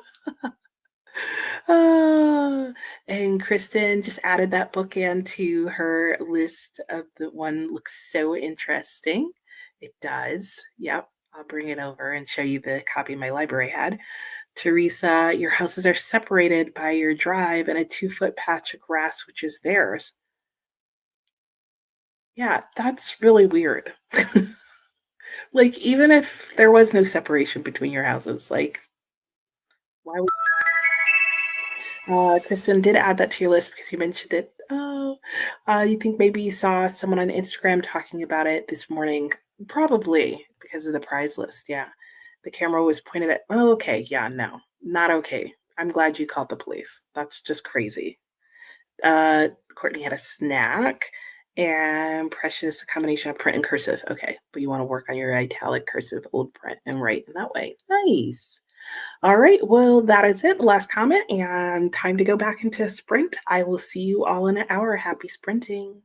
And Kristen just added that bookend to her list of the one looks so interesting. It does. Yep. I'll bring it over and show you the copy my library had. Teresa, your houses are separated by your drive and a 2-foot patch of grass, which is theirs. Yeah, that's really weird. Like, even if there was no separation between your houses, like, why would Kristen did add that to your list because you mentioned it. You think maybe you saw someone on Instagram talking about it this morning? Probably because of the prize list. Yeah. The camera was pointed at, oh, okay. Yeah, no, not okay. I'm glad you called the police. That's just crazy. Courtney had a snack and Precious, a combination of print and cursive. Okay. But you want to work on your italic cursive old print and write in that way. Nice. All right. Well, that is it. Last comment and time to go back into sprint. I will see you all in an hour. Happy sprinting.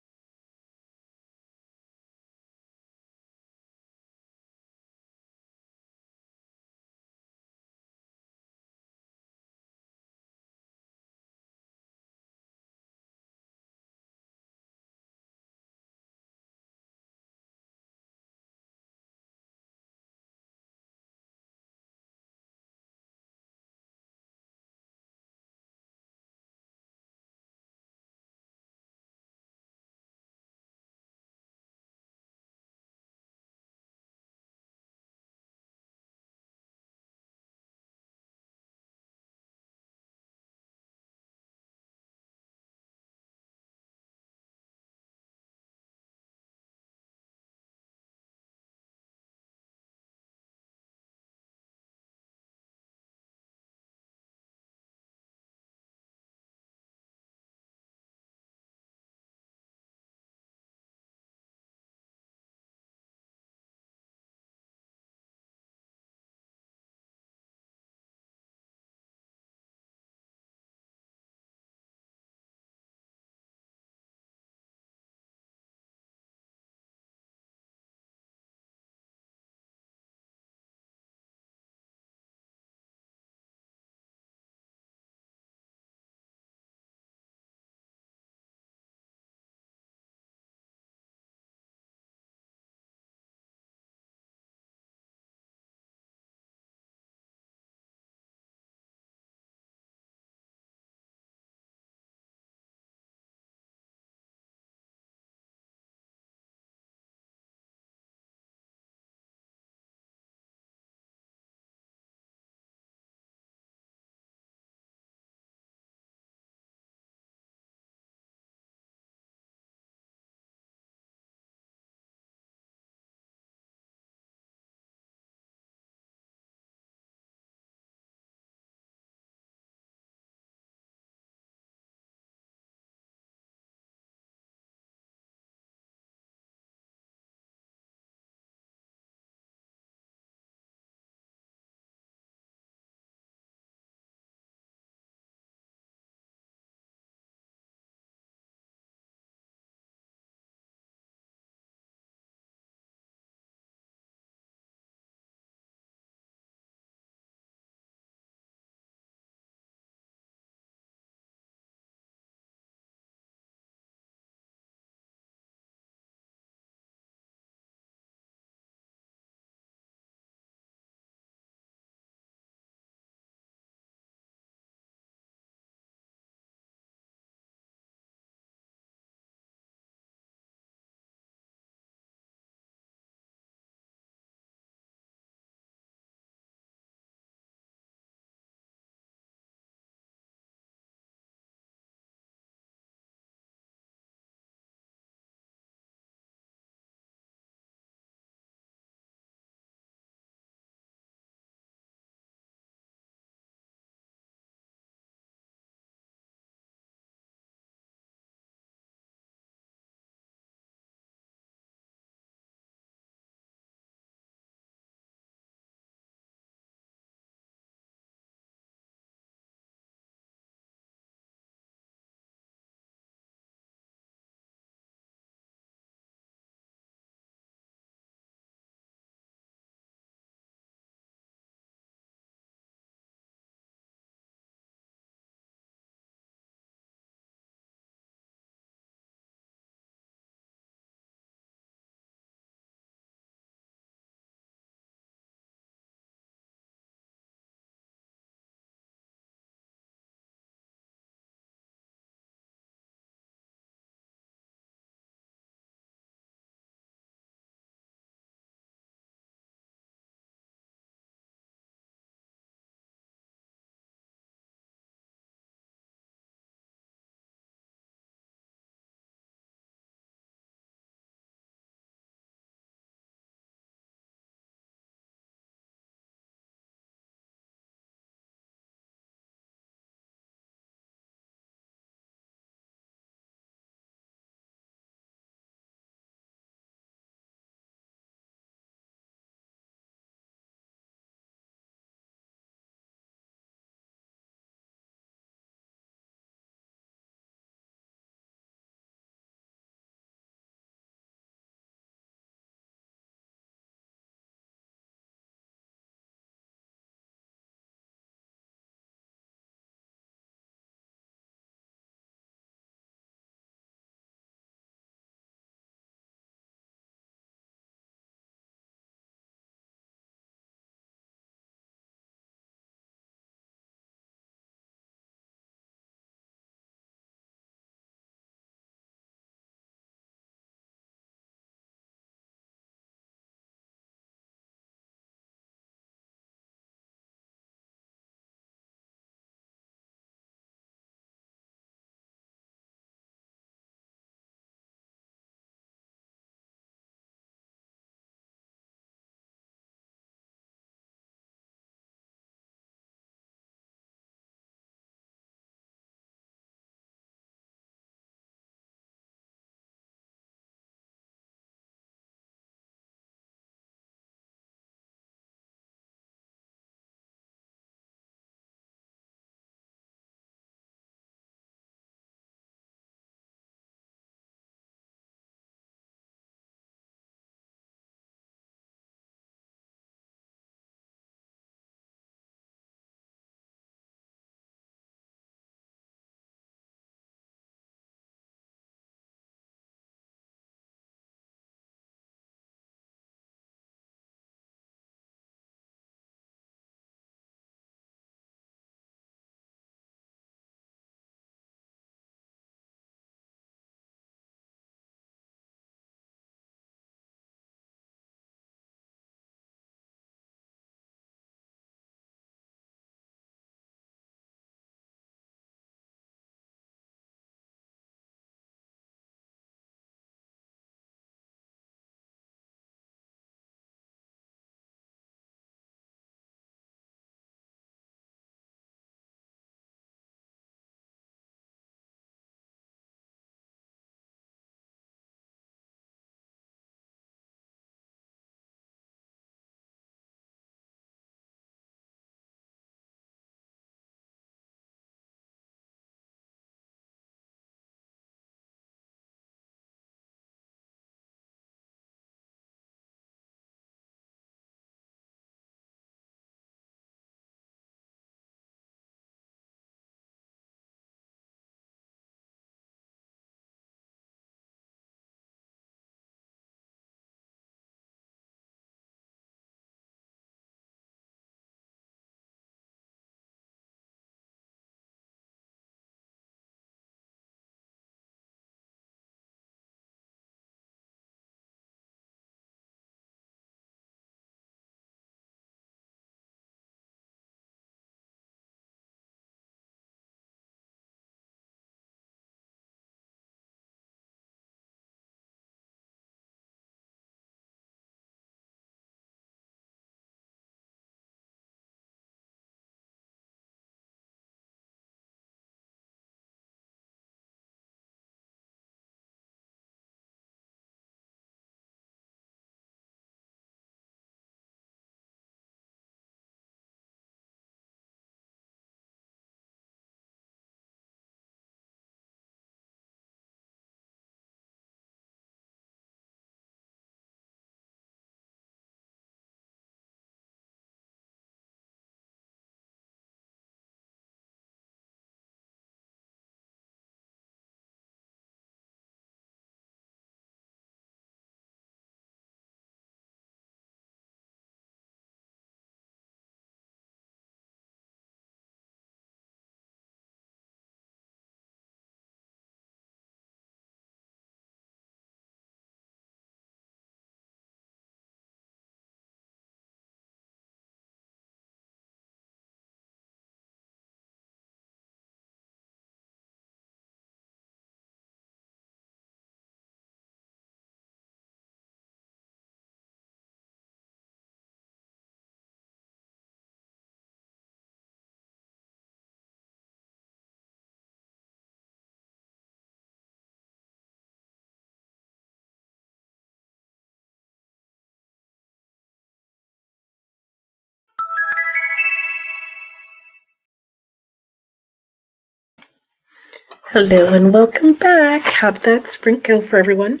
Hello and welcome back. How did that sprint go for everyone?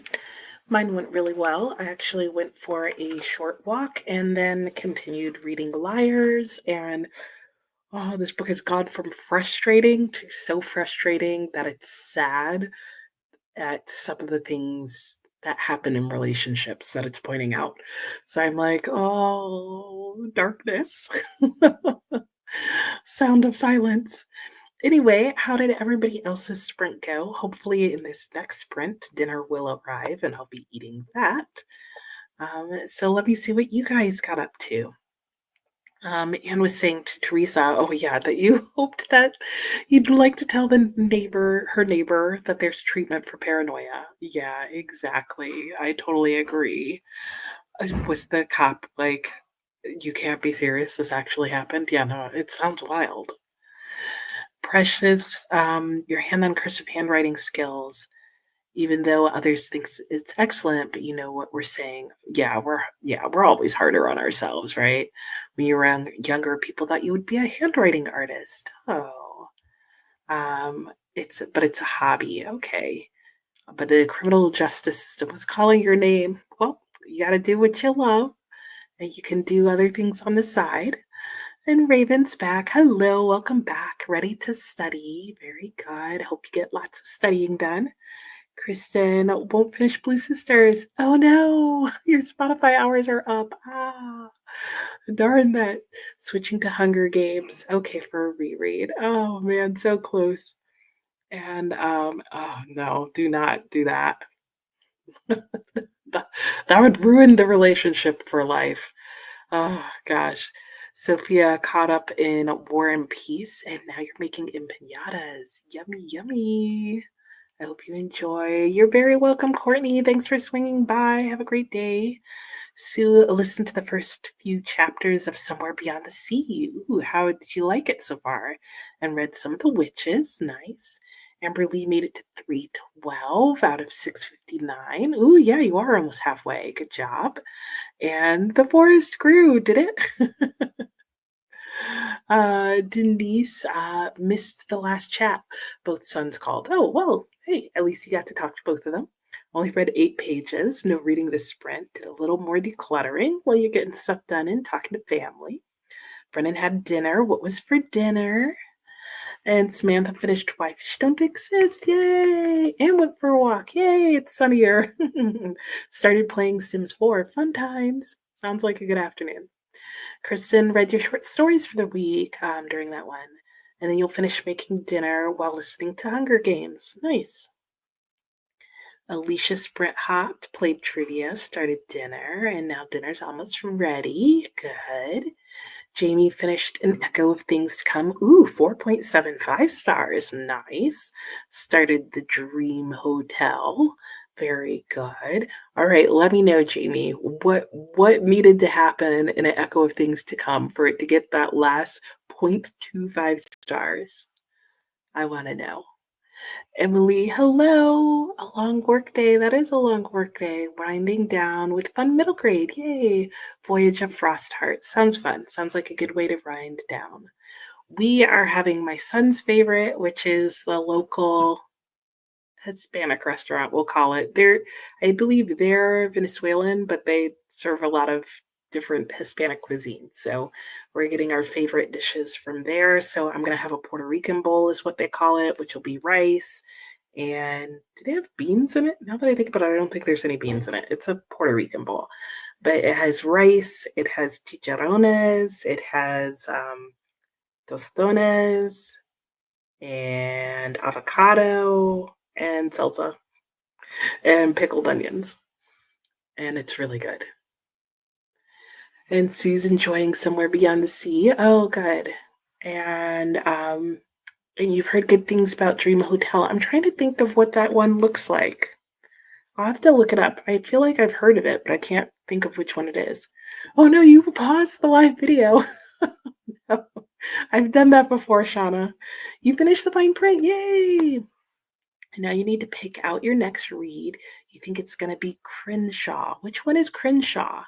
Mine went really well. I actually went for a short walk and then continued reading Liars. And this book has gone from frustrating to so frustrating that it's sad at some of the things that happen in relationships that it's pointing out. So I'm like, oh, darkness. Sound of silence. Anyway, how did everybody else's sprint go? Hopefully, in this next sprint, dinner will arrive and I'll be eating that. So let me see what you guys got up to. Anne was saying to Teresa, oh, yeah, that you hoped that you'd like to tell her neighbor, that there's treatment for paranoia. Yeah, exactly. I totally agree. Was the cop like, you can't be serious? This actually happened? Yeah, no, it sounds wild. Precious, your hand on cursive handwriting skills, even though others think it's excellent, but you know what we're saying. Yeah, we're always harder on ourselves, right? When you were younger, people thought you would be a handwriting artist. Oh, it's a hobby, okay. But the criminal justice system was calling your name. Well, you got to do what you love, and you can do other things on the side. And Raven's back. Hello, welcome back. Ready to study. Very good. Hope you get lots of studying done. Kristen won't finish Blue Sisters. Oh no, your Spotify hours are up. Darn that. Switching to Hunger Games. Okay, for a reread. Oh man, so close. And oh no, do not do that. That would ruin the relationship for life. Oh gosh. Sophia caught up in War and Peace, and now you're making empanadas. Yummy, yummy. I hope you enjoy. You're very welcome, Courtney. Thanks for swinging by. Have a great day. Sue listened to the first few chapters of Somewhere Beyond the Sea. Ooh, how did you like it so far? And read some of the witches. Nice. Amber Lee made it to 312 out of 659. Ooh, yeah, you are almost halfway. Good job. And the forest grew, did it? Denise missed the last chat. Both sons called. Oh, well, hey, at least you got to talk to both of them. Only read 8 pages. No reading the sprint. Did a little more decluttering while you're getting stuff done and talking to family. Brennan had dinner. What was for dinner? And Samantha finished Why Fish Don't Exist. Yay! And went for a walk. Yay, it's sunnier. Started playing Sims 4. Fun times. Sounds like a good afternoon. Kristen read your short stories for the week during that one. And then you'll finish making dinner while listening to Hunger Games. Nice. Alicia sprint hopped, played trivia, started dinner, and now dinner's almost ready. Good. Jamie finished An Echo of Things to Come. Ooh, 4.75 stars. Nice. Started The Dream Hotel. Very good. All right, let me know, Jamie, what needed to happen in An Echo of Things to Come for it to get that last 0.25 stars? I want to know. Emily, hello. A long work day. That is a long work day. Winding down with fun middle grade. Yay. Voyage of Frostheart. Sounds fun. Sounds like a good way to wind down. We are having my son's favorite, which is the local Hispanic restaurant, we'll call it. I believe they're Venezuelan, but they serve a lot of different Hispanic cuisine. So we're getting our favorite dishes from there. So I'm gonna have a Puerto Rican bowl, is what they call it, which will be rice. And do they have beans in it? Now that I think about it, I don't think there's any beans in it. It's a Puerto Rican bowl, but it has rice, it has chicharrones, it has tostones, and avocado and salsa and pickled onions. And it's really good. And Sue's enjoying Somewhere Beyond the Sea. Oh, good. And and you've heard good things about Dream Hotel. I'm trying to think of what that one looks like. I'll have to look it up. I feel like I've heard of it, but I can't think of which one it is. Oh no, you paused the live video. No, I've done that before, Shauna. You finished the fine print. Yay! And now you need to pick out your next read. You think it's going to be Crenshaw. Which one is Crenshaw?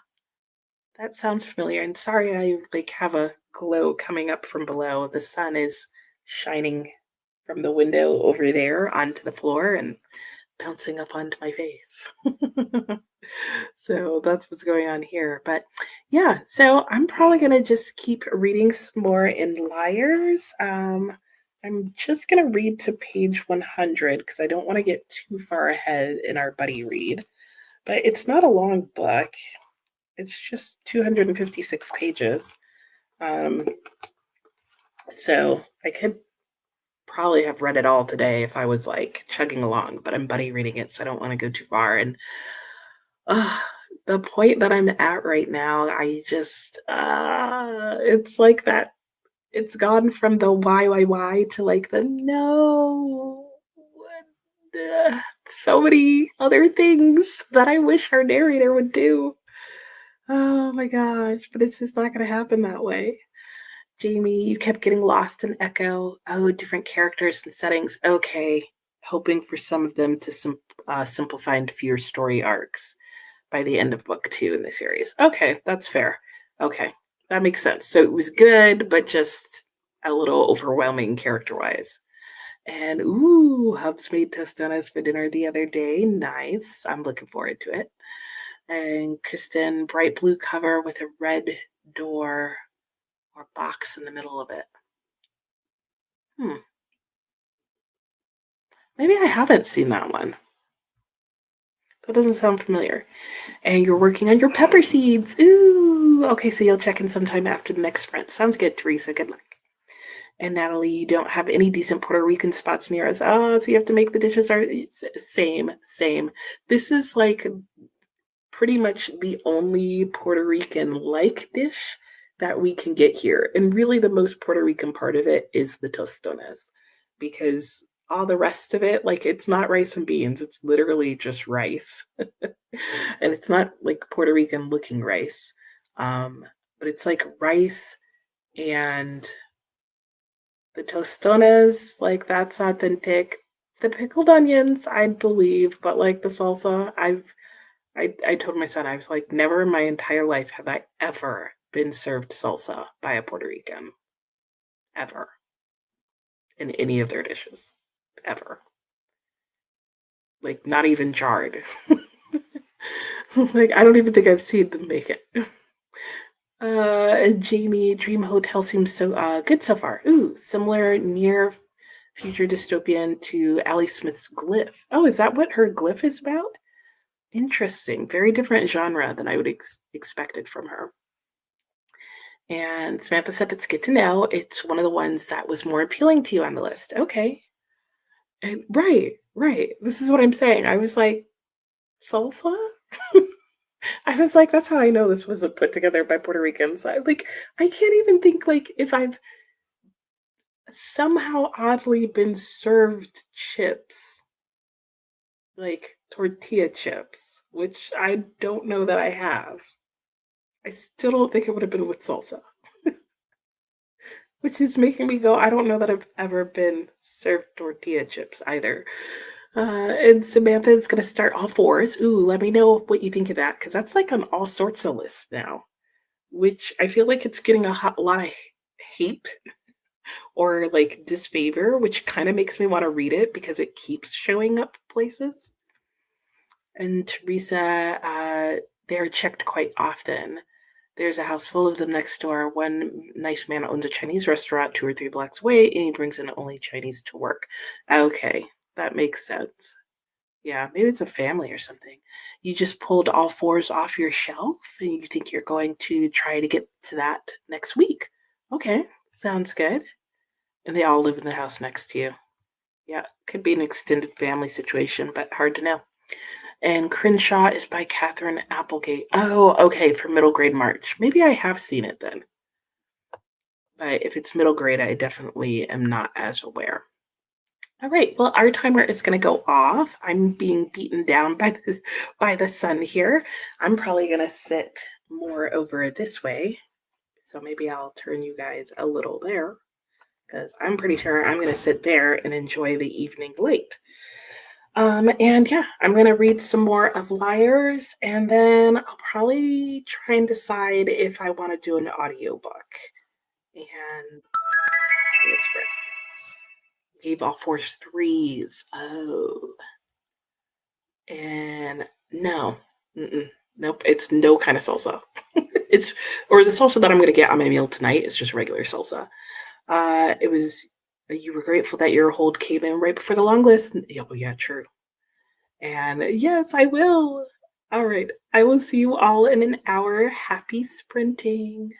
That sounds familiar. And sorry, I have a glow coming up from below. The sun is shining from the window over there onto the floor and bouncing up onto my face. So that's what's going on here. But yeah, so I'm probably going to just keep reading some more in Liars. I'm just going to read to page 100 because I don't want to get too far ahead in our buddy read. But it's not a long book. It's just 256 pages. So I could probably have read it all today if I was like chugging along, but I'm buddy reading it, so I don't want to go too far. And the point that I'm at right now, I just, it's like that. It's gone from the why to like the no. So many other things that I wish our narrator would do. Oh my gosh, but it's just not going to happen that way. Jamie, you kept getting lost in Echo. Oh, different characters and settings. Okay, hoping for some of them to simplify into fewer story arcs by the end of book 2 in the series. Okay, that's fair. Okay, that makes sense. So it was good, but just a little overwhelming character-wise. And ooh, Hubs made tostones for dinner the other day. Nice. I'm looking forward to it. And Kristen, bright blue cover with a red door or box in the middle of it. Maybe I haven't seen that one. That doesn't sound familiar. And you're working on your pepper seeds. Ooh. Okay, so you'll check in sometime after the next sprint. Sounds good, Teresa. Good luck. And Natalie, you don't have any decent Puerto Rican spots near us. Oh, so you have to make the dishes. Same. This is like pretty much the only Puerto Rican-like dish that we can get here. And really the most Puerto Rican part of it is the tostones, because all the rest of it, like it's not rice and beans, it's literally just rice. And it's not like Puerto Rican looking rice, but it's like rice and the tostones, like that's authentic. The pickled onions, I believe, but like the salsa, I told my son, I was like, never in my entire life have I ever been served salsa by a Puerto Rican. Ever. In any of their dishes. Ever. Like, not even jarred. Like, I don't even think I've seen them make it. Jamie, Dream Hotel seems so good so far. Ooh, similar near future dystopian to Allie Smith's Glyph. Oh, is that what her Glyph is about? Interesting. Very different genre than I would expected from her. And Samantha said, that's good to know. It's one of the ones that was more appealing to you on the list. Okay. And right. This is what I'm saying. I was like, salsa? I was like, that's how I know this wasn't put together by Puerto Ricans. I can't even think like if I've somehow oddly been served chips, like tortilla chips, which I don't know that I have. I still don't think it would have been with salsa. Which is making me go, I don't know that I've ever been served tortilla chips either. And Samantha is going to start all fours. Ooh, let me know what you think of that, because that's like on all sorts of lists now, which I feel like it's getting a lot of hate or like disfavor, which kind of makes me want to read it because it keeps showing up places. And Teresa, they're checked quite often. There's a house full of them next door. One nice man owns a Chinese restaurant 2 or 3 blocks away, and he brings in only Chinese to work. Okay, that makes sense. Yeah, maybe it's a family or something. You just pulled all fours off your shelf, and you think you're going to try to get to that next week. Okay, sounds good. And they all live in the house next to you. Yeah, could be an extended family situation, but hard to know. And Crenshaw is by Catherine Applegate. Oh, okay, for middle grade March. Maybe I have seen it then. But if it's middle grade, I definitely am not as aware. All right, well, our timer is going to go off. I'm being beaten down by the sun here. I'm probably going to sit more over this way. So maybe I'll turn you guys a little there, because I'm pretty sure I'm going to sit there and enjoy the evening light. And yeah, I'm going to read some more of Liars, and then I'll probably try and decide if I want to do an audiobook. And Gave all four threes. Oh, and no, nope. It's no kind of salsa. It's or the salsa that I'm gonna get on my meal tonight is just regular salsa. It was you were grateful that your hold came in right before the long list. Yeah, well, yeah, true. And yes, I will. All right. I will see you all in an hour. Happy sprinting.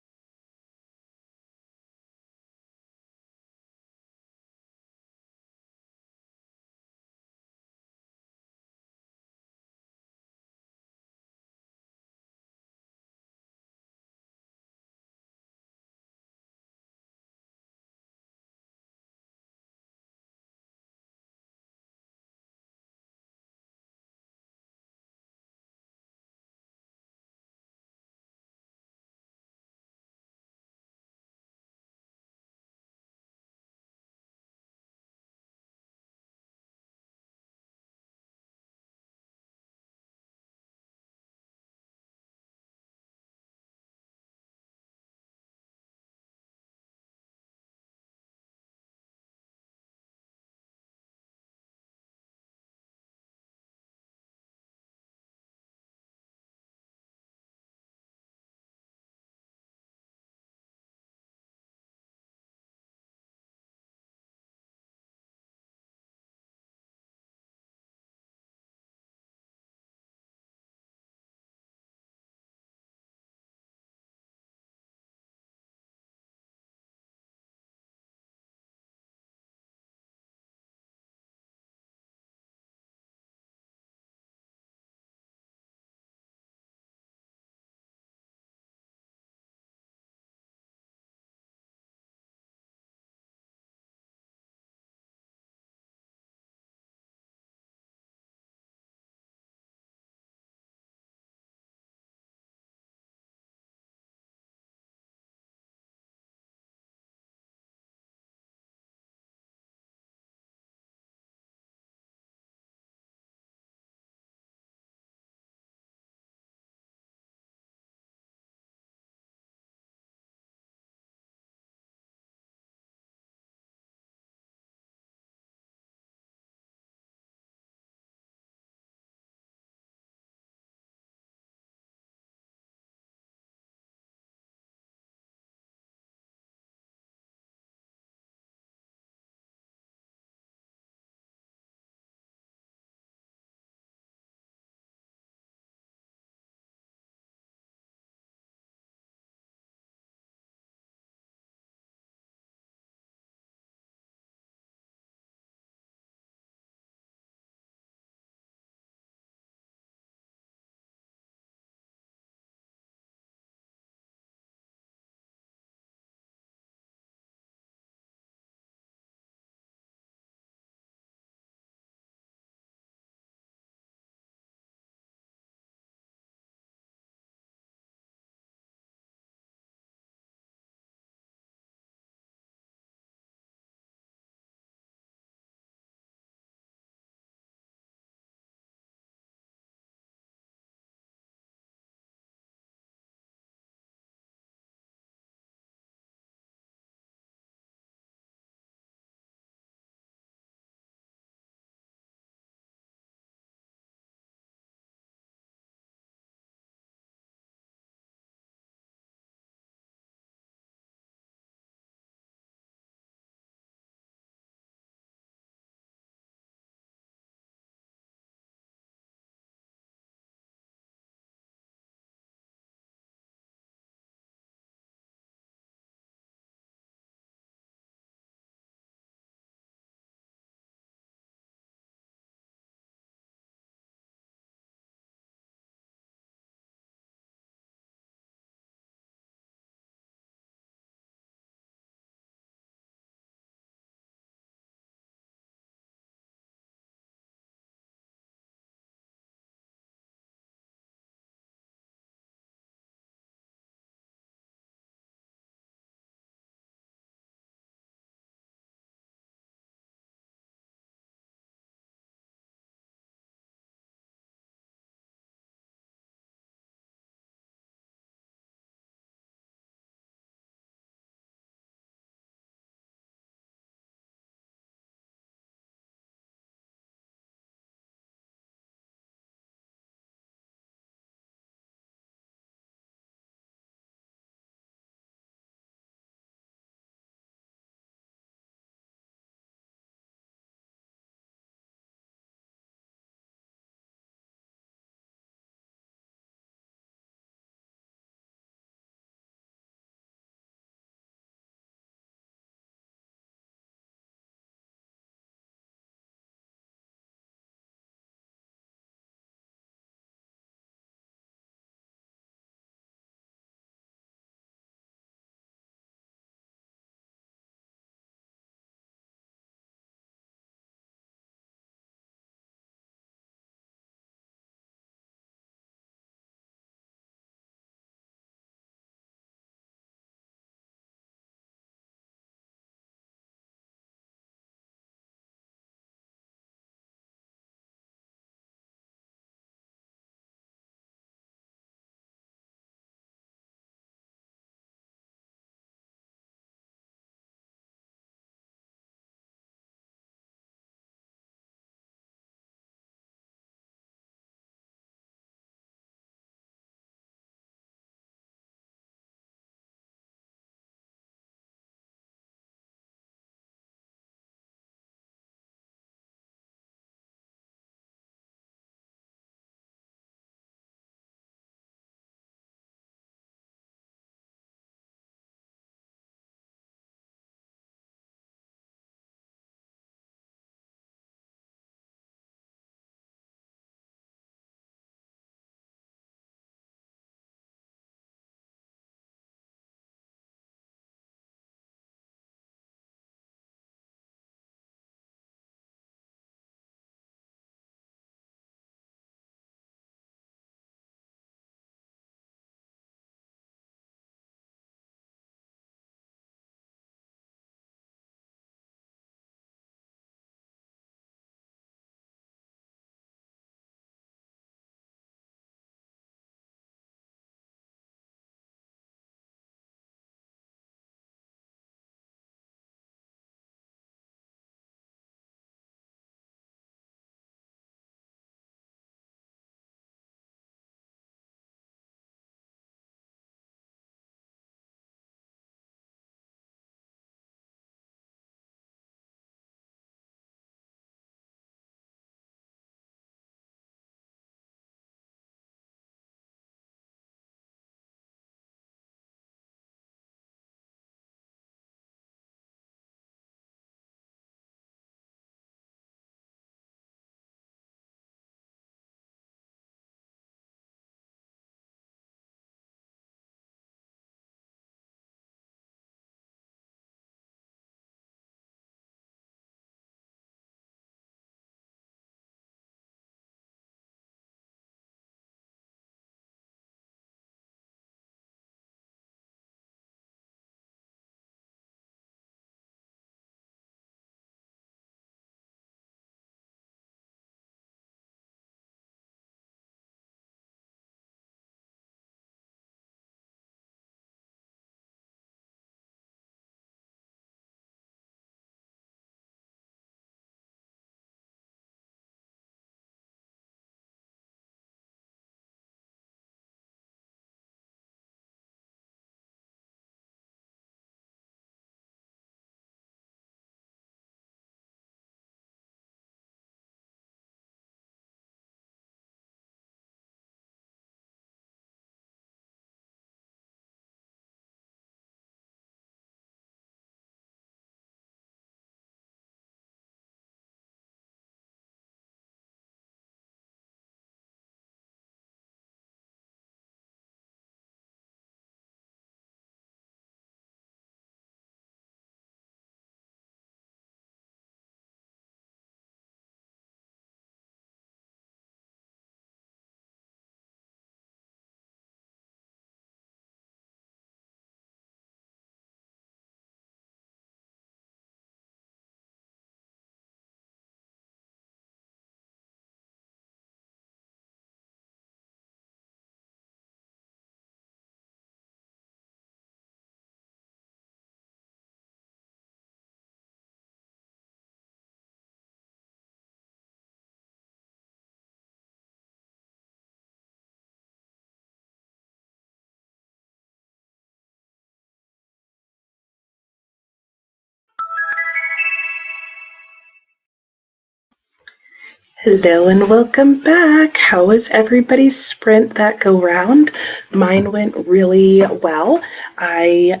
Hello and welcome back. How was everybody's sprint that go round? Mine went really well. I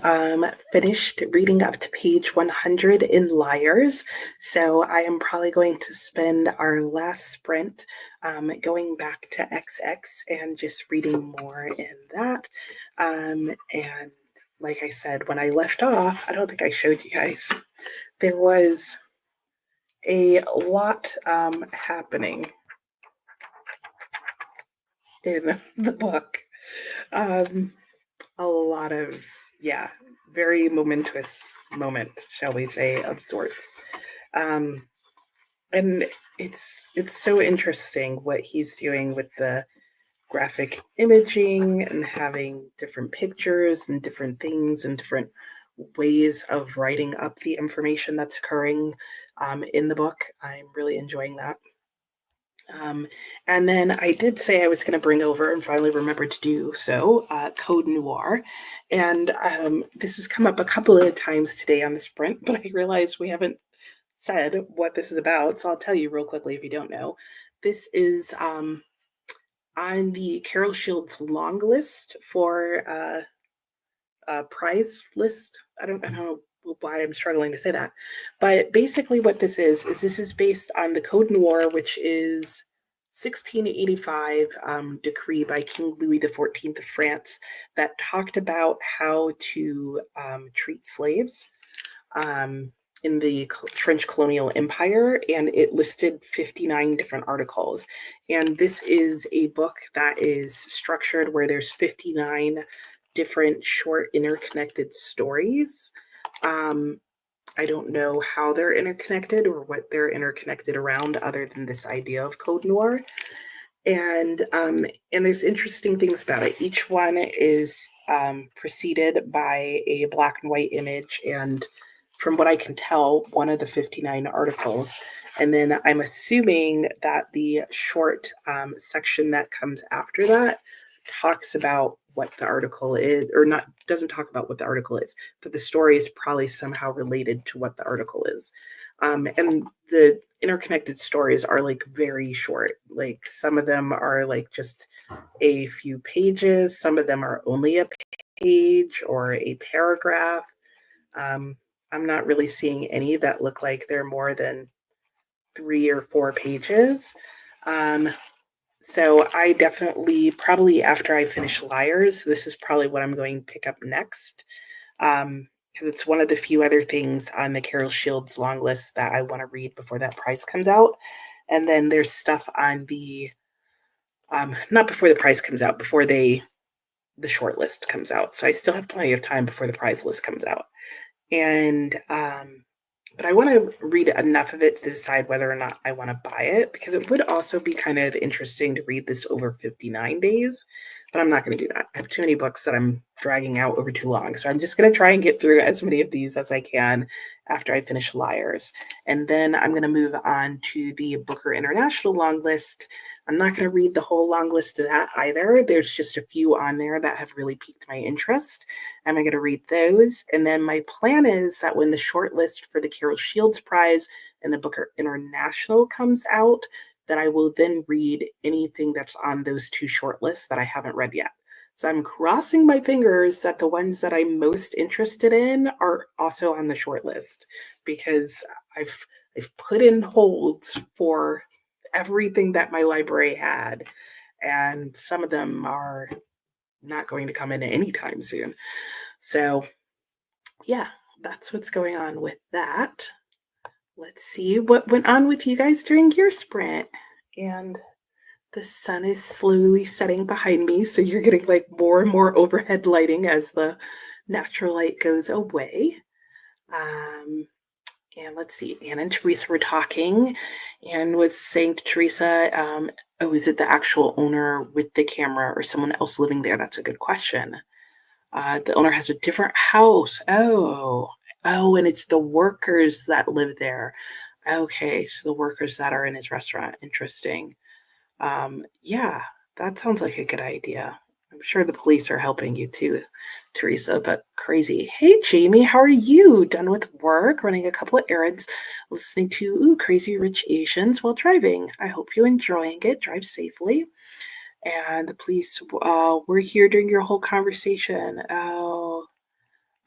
finished reading up to page 100 in Liars, so I am probably going to spend our last sprint going back to XX and just reading more in that. And like I said, when I left off, I don't think I showed you guys, there was a lot happening in the book. Um, a lot of, yeah, very momentous moment, shall we say, of sorts. Um, and it's so interesting what he's doing with the graphic imaging and having different pictures and different things and different ways of writing up the information that's occurring in the book. I'm really enjoying that. Um, and then I did say I was going to bring over and finally remembered to do so Code Noir. And this has come up a couple of times today on the sprint, but I realized we haven't said what this is about. So I'll tell you real quickly if you don't know. This is on the Carol Shields long list for prize list. I don't know why I'm struggling to say that, but basically what this is based on the Code Noir, which is 1685 decree by King Louis XIV of France that talked about how to treat slaves um, in the French colonial empire, and it listed 59 different articles. And this is a book that is structured where there's 59 different short interconnected stories. Um, I don't know how they're interconnected or what they're interconnected around, other than this idea of Code Noir. And there's interesting things about it. Each one is preceded by a black and white image, and from what I can tell, one of the 59 articles. And then I'm assuming that the short section that comes after that talks about what the article is, or not, doesn't talk about what the article is, but the story is probably somehow related to what the article is. And the interconnected stories are like very short. Like some of them are like just a few pages, some of them are only a page or a paragraph. Um, I'm not really seeing any that look like they're more than 3 or 4 pages. Um, so I definitely, probably after I finish Liars, this is probably what I'm going to pick up next. Because it's one of the few other things on the Carol Shields long list that I want to read before that prize comes out. And then there's stuff on the, not before the prize comes out, before the short list comes out. So I still have plenty of time before the prize list comes out. And but I want to read enough of it to decide whether or not I want to buy it, because it would also be kind of interesting to read this over 59 days, but I'm not going to do that. I have too many books that I'm dragging out over too long. So I'm just going to try and get through as many of these as I can after I finish Liars. And then I'm going to move on to the Booker International long list. I'm not going to read the whole long list of that either. There's just a few on there that have really piqued my interest. I'm going to read those. And then my plan is that when the short list for the Carol Shields Prize and the Booker International comes out, that I will then read anything that's on those two short lists that I haven't read yet. So I'm crossing my fingers that the ones that I'm most interested in are also on the short list, because I've put in holds for everything that my library had, and some of them are not going to come in anytime soon. So yeah, that's what's going on with that. Let's see what went on with you guys during your sprint. And the sun is slowly setting behind me, so you're getting like more and more overhead lighting as the natural light goes away. And let's see, Anna and Teresa were talking and was saying to Teresa, oh, is it the actual owner with the camera or someone else living there? That's a good question. The owner has a different house. Oh, and it's the workers that live there. Okay, so the workers that are in his restaurant. Interesting. Yeah, that sounds like a good idea. I'm sure the police are helping you too, Teresa, but crazy. Hey, Jamie, how are you? Done with work, running a couple of errands, listening to Crazy Rich Asians while driving. I hope you're enjoying it. Drive safely. And the police were here during your whole conversation. Oh,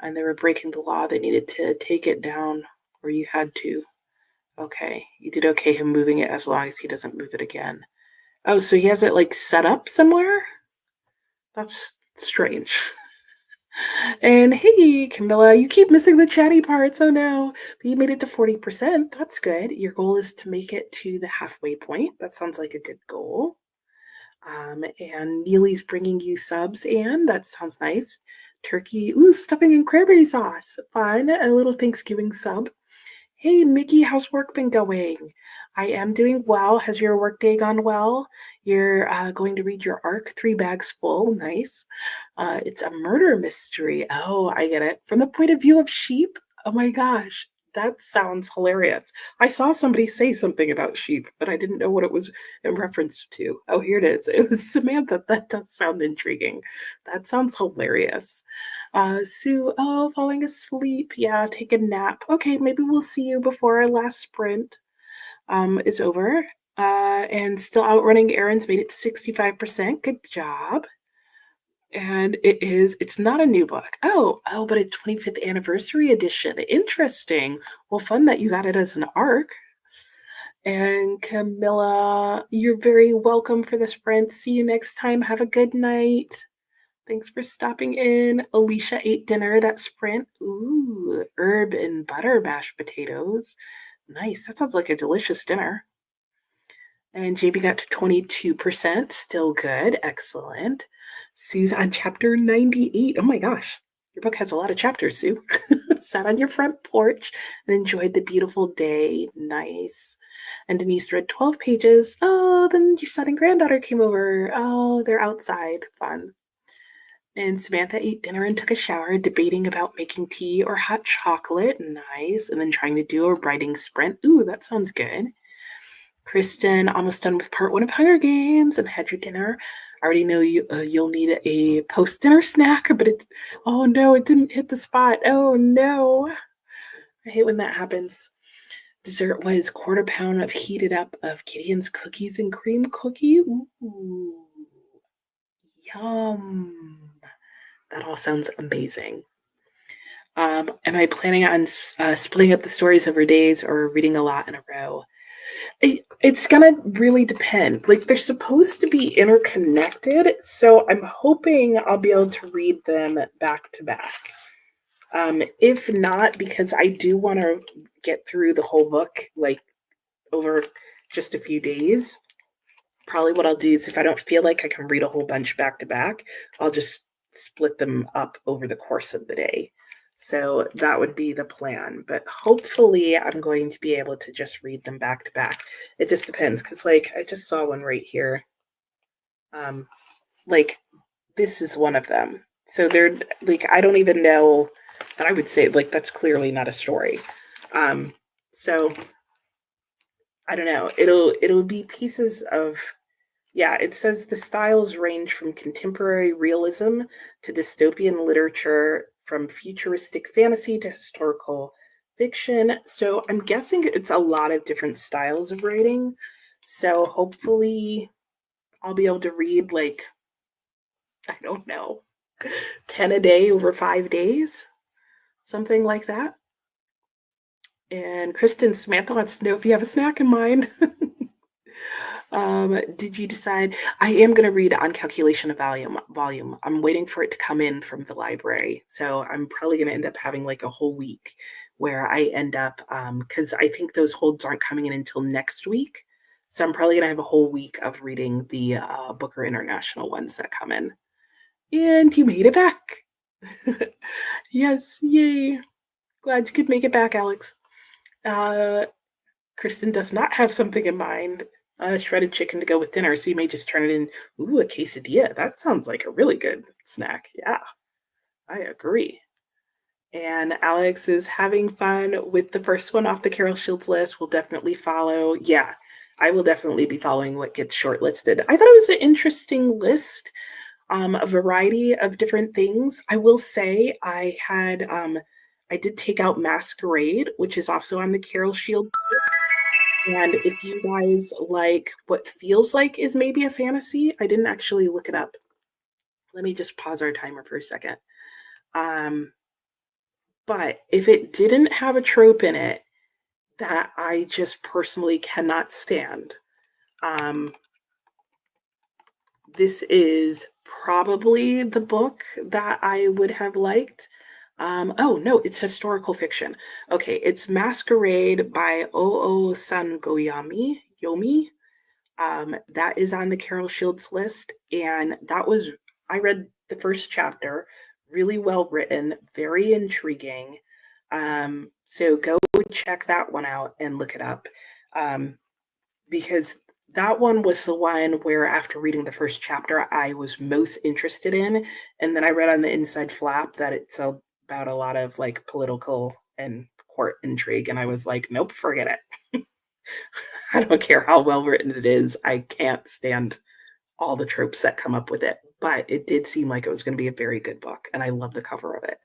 and they were breaking the law. They needed to take it down, or you had to. Okay, you did okay him moving it as long as he doesn't move it again. Oh, so he has it like set up somewhere? That's strange. And hey, Camilla, you keep missing the chatty parts. Oh no, but you made it to 40%. That's good. Your goal is to make it to the halfway point. That sounds like a good goal. And Neely's bringing you subs, and that sounds nice. Turkey, stuffing and cranberry sauce. Fun. A little Thanksgiving sub. Hey, Mickey, how's work been going? I am doing well. Has your workday gone well? You're going to read your ARC, 3 bags full. Nice. It's a murder mystery. Oh, I get it. From the point of view of sheep? Oh my gosh, that sounds hilarious. I saw somebody say something about sheep, but I didn't know what it was in reference to. Oh, here it is. It was Samantha. That does sound intriguing. That sounds hilarious. Sue, oh, falling asleep. Yeah, take a nap. Okay, maybe we'll see you before our last sprint is over. And still out running errands, made it to 65%. Good job. And it's not a new book. Oh, but a 25th anniversary edition. Interesting. Well, fun that you got it as an ARC. And Camilla, you're very welcome for the sprint. See you next time. Have a good night. Thanks for stopping in. Alicia ate dinner that sprint. Ooh, herb and butter mashed potatoes. Nice. That sounds like a delicious dinner. And JB got to 22%. Still good. Excellent. Sue's on chapter 98. Oh my gosh. Your book has a lot of chapters, Sue. Sat on your front porch and enjoyed the beautiful day. Nice. And Denise read 12 pages. Oh, then your son and granddaughter came over. Oh, they're outside. Fun. And Samantha ate dinner and took a shower, debating about making tea or hot chocolate. Nice. And then trying to do a writing sprint. Ooh, that sounds good. Kristen, almost done with part 1 of Hunger Games and had your dinner. I already know you'll need a post-dinner snack, but oh no, it didn't hit the spot. Oh no. I hate when that happens. Dessert was 1/4 pound of heated up of Gideon's cookies and cream cookie. Ooh, yum. That all sounds amazing. Am I planning on splitting up the stories over days or reading a lot in a row? It's gonna really depend. Like they're supposed to be interconnected, so I'm hoping I'll be able to read them back to back. If not, because I do want to get through the whole book like over just a few days. Probably what I'll do is if I don't feel like I can read a whole bunch back to back, I'll just split them up over the course of the day. So that would be the plan. But hopefully I'm going to be able to just read them back to back. It just depends because like I just saw one right here. Like this is one of them. So they're like I don't even know that I would say like that's clearly not a story. So I don't know. It'll be pieces of yeah, it says the styles range from contemporary realism to dystopian literature, from futuristic fantasy to historical fiction. So I'm guessing it's a lot of different styles of writing. So hopefully I'll be able to read like, I don't know, 10 a day over 5 days, something like that. And Kristen Samantha wants to know if you have a snack in mind. Did you decide? I am going to read On Calculation of Volume. I'm waiting for it to come in from the library. So I'm probably going to end up having like a whole week where I end up, because I think those holds aren't coming in until next week. So I'm probably going to have a whole week of reading the Booker International ones that come in. And you made it back. Yes, yay. Glad you could make it back, Alex. Kristen does not have something in mind. Shredded chicken to go with dinner, so you may just turn it in. Ooh, a quesadilla. That sounds like a really good snack. Yeah, I agree. And Alex is having fun with the first one off the Carol Shields list. We'll definitely follow. Yeah, I will definitely be following what gets shortlisted. I thought it was an interesting list. a variety of different things. I will say I did take out Masquerade, which is also on the Carol Shield. And if you guys like what feels like is maybe a fantasy, I didn't actually look it up. Let me just pause our timer for a second. Um, but if it didn't have a trope in it that I just personally cannot stand, um, this is probably the book that I would have liked. Oh no, it's historical fiction. Okay, it's Masquerade by Oo Sangoyami Yomi. That is on the Carol Shields list, and I read the first chapter, really well written, very intriguing. So go check that one out and look it up. Um, because that one was the one where after reading the first chapter I was most interested in, and then I read on the inside flap that it's about a lot of like political and court intrigue, and I was like, nope, forget it. I don't care how well written it is, I can't stand all the tropes that come up with it, but it did seem like it was going to be a very good book, and I love the cover of it.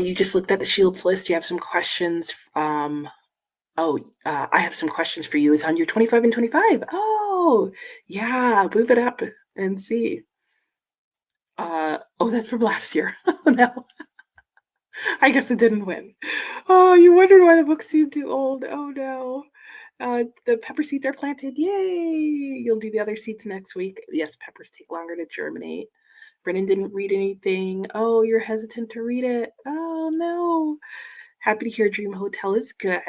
You just looked at the Shields list. You have some questions. I have some questions for you. Is on your 25 and 25. Oh, yeah, move it up and see. Oh, that's from last year. Oh, no. I guess it didn't win. Oh, you wondered why the book seemed too old. Oh, no. The pepper seeds are planted. Yay! You'll do the other seeds next week. Yes, peppers take longer to germinate. Brennan didn't read anything. Oh, you're hesitant to read it. Oh, no. Happy to hear Dream Hotel is good.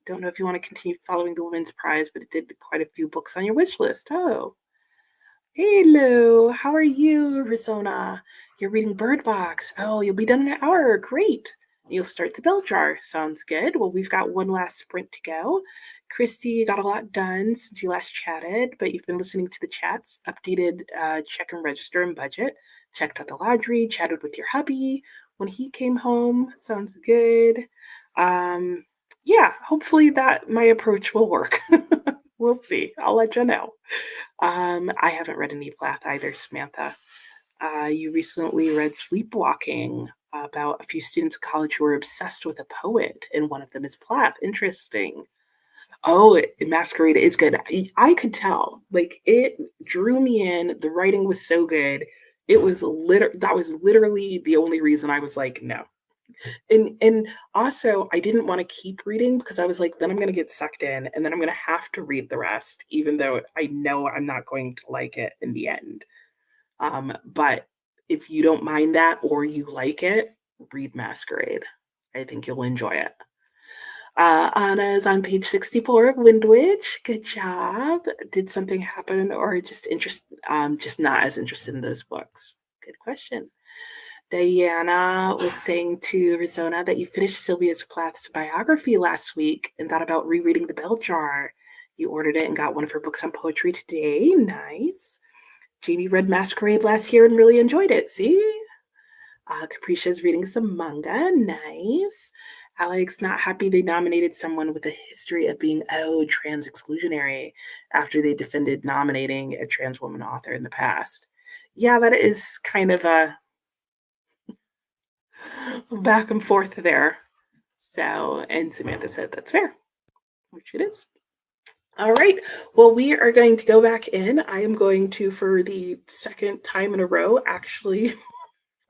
Don't know if you want to continue following the Women's Prize, but it did quite a few books on your wish list. Oh. Hello. How are you, Arizona? You're reading Bird Box. Oh, you'll be done in an hour. Great. You'll start the bell jar. Sounds good. Well, we've got one last sprint to go. Christy got a lot done since you last chatted, but you've been listening to the chats, updated check and register and budget, checked out the laundry, chatted with your hubby when he came home. Sounds good. Yeah, hopefully that my approach will work. We'll see. I'll let you know. I haven't read any Plath either, Samantha. You recently read Sleepwalking about a few students at college who were obsessed with a poet, and one of them is Plath. Interesting. Oh, Masquerade is good. I could tell. Like it drew me in. The writing was so good. That was literally the only reason I was like, no. And also I didn't want to keep reading because I was like, then I'm gonna get sucked in and then I'm gonna have to read the rest, even though I know I'm not going to like it in the end. But if you don't mind that or you like it, read Masquerade. I think you'll enjoy it. Anna is on page 64 of Windwitch. Good job. Did something happen or just not as interested in those books? Good question. Diana was saying to Arizona that you finished Sylvia's Plath's biography last week and thought about rereading The Bell Jar. You ordered it and got one of her books on poetry today. Nice. Jamie read Masquerade last year and really enjoyed it. See? Capricia's reading some manga. Nice. Alex, not happy they nominated someone with a history of being, trans exclusionary after they defended nominating a trans woman author in the past. Yeah, that is kind of a back and forth there. So, and Samantha said that's fair, which it is. All right. Well, we are going to go back in. I am going to, for the second time in a row, actually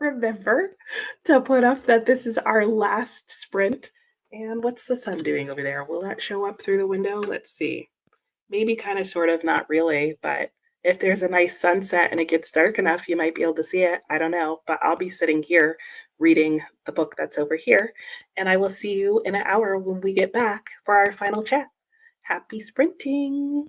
remember to put up that this is our last sprint. And what's the sun doing over there? Will that show up through the window? Let's see. Maybe kind of, sort of, not really, but if there's a nice sunset and it gets dark enough, you might be able to see it. I don't know, but I'll be sitting here reading the book that's over here. And I will see you in an hour when we get back for our final chat. Happy sprinting.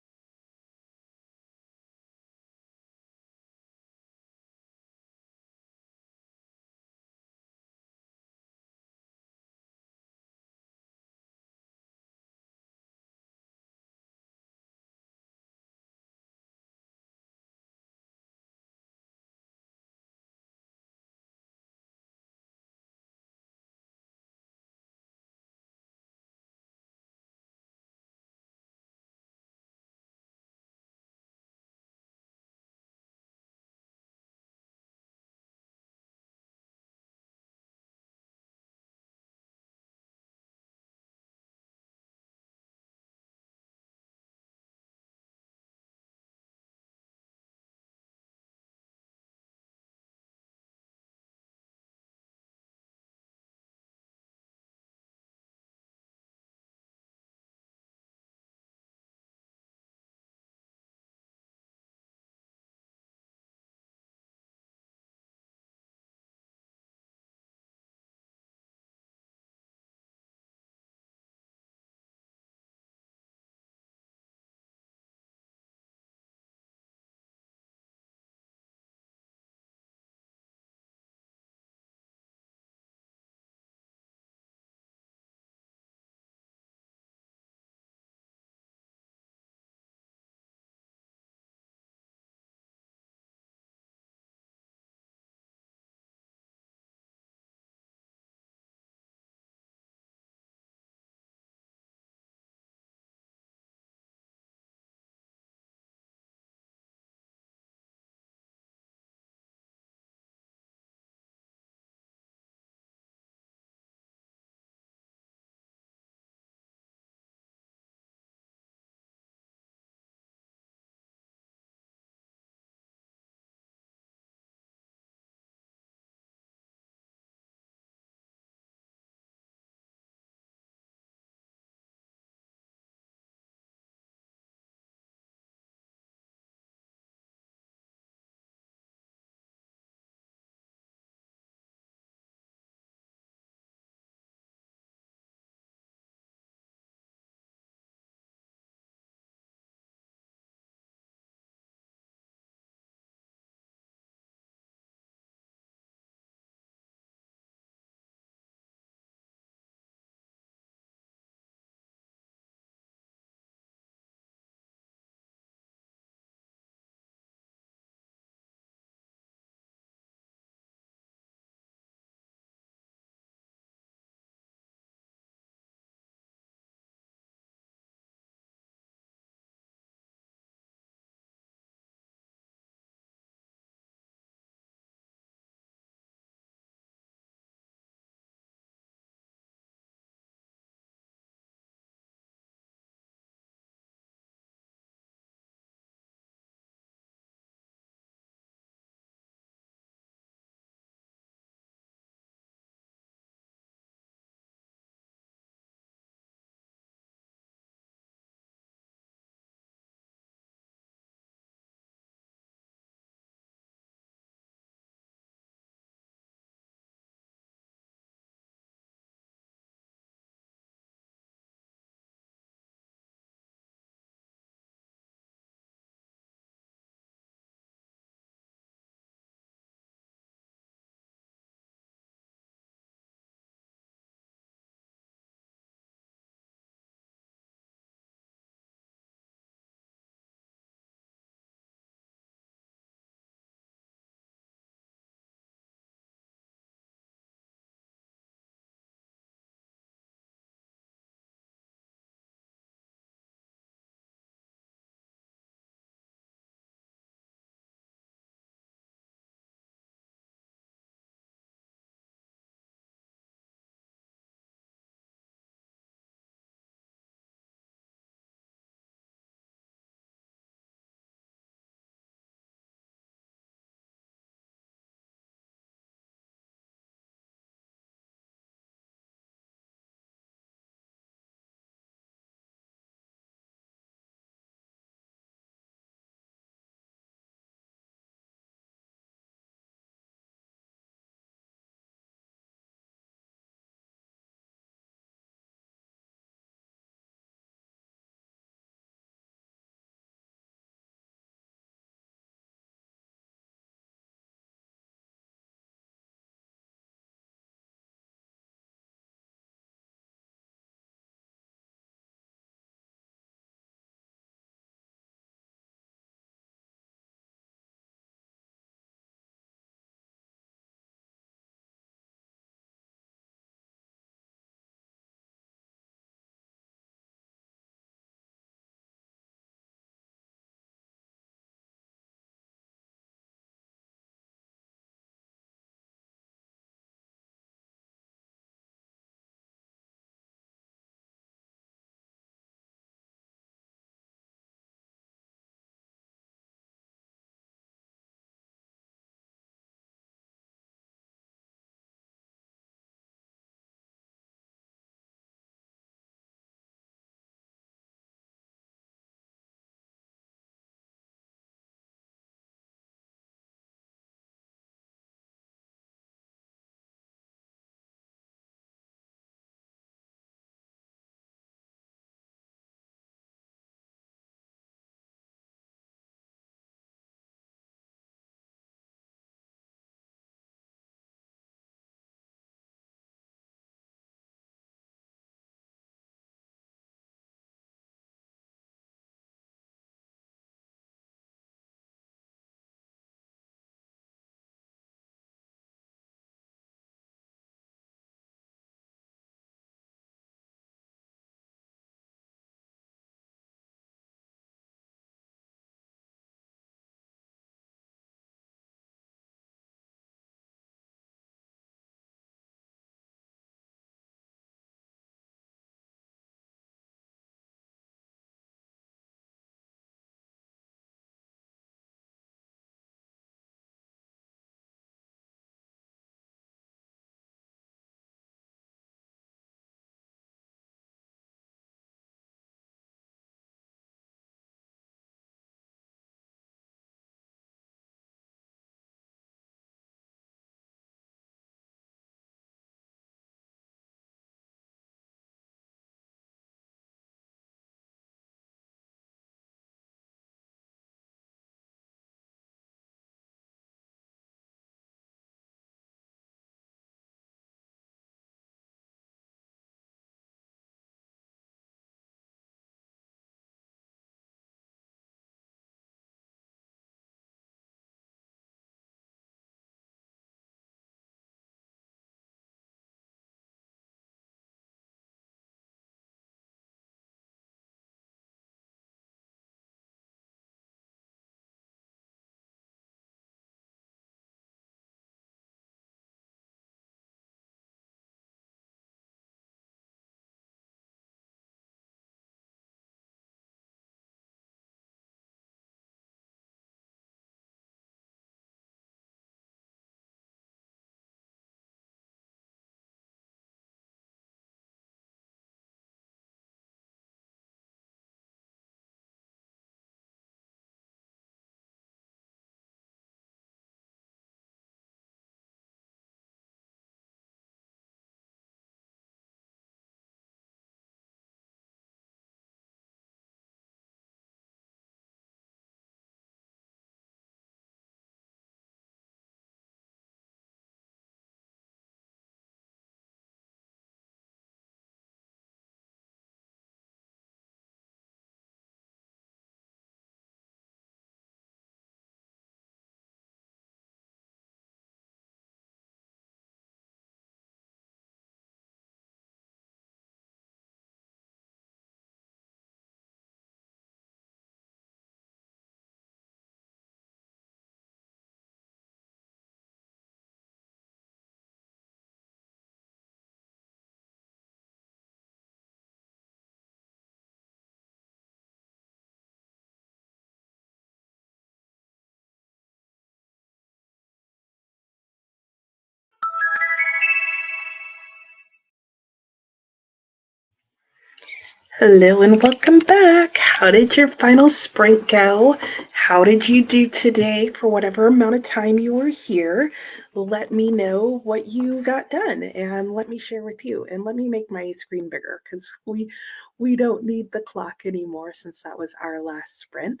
Hello and welcome back. How did your final sprint go? How did you do today for whatever amount of time you were here? Let me know what you got done and let me share with you. And let me make my screen bigger because we don't need the clock anymore since that was our last sprint.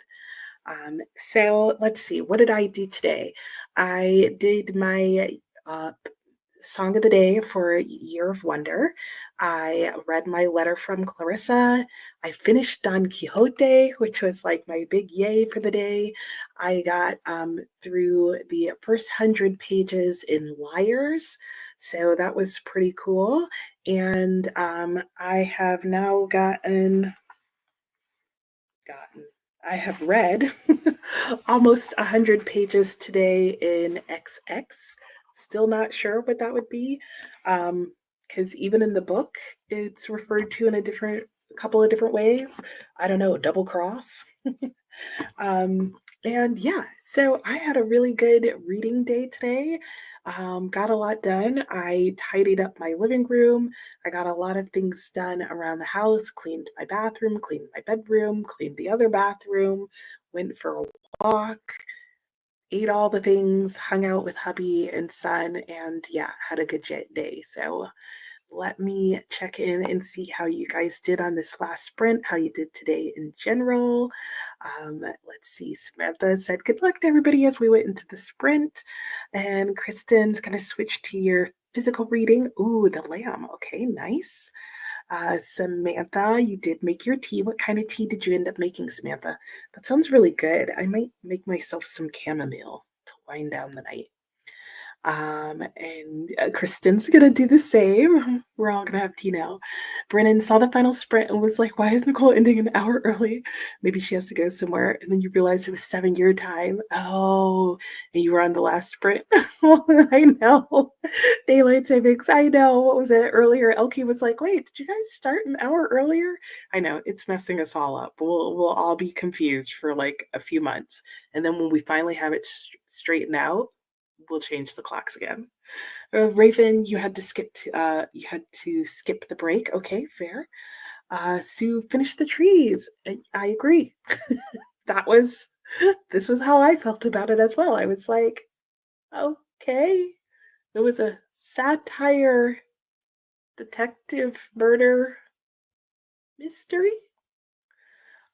So let's see, what did I do today? I did my uh, song of the day for Year of Wonder. I read my letter from Clarissa. I finished Don Quixote, which was like my big yay for the day. I got through the first 100 pages in Liars. So that was pretty cool. And I have now gotten I have read almost 100 pages today in XX. Still not sure what that would be, because even in the book, it's referred to in a couple of different ways. I don't know, double cross. Um, and yeah, so I had a really good reading day today. Got a lot done. I tidied up my living room. I got a lot of things done around the house, cleaned my bathroom, cleaned my bedroom, cleaned the other bathroom, went for a walk, ate all the things, hung out with hubby and son, and yeah, had a good day. So let me check in and see how you guys did on this last sprint, how you did today in general. Let's see. Samantha said, good luck to everybody as we went into the sprint. And Kristen's going to switch to your physical reading. Ooh, the lamb. Okay, nice. Samantha, you did make your tea. What kind of tea did you end up making, Samantha? That sounds really good. I might make myself some chamomile to wind down the night. And Kristen's gonna do the same. We're all gonna have tea now. Brennan saw the final sprint and was like, why is Nicole ending an hour early? Maybe she has to go somewhere. And then you realize it was 7 year time. Oh, and you were on the last sprint. I know. Daylight savings. I know. What was it earlier? Elkie was like, wait, did you guys start an hour earlier? I know it's messing us all up. We'll all be confused for like a few months. And then when we finally have it straightened out, we'll change the clocks again. Raven, you had to skip the break. Okay, fair. Sue finished the trees. I agree. that was this was how I felt about it as well. I was like, okay. It was a satire detective murder mystery.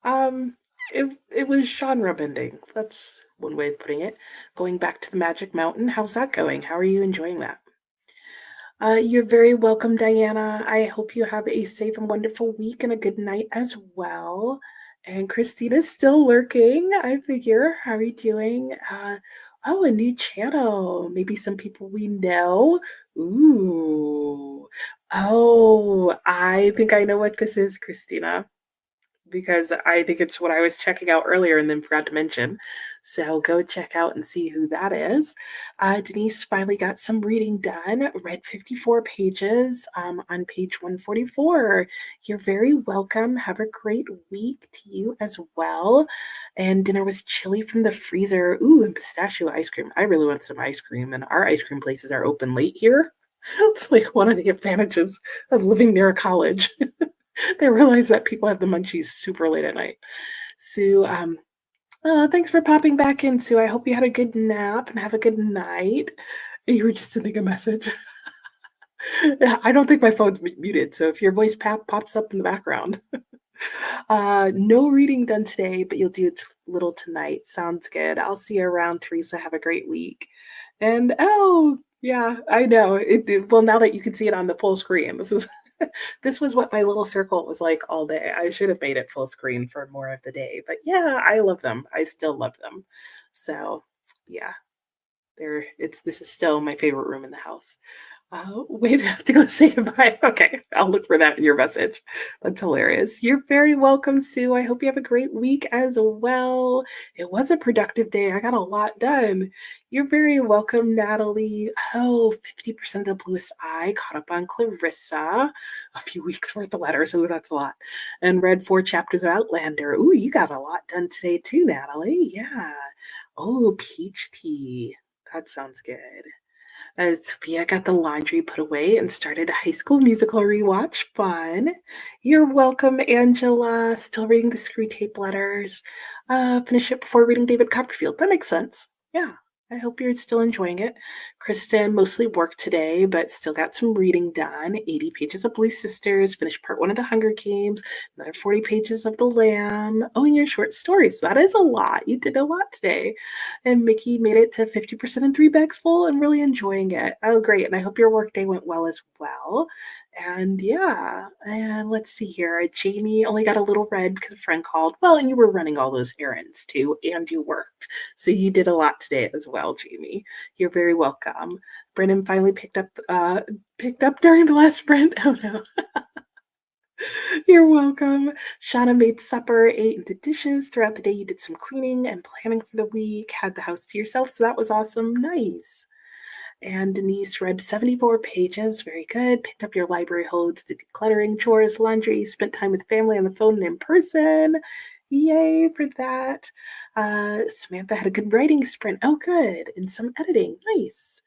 Um it was genre bending. That's one way of putting it. Going back to the Magic Mountain. How's that going? How are you enjoying that? You're very welcome, Diana. I hope you have a safe and wonderful week and a good night as well. And Christina's still lurking, I figure. How are you doing? Oh, a new channel. Maybe some people we know. Ooh. Oh, I think I know what this is, Christina, because I think it's what I was checking out earlier and then forgot to mention. So go check out and see who that is. Denise finally got some reading done, read 54 pages on page 144. You're very welcome. Have a great week to you as well. And dinner was chili from the freezer. Ooh, and pistachio ice cream. I really want some ice cream, and our ice cream places are open late here. It's like one of the advantages of living near a college. They realize that people have the munchies super late at night. Sue, thanks for popping back in, Sue. I hope you had a good nap and have a good night. You were just sending a message. I don't think my phone's muted, so if your voice pops up in the background. No reading done today, but you'll do it little tonight. Sounds good. I'll see you around, Teresa. Have a great week. And oh, yeah, I know. Well, now that you can see it on the full screen, this was what my little circle was like all day. I should have made it full screen for more of the day, but yeah, I love them. I still love them. So yeah, this is still my favorite room in the house. Wait, I have to go say goodbye. Okay, I'll look for that in your message. That's hilarious. You're very welcome, Sue. I hope you have a great week as well. It was a productive day. I got a lot done. You're very welcome, Natalie. Oh, 50% of the bluest eye caught up on Clarissa. A few weeks worth of letters. Oh, that's a lot. And read 4 chapters of Outlander. Ooh, you got a lot done today too, Natalie. Yeah. Oh, peach tea. That sounds good. Sophia got the laundry put away and started a High School Musical rewatch. Fun. You're welcome, Angela. Still reading the Screw Tape Letters. Finish it before reading David Copperfield. That makes sense. Yeah. I hope you're still enjoying it. Kristen mostly worked today, but still got some reading done. 80 pages of Blue Sisters, finished part one of the Hunger Games, another 40 pages of The Lamb. Oh, and your short stories. That is a lot. You did a lot today. And Mickey made it to 50% in three bags full and really enjoying it. Oh, great. And I hope your workday went well as well. And yeah, and let's see here. Jamie only got a little red because a friend called. Well, and you were running all those errands too, and you worked. So you did a lot today as well, Jamie. You're very welcome. Brennan finally picked up during the last sprint. Oh no. You're welcome. Shauna made supper, ate the dishes. Throughout the day, you did some cleaning and planning for the week, had the house to yourself, so that was awesome. Nice. And Denise read 74 pages. Very good. Picked up your library holds, did decluttering, chores, laundry, spent time with family on the phone and in person. Yay for that. Samantha had a good writing sprint. Oh, good. And some editing. Nice.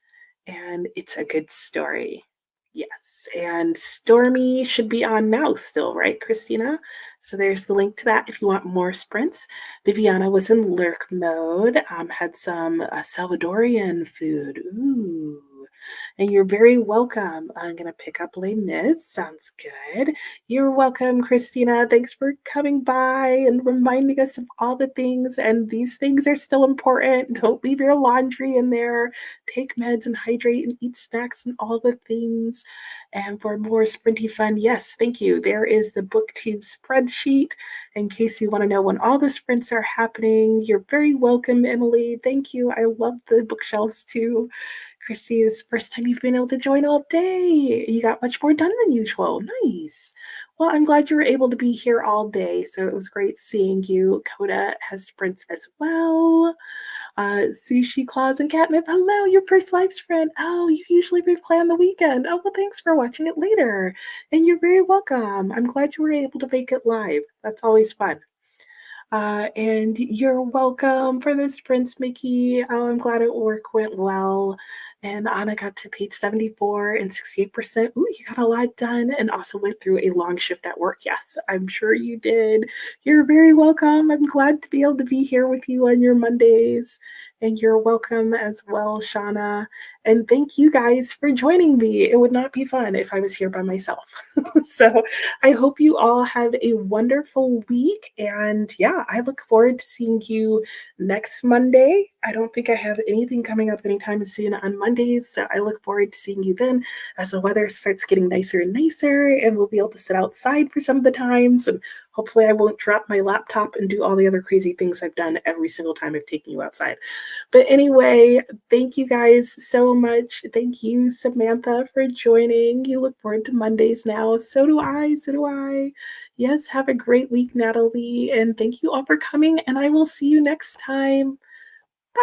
And it's a good story. Yes. And Stormy should be on now still, right, Christina? So there's the link to that if you want more sprints. Viviana was in lurk mode, had some Salvadorian food. Ooh. And you're very welcome. I'm going to pick up Les Mis. Sounds good. You're welcome, Christina. Thanks for coming by and reminding us of all the things. And these things are still important. Don't leave your laundry in there. Take meds and hydrate and eat snacks and all the things. And for more sprinty fun, yes, thank you. There is the BookTube spreadsheet in case you want to know when all the sprints are happening. You're very welcome, Emily. Thank you. I love the bookshelves too. Christy, this is the first time you've been able to join all day. You got much more done than usual. Nice. Well, I'm glad you were able to be here all day. So it was great seeing you. Coda has sprints as well. Sushi Claus and Catnip. Hello, your first live sprint. Oh, you usually replay on the weekend. Oh, well, thanks for watching it later. And you're very welcome. I'm glad you were able to make it live. That's always fun. And you're welcome for the sprints, Mickey. Oh, I'm glad work went well. And Anna got to page 74 and 68%. Ooh, you got a lot done and also went through a long shift at work. Yes, I'm sure you did. You're very welcome. I'm glad to be able to be here with you on your Mondays. And you're welcome as well, Shauna. And thank you guys for joining me. It would not be fun if I was here by myself. So I hope you all have a wonderful week. And yeah, I look forward to seeing you next Monday. I don't think I have anything coming up anytime soon on Mondays. So I look forward to seeing you then as the weather starts getting nicer and nicer and we'll be able to sit outside for some of the times. And hopefully I won't drop my laptop and do all the other crazy things I've done every single time I've taken you outside. But anyway, thank you guys so much. Thank you, Samantha, for joining. You look forward to Mondays now. So do I. So do I. Yes, have a great week, Natalie. And thank you all for coming. And I will see you next time.